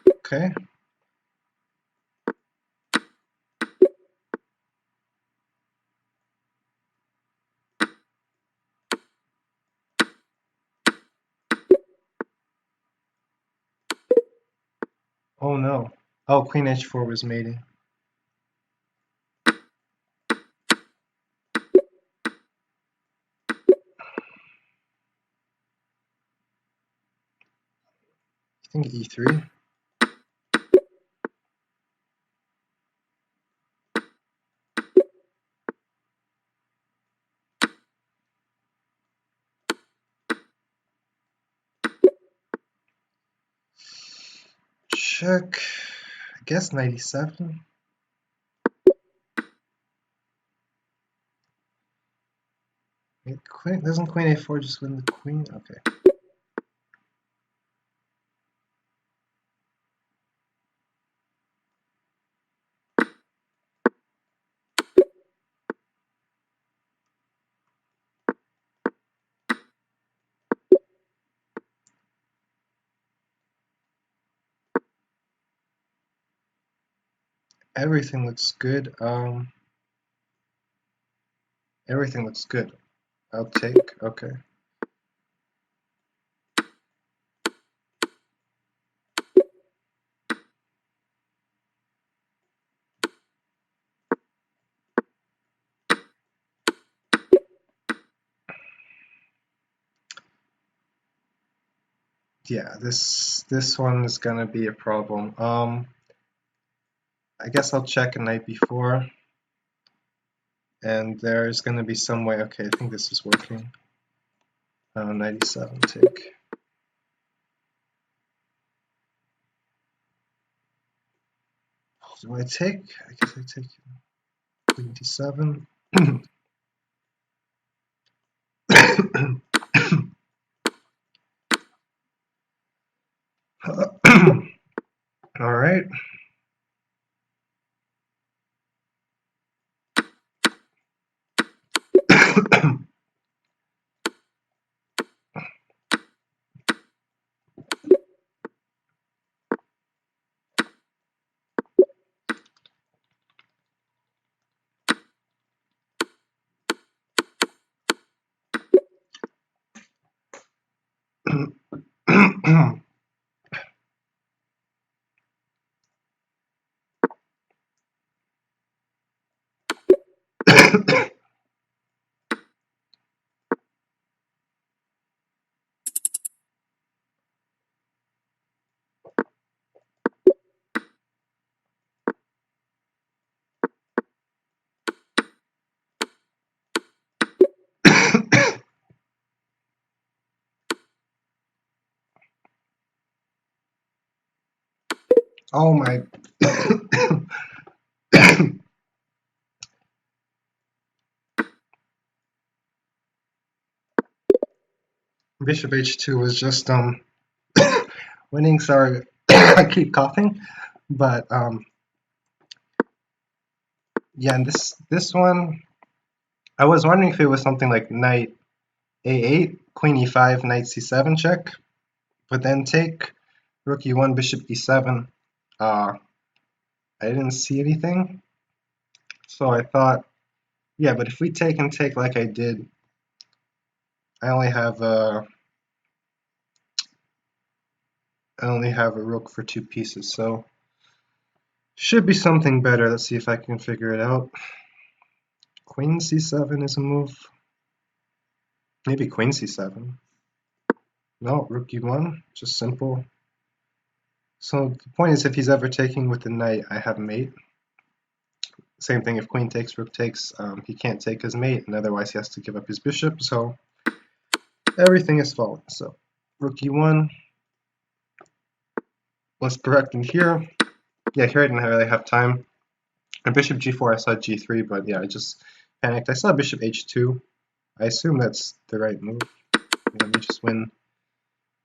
Okay. Oh no. Oh, Queen H4 was mating. I think E3. Check. I guess 97. Wait, Queen, doesn't Queen A4 just win the Queen? Okay. Everything looks good. Everything looks good. I'll take. Okay. Yeah, this one is gonna be a problem. I guess I'll check a night before, and there's gonna be some way. Okay, I think this is working. 97 take. Do I take? I guess I take Queen D7. All right. Oh my. Bishop H2 was just winning. Sorry, I keep coughing, but yeah, and this one, I was wondering if it was something like knight A8, Queen E5, knight C7 check, but then take rook E1, bishop E7. I didn't see anything, so I thought, yeah, but if we take and take like I did, I only have I only have a rook for 2 pieces, so should be something better. Let's see if I can figure it out. Queen c7 is a move. Maybe queen c7. No, rook e1, just simple. So the point is, if he's ever taking with the knight, I have mate. Same thing if queen takes, rook takes, he can't take his mate, and otherwise he has to give up his bishop, so everything is falling. So rook e1 was correct in here. Yeah, here I didn't really have time. And bishop g4, I saw g3, but yeah, I just panicked. I saw bishop h2. I assume that's the right move. Yeah,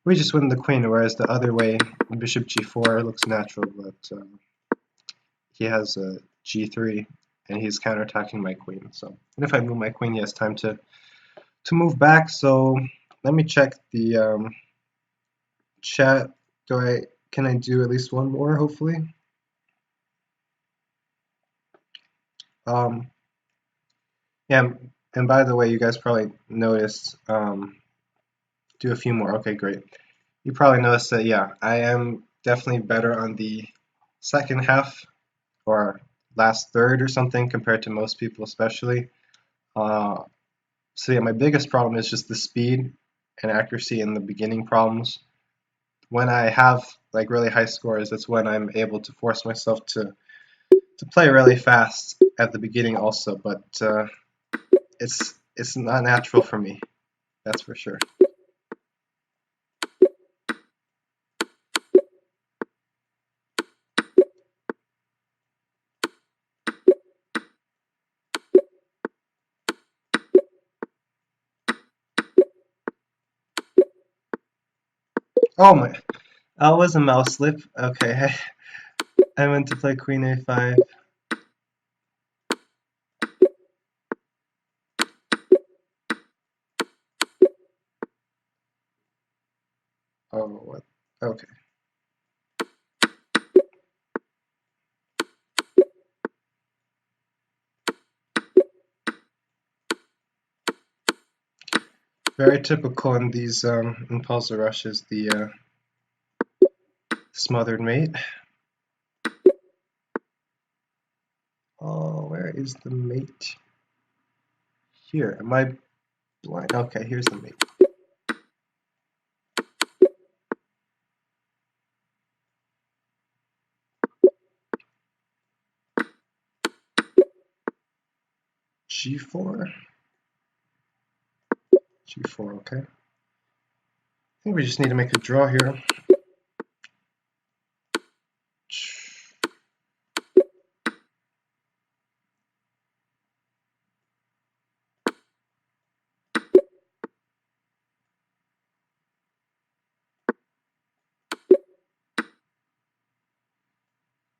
we just win the queen, whereas the other way, bishop g4 looks natural, but he has a g3, and he's counterattacking my queen. So, and if I move my queen, he has time to move back. So let me check the chat. Can I do at least one more? Hopefully. Yeah. And by the way, you guys probably noticed. Do a few more. Okay, great. You probably noticed that. Yeah, I am definitely better on the second half or last third or something compared to most people, especially. So yeah, my biggest problem is just the speed and accuracy in the beginning problems. When I have like really high scores, that's when I'm able to force myself to play really fast at the beginning also, but it's not natural for me, that's for sure. Oh my, that was a mouse slip. Okay, I meant to play queen a5. Oh, what? Okay. Very typical in these impulsive rushes, the smothered mate. Oh, where is the mate? Here. Am I blind? Okay, here's the mate. G4? G4, okay. I think we just need to make a draw here.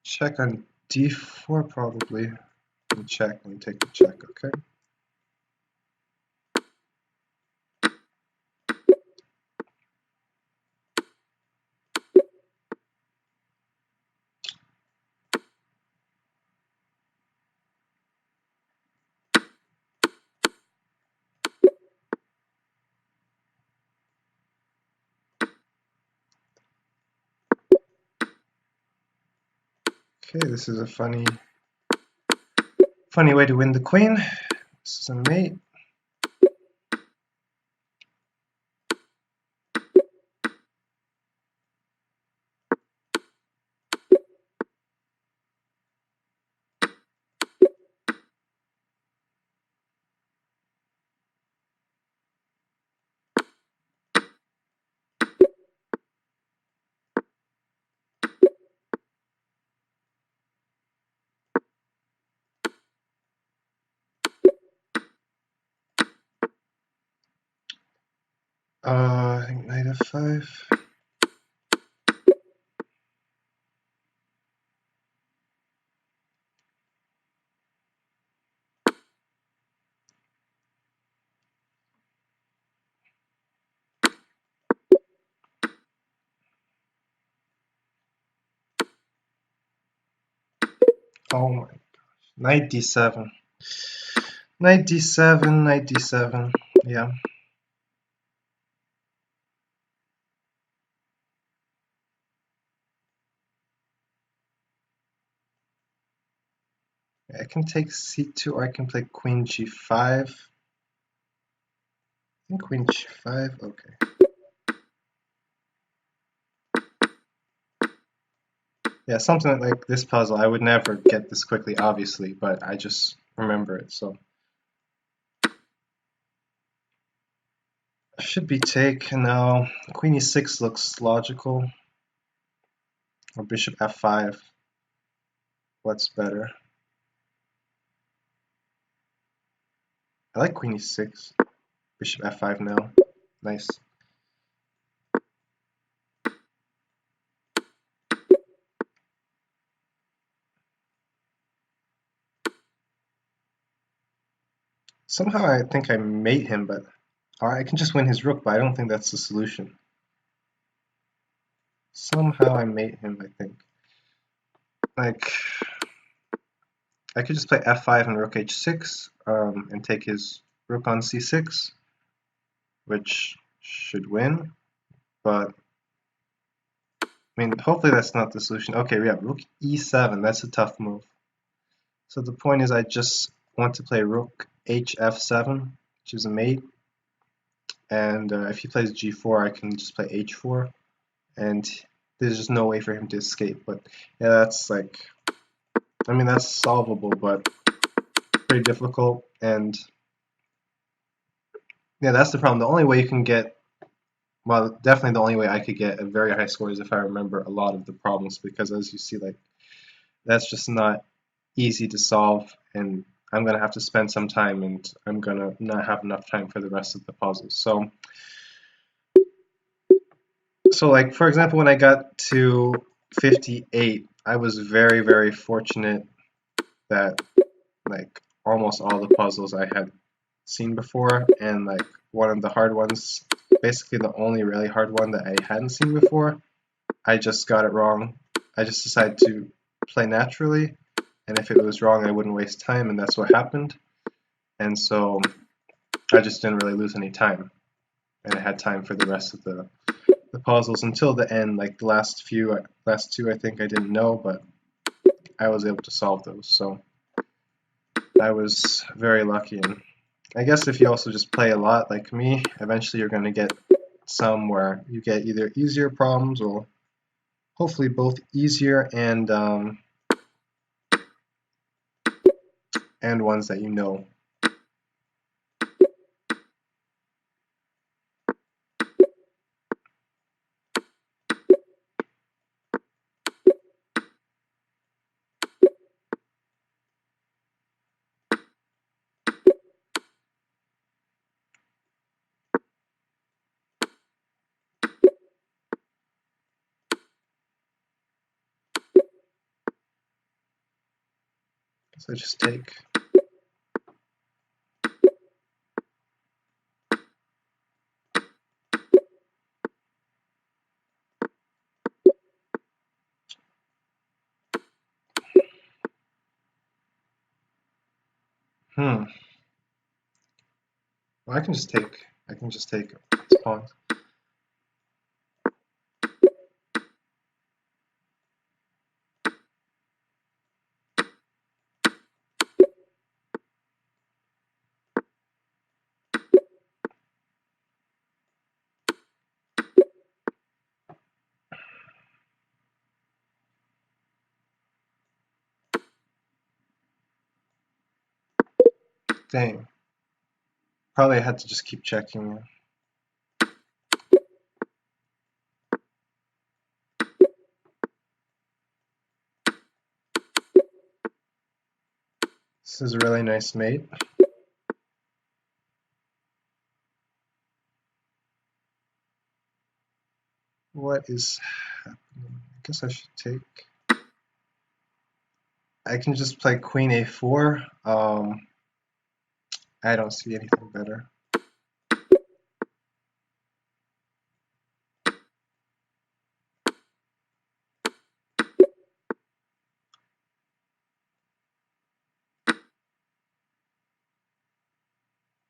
Check on d4 probably. Let me check. Let me take the check, okay? Okay, this is a funny way to win the queen. This is a mate. I think knight f5. Oh my gosh. Knight d7. Knight d7, knight d7. Yeah. I can take c2 or I can play queen g5. I think queen g5, okay. Yeah, something like this puzzle, I would never get this quickly, obviously, but I just remember it, so. Should be take, now queen e6 looks logical. Or bishop f5, what's better? I like queen e6, bishop f5 now, nice. Somehow I think I mate him, but or I can just win his rook, but I don't think that's the solution. Somehow I mate him, I think. Like, I could just play f5 and rook h6 and take his rook on c6, which should win, but I mean, hopefully that's not the solution. Okay, we have rook e7, that's a tough move. So the point is I just want to play rook hf7, which is a mate, and if he plays g4, I can just play h4, and there's just no way for him to escape. But yeah, that's like, I mean, that's solvable, but pretty difficult, and yeah, that's the problem. The only way you can get, well, definitely the only way I could get a very high score is if I remember a lot of the problems, because as you see, like, that's just not easy to solve, and I'm going to have to spend some time, and I'm going to not have enough time for the rest of the puzzles. So like, for example, when I got to 58, I was very, very fortunate that like almost all the puzzles I had seen before, and like one of the hard ones, basically the only really hard one that I hadn't seen before, I just got it wrong. I just decided to play naturally, and if it was wrong, I wouldn't waste time, and that's what happened. And so I just didn't really lose any time, and I had time for the rest of the puzzles until the end. Like the last two, I think I didn't know, but I was able to solve those. So I was very lucky, and I guess if you also just play a lot like me, eventually you're going to get some where you get either easier problems or hopefully both easier and ones that you know. So just take. Well, I can just take. I can just take this pawn. Dang. Probably I had to just keep checking. This is a really nice mate. What is happening? I guess I should take. I can just play queen a4. I don't see anything better.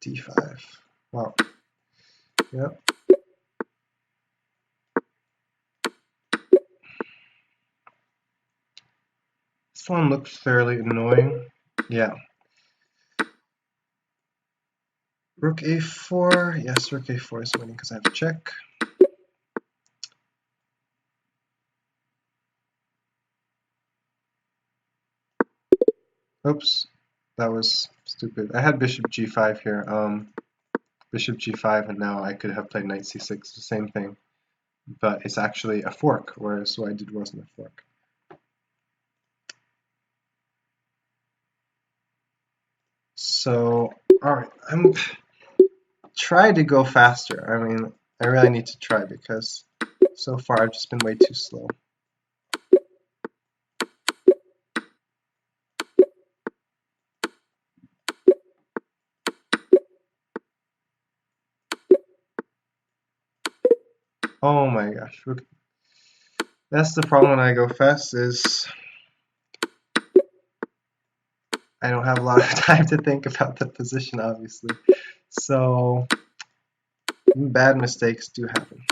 d5. Wow. Yep. This one looks fairly annoying. Yeah. Rook a4. Yes, rook a4 is winning because I have a check. Oops, that was stupid. I had bishop g5 here. Bishop g5, and now I could have played knight c6, the same thing. But it's actually a fork, whereas what I did wasn't a fork. So, alright, I'm try to go faster. I mean, I really need to try because so far I've just been way too slow. Oh my gosh. That's the problem when I go fast is I don't have a lot of time to think about the position, obviously. So bad mistakes do happen.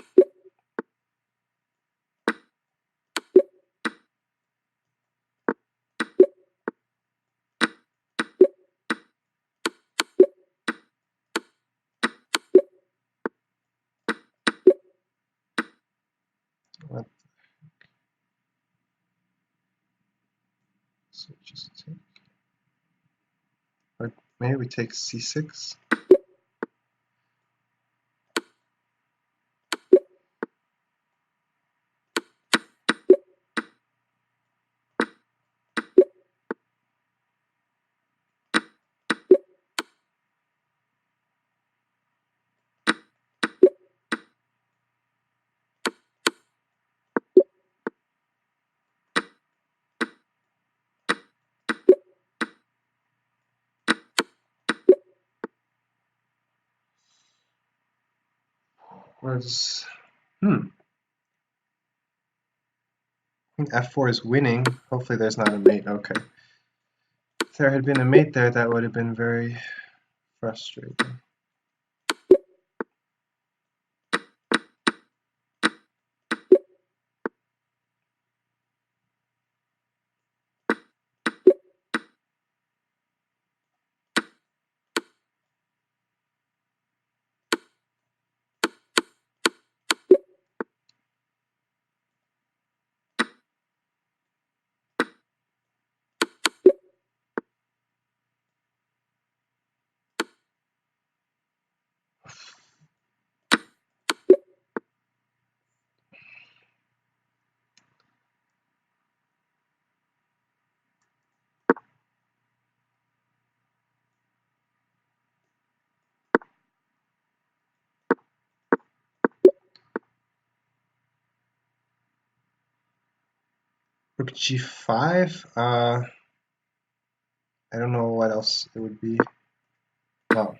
What? So just take, or maybe we take c6. Was I think f4 is winning. Hopefully there's not a mate. Okay. If there had been a mate there, that would have been very frustrating. Rook g5. I don't know what else it would be. No.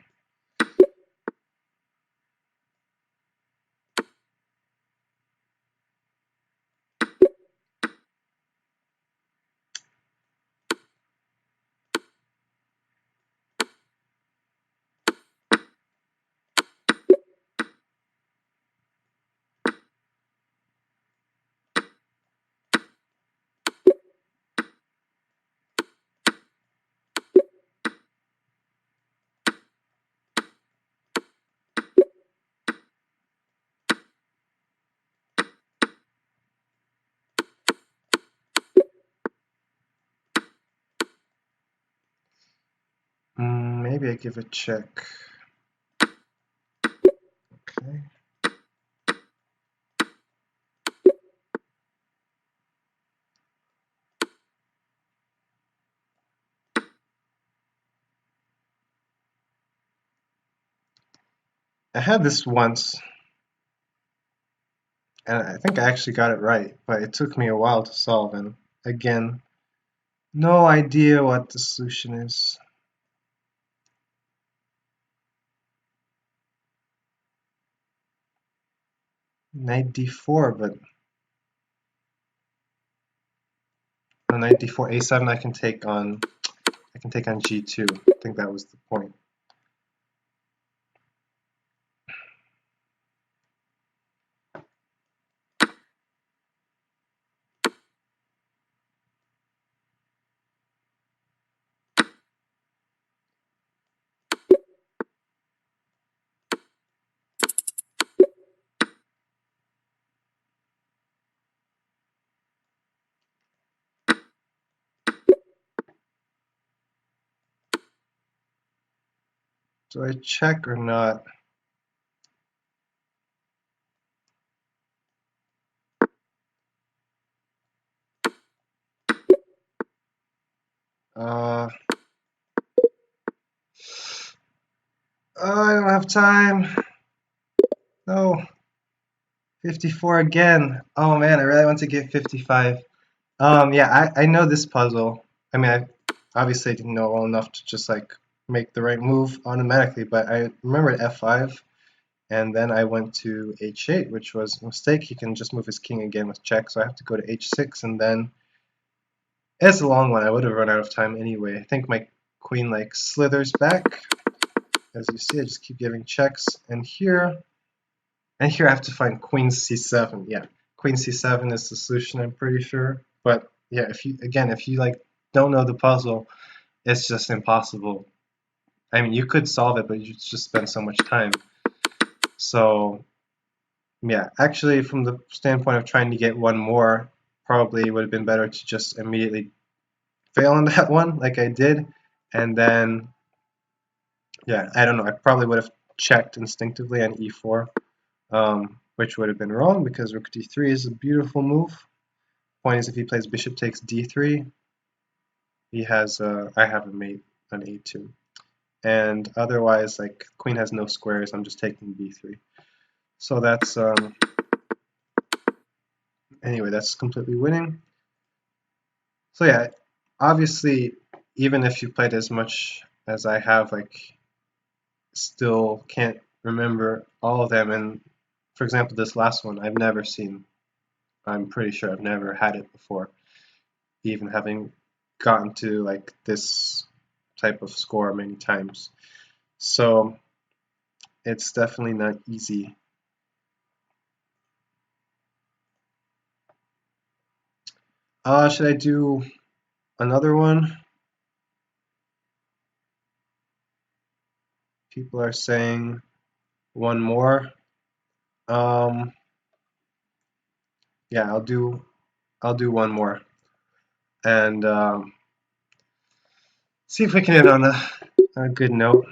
Maybe I give a check. Okay. I had this once, and I think I actually got it right, but it took me a while to solve, and again, no idea what the solution is. Knight d4, but no, knight d4, a7. I can take on g2. I think that was the point. Do I check or not? I don't have time. No. 54 again. Oh man, I really want to get 55. Yeah, I know this puzzle. I mean, I obviously didn't know well enough to just like make the right move automatically, but I remember F5, and then I went to H8, which was a mistake. He can just move his king again with check, so I have to go to H6, and then it's a long one. I would have run out of time anyway. I think my queen like slithers back. As you see, I just keep giving checks, and here I have to find queen c7. Yeah, queen c7 is the solution, I'm pretty sure. But yeah, if you like don't know the puzzle, it's just impossible. I mean, you could solve it, but you just spend so much time. So yeah, actually, from the standpoint of trying to get one more, probably it would have been better to just immediately fail on that one, like I did, and then yeah, I don't know. I probably would have checked instinctively on e4. Which would have been wrong because rook d3 is a beautiful move. Point is, if he plays bishop takes d3, he has I have a mate on a2, and otherwise, like queen has no squares. I'm just taking b3. So that's anyway, that's completely winning. So yeah, obviously, even if you played as much as I have, like still can't remember all of them. And for example, this last one, I've never seen. I'm pretty sure I've never had it before, even having gotten to like this type of score many times. So it's definitely not easy. Should I do another one? People are saying one more. Um, yeah, I'll do one more, and see if we can end on a good note.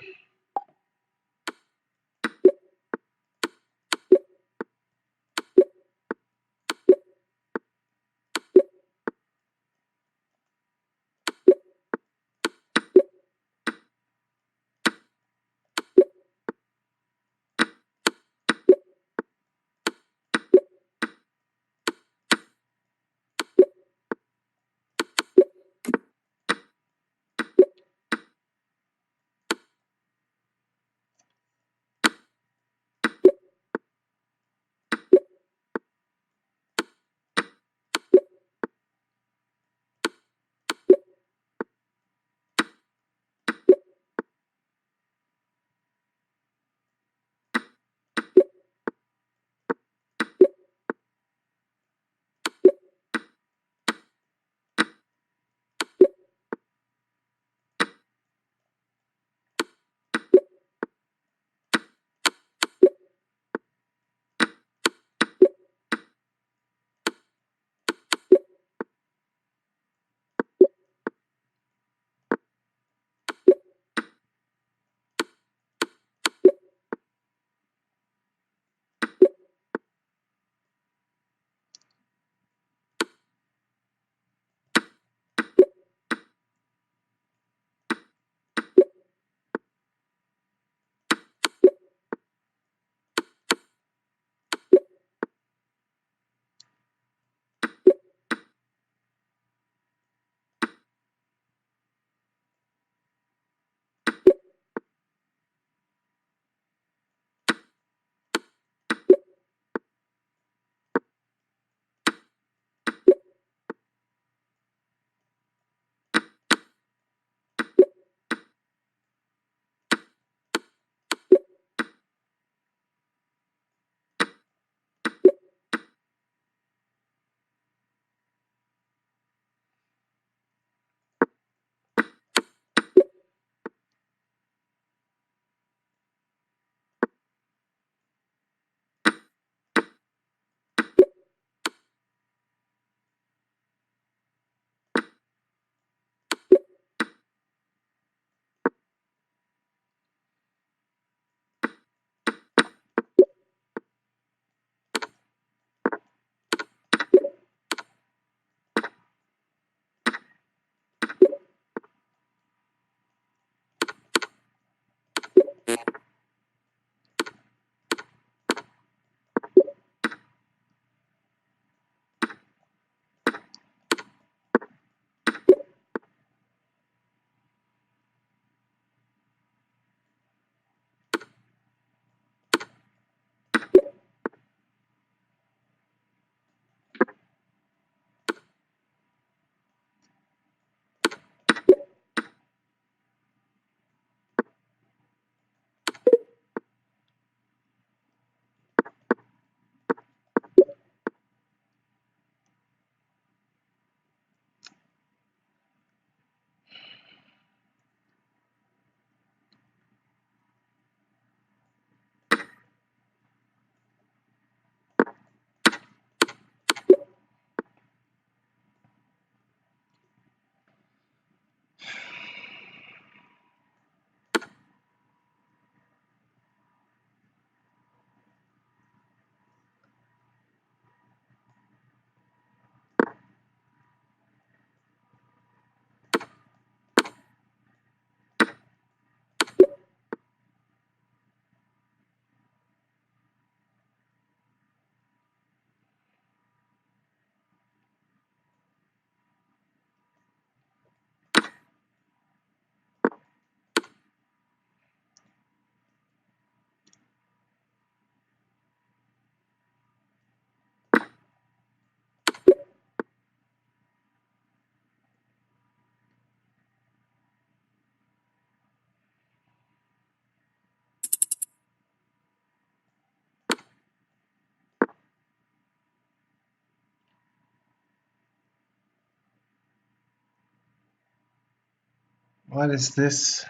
What is this?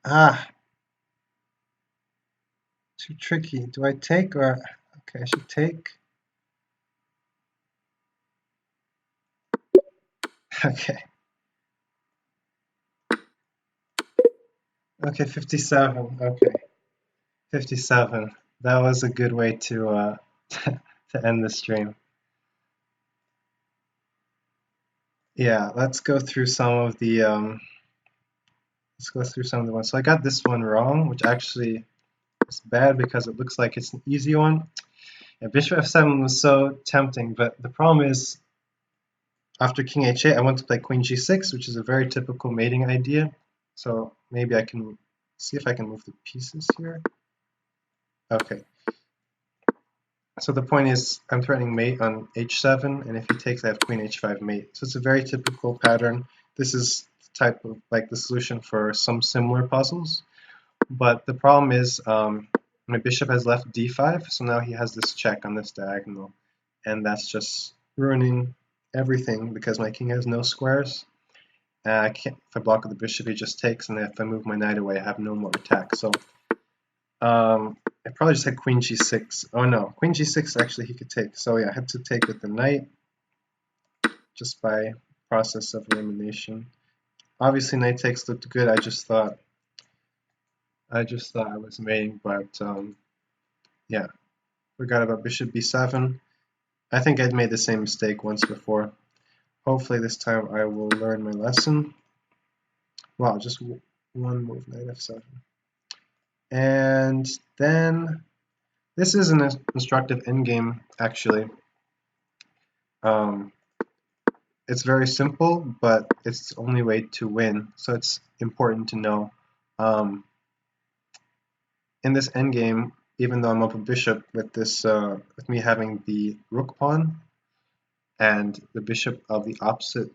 Ah, too tricky. Do I take or... Okay, I should take. Okay. Okay, 57. Okay. 57. That was a good way to to end the stream. Yeah, let's go through some of the ones. So I got this one wrong, which actually is bad because it looks like it's an easy one. Yeah, bishop f7 was so tempting, but the problem is after king h8, I want to play queen g6, which is a very typical mating idea. So maybe I can see if I can move the pieces here. Okay. So the point is, I'm threatening mate on h7, and if he takes, I have queen h5 mate. So it's a very typical pattern. This is the type of like the solution for some similar puzzles. But the problem is, my bishop has left d5, so now he has this check on this diagonal, and that's just ruining everything because my king has no squares. I can't. If I block with the bishop, he just takes, and if I move my knight away, I have no more attack. So I probably just had queen g6. Oh no, queen g6 actually he could take. So yeah, I had to take with the knight just by process of elimination. Obviously knight takes looked good. I just thought I was mating, but yeah, forgot about bishop b7. I think I'd made the same mistake once before. Hopefully this time I will learn my lesson. Wow, just one move, knight f7. And then this is an instructive endgame actually. It's very simple, but it's the only way to win, so it's important to know. In this endgame, even though I'm up a bishop with this, with me having the rook pawn and the bishop of the opposite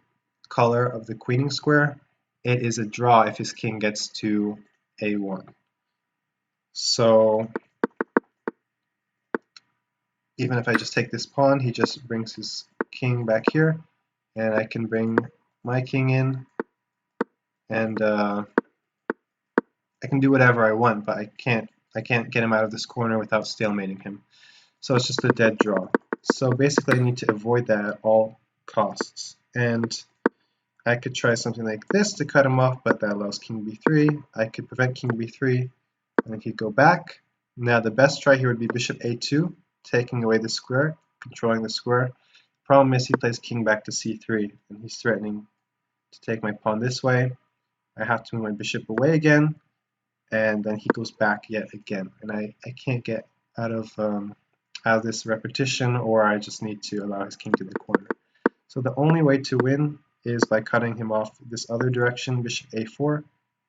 color of the queening square, it is a draw if his king gets to a1. So even if I just take this pawn, he just brings his king back here, and I can bring my king in, and I can do whatever I want, but I can't get him out of this corner without stalemating him. So it's just a dead draw. So basically I need to avoid that at all costs. And I could try something like this to cut him off, but that allows king b3. I could prevent king b3, and then he'd go back. Now the best try here would be bishop a2, taking away the square, controlling the square. Problem is he plays king back to c3, and he's threatening to take my pawn this way. I have to move my bishop away again, and then he goes back yet again, and I can't get out of this repetition, or I just need to allow his king to the corner. So the only way to win is by cutting him off this other direction, bishop a4,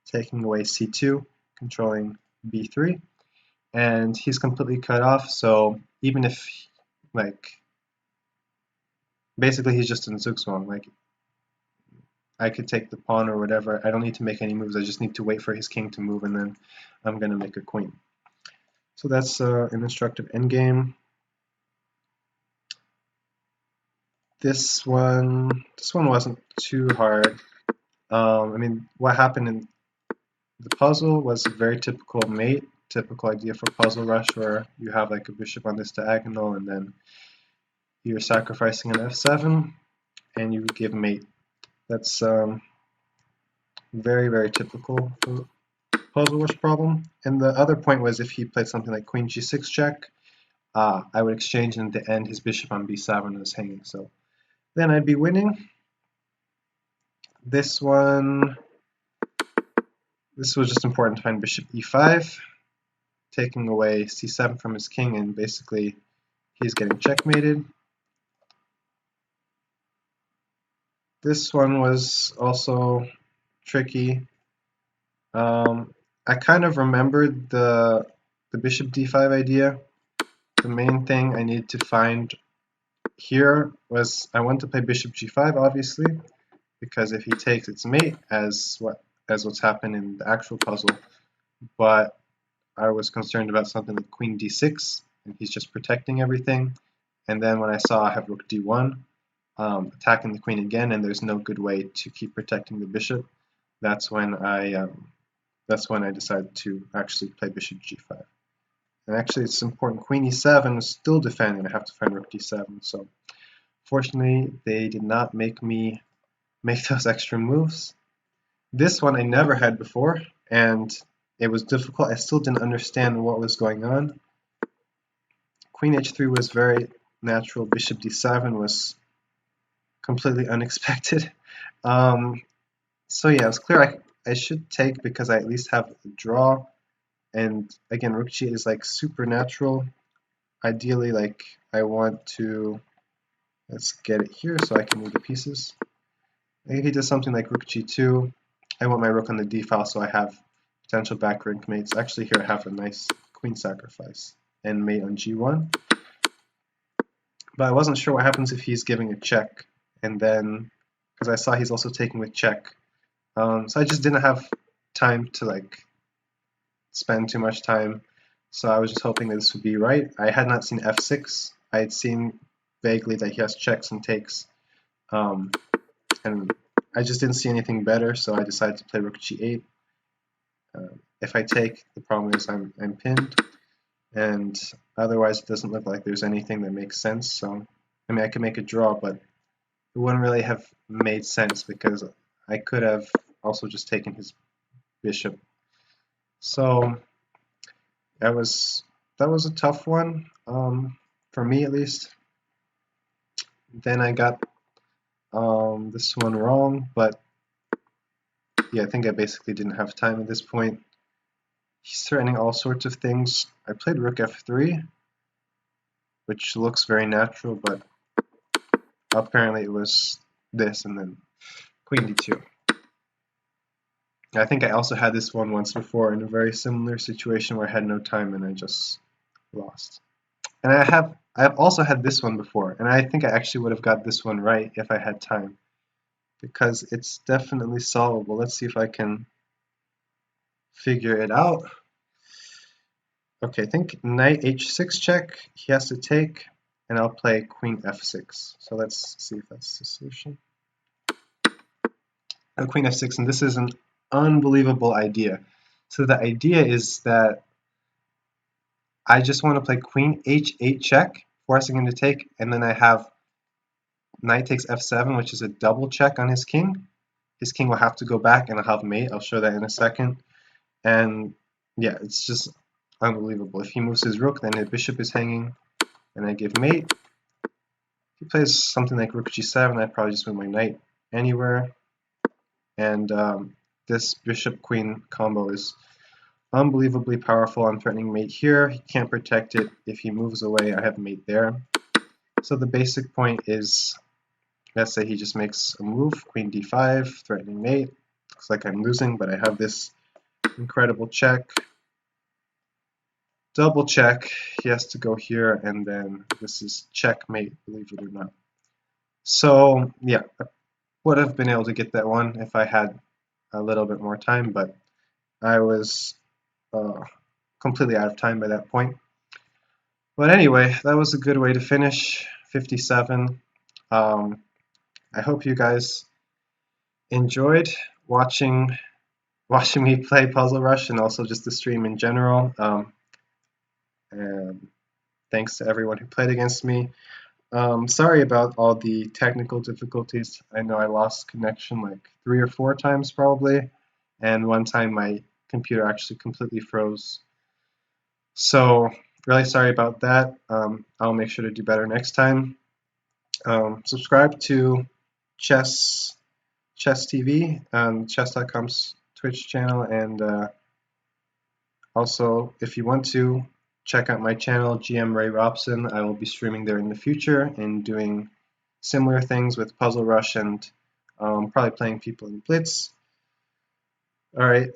taking away c2, controlling b3, and he's completely cut off. So even if, like, basically he's just in Zugzwang, like, I could take the pawn or whatever. I don't need to make any moves. I just need to wait for his king to move, and then I'm going to make a queen. So that's an instructive endgame. This one wasn't too hard. I mean, what happened in the puzzle was a very typical mate, typical idea for Puzzle Rush, where you have like a bishop on this diagonal, and then you're sacrificing an f7, and you give mate. That's very, very typical for Puzzle Rush problem. And the other point was if he played something like queen g6 check, I would exchange, and at the end his bishop on b7 is hanging. So then I'd be winning. This was just important to find bishop e5, taking away c7 from his king, and basically he's getting checkmated. This one was also tricky. I kind of remembered the bishop d5 idea. The main thing I needed to find here was I want to play bishop g5, obviously, because if he takes, it's mate, as what's happened in the actual puzzle. But I was concerned about something like queen d6, and he's just protecting everything. And then when I saw I have rook d1, attacking the queen again, and there's no good way to keep protecting the bishop. that's when I decided to actually play bishop g5. And actually, it's important. Queen e7 is still defending. I have to find rook d7. So fortunately, they did not make me make those extra moves. This one I never had before, and it was difficult. I still didn't understand what was going on. Queen h3 was very natural. Bishop d7 was completely unexpected. So yeah, it was clear I should take because I at least have a draw. And again, rook g8 is like supernatural. Ideally, like I want to, let's get it here so I can move the pieces. If he does something like rook g2, I want my rook on the d file so I have potential back rank mates. Actually, here I have a nice queen sacrifice and mate on g1. But I wasn't sure what happens if he's giving a check, and then because I saw he's also taking with check, so I just didn't have time to like spend too much time. So I was just hoping that this would be right. I had not seen f6. I had seen vaguely that he has checks and takes, and I just didn't see anything better. So I decided to play rook g8. If I take, the problem is I'm pinned. And otherwise it doesn't look like there's anything that makes sense. So I mean, I could make a draw, but it wouldn't really have made sense because I could have also just taken his bishop. So that was a tough one, for me at least. Then I got this one wrong, but yeah, I think I basically didn't have time at this point. He's threatening all sorts of things. I played rook f3, which looks very natural, but apparently it was this and then queen d2. I think I also had this one once before in a very similar situation where I had no time and I just lost. And I've also had this one before, and I think I actually would have got this one right if I had time, because it's definitely solvable. Let's see if I can figure it out. Okay, I think knight h6 check, he has to take, and I'll play queen f6. So let's see if that's the solution. Queen f6, and this is an unbelievable idea. So the idea is that I just want to play queen h8 check, forcing him to take, and then I have knight takes f7, which is a double check on his king. His king will have to go back, and I'll have mate. I'll show that in a second. And yeah, it's just unbelievable. If he moves his rook, then his bishop is hanging, and I give mate. If he plays something like rook g7, I'd probably just move my knight anywhere. And this bishop-queen combo is unbelievably powerful. I'm threatening mate here. He can't protect it. If he moves away, I have mate there. So the basic point is, let's say he just makes a move, queen d5, threatening mate. Looks like I'm losing, but I have this incredible check. Double check, he has to go here, and then this is checkmate, believe it or not. So yeah, I would have been able to get that one if I had a little bit more time, but I was completely out of time by that point. But anyway, that was a good way to finish 57. I hope you guys enjoyed watching me play Puzzle Rush and also just the stream in general. And thanks to everyone who played against me. Sorry about all the technical difficulties. I know I lost connection like 3 or 4 times probably, and one time my computer actually completely froze. So really sorry about that. I'll make sure to do better next time. Subscribe to Chess TV, Chess.com's Twitch channel, and also if you want to check out my channel, GM Ray Robson. I will be streaming there in the future and doing similar things with Puzzle Rush and probably playing people in Blitz. All right,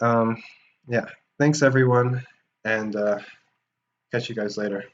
yeah, thanks everyone, and catch you guys later.